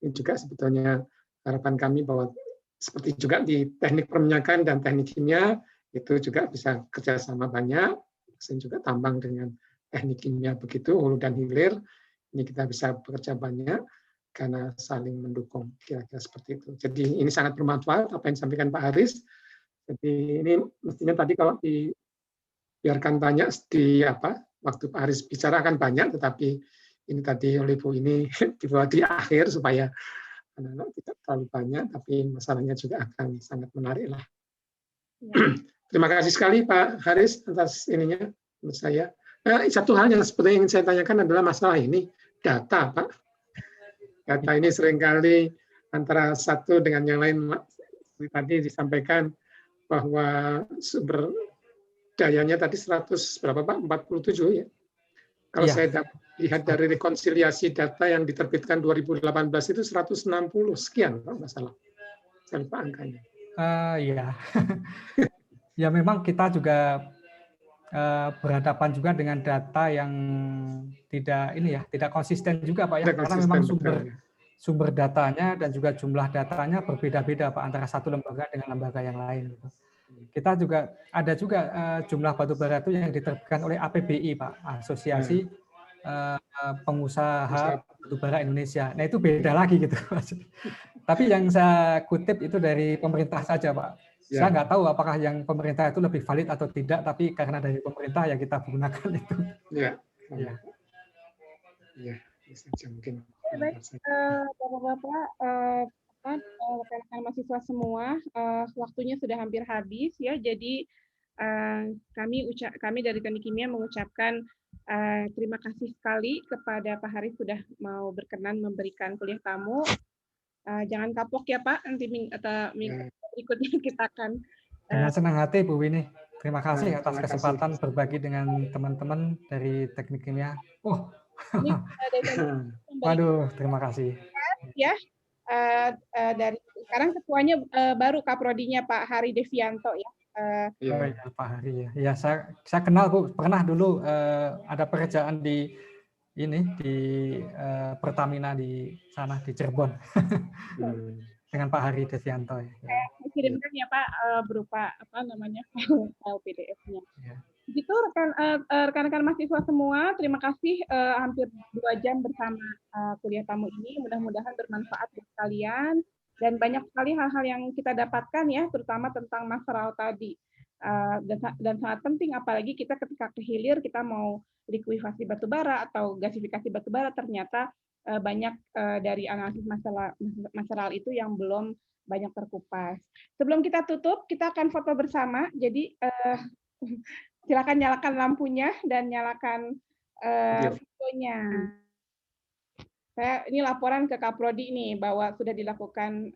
Ini juga sebetulnya harapan kami bahwa seperti juga di teknik perminyakan dan teknik kimia, itu juga bisa kerjasama banyak, dan juga tambang dengan teknik kimia begitu, hulu dan hilir, ini kita bisa bekerja banyak, karena saling mendukung, kira-kira seperti itu. Jadi ini sangat bermanfaat, apa yang disampaikan Pak Haris. Jadi ini mestinya tadi kalau dibiarkan banyak waktu Pak Haris bicara kan banyak, tetapi ini tadi oleh Bu ini dibawa di akhir supaya anak-anak tidak terlalu banyak, tapi masalahnya juga akan sangat menarik lah. Ya. Terima kasih sekali Pak Haris atas ininya menurut saya. Satu hal yang seperti yang saya tanyakan adalah masalah ini, data Pak. Data ini seringkali antara satu dengan yang lain, tadi disampaikan bahwa sumber dayanya tadi 100 berapa Pak? 47 ya. Kalau saya lihat dari rekonsiliasi data yang diterbitkan 2018 itu 160 sekian Pak, masalah. Saya lupa angkanya. Ya. Ya memang kita juga berhadapan juga dengan data yang tidak konsisten juga Pak ya, karena memang sumber datanya dan juga jumlah datanya berbeda-beda Pak antara satu lembaga dengan lembaga yang lain. Kita juga ada jumlah batubara itu yang diterbitkan oleh APBI Pak, Asosiasi Pengusaha Batubara Indonesia. Nah itu beda lagi gitu. Tapi yang saya kutip itu dari pemerintah saja Pak. Saya nggak tahu apakah yang pemerintah itu lebih valid atau tidak, tapi karena dari pemerintah ya kita gunakan itu. Ya. Bisa mungkin. Baik, Bapak-bapak, rekan-rekan mahasiswa semua, waktunya sudah hampir habis ya. Jadi kami dari Teknik Kimia mengucapkan terima kasih sekali kepada Pak Haris sudah mau berkenan memberikan kuliah tamu. Jangan kapok ya Pak, nanti minggu berikutnya kita akan. Dengan senang hati Bu Winnie. Terima kasih atas kesempatan berbagi dengan teman-teman dari Teknik Kimia. Waduh, terima kasih. Ya, dari sekarang ketuanya baru Kaprodinya Pak Hari Devianto ya. Pak Hari ya. Ya saya kenal Bu, pernah dulu ada pekerjaan di Pertamina di sana di Cirebon. Dengan Pak Hari Devianto ya. Saya kirimkan ya Pak berupa file PDF-nya. Ya. Begitu rekan-rekan mahasiswa semua, terima kasih hampir 2 jam bersama kuliah tamu ini. Mudah-mudahan bermanfaat buat kalian dan banyak sekali hal-hal yang kita dapatkan ya, terutama tentang masalah tadi. Dan sangat penting apalagi kita ketika ke hilir kita mau likuifasi batubara atau gasifikasi batubara, ternyata banyak dari analisis masalah itu yang belum banyak terkupas. Sebelum kita tutup, kita akan foto bersama. Jadi silakan nyalakan lampunya dan nyalakan videonya. Ini laporan ke Kaprodi nih bahwa sudah dilakukan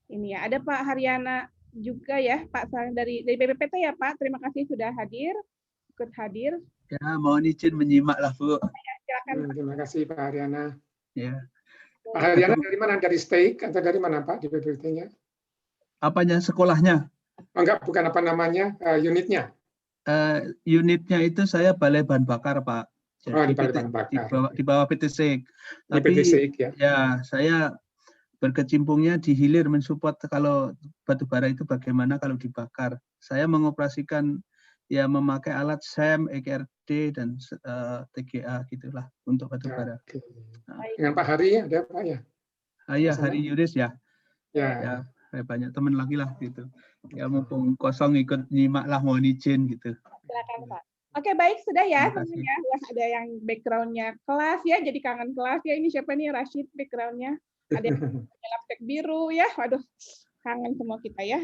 ini ya. Ada Pak Haryana juga ya, Pak dari BPPT ya Pak. Terima kasih sudah ikut hadir. Ya, mohon izin menyimak lah Bu. Silakan. Terima kasih Pak Haryana. Ya. Pak Haryana dari mana? Dari STEIK atau dari mana Pak di BPPT-nya? Apanya, sekolahnya? Oh, enggak, bukan apa namanya, unitnya. Unitnya itu saya Balai Bahan Bakar Pak. Jadi di Balai Bahan Bakar. Di bawah PT SIK. Tapi PT SIK, ya. Ya, saya berkecimpungnya di hilir mensupport kalau batubara itu bagaimana kalau dibakar. Saya mengoperasikan ya memakai alat SEM, EKRD dan TGA gitulah untuk batubara. Ya, dengan Pak Hari ada Pak ya? Iya, Hari Yuris ya. Ya. Banyak teman lagi lah gitu. Ya mumpung kosong ikut nyimak lah, mohon izin gitu. Silakan Pak. Oke, baik, sudah ya semuanya. Wah, ada yang background-nya kelas ya, jadi kangen kelas ya. Ini siapa nih, Rashid background-nya. Ada yang laptop biru ya. Waduh, kangen semua kita ya.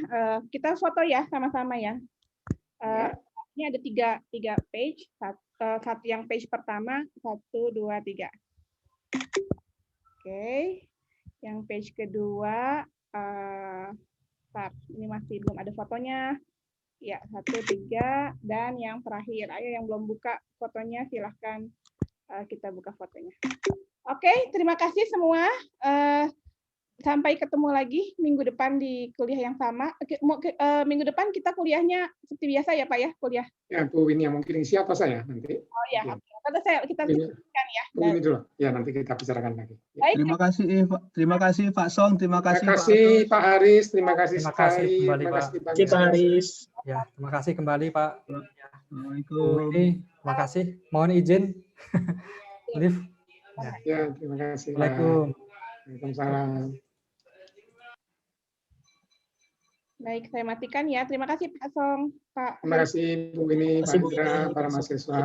Kita foto ya sama-sama ya. Ini ada tiga page. Satu yang page pertama, 1, 2, 3. Oke. Yang page kedua, daftar. Ini masih belum ada fotonya. Ya, 1, 3, dan yang terakhir. Ayo yang belum buka fotonya, silahkan kita buka fotonya. Oke, terima kasih semua. Sampai ketemu lagi minggu depan di kuliah yang sama. Minggu depan kita kuliahnya seperti biasa ya Pak ya, kuliah. Ya, Bu Winnie yang mungkin siapa saya nanti. Oh ya, kita diskusikan ya. Bu Winnie dulu. Ya, nanti kita bicarakan lagi. Ya. Baik, Terima kasih Pak Song, terima kasih Pak Haris, terima kasih Terima kasih sekali. kembali, Terima Pak. kasih Pak Kita Haris. Ya, terima kasih kembali Pak. Assalamualaikum. Ini terima kasih. Mohon izin. Liv. Ya, terima kasih. Pak. Assalamualaikum. Waalaikumsalam. Baik, saya matikan ya. Terima kasih Pak Song, Pak. Terima kasih Bu Winnie, Pak Terima kasih, Bu Indra, Winnie. para mahasiswa.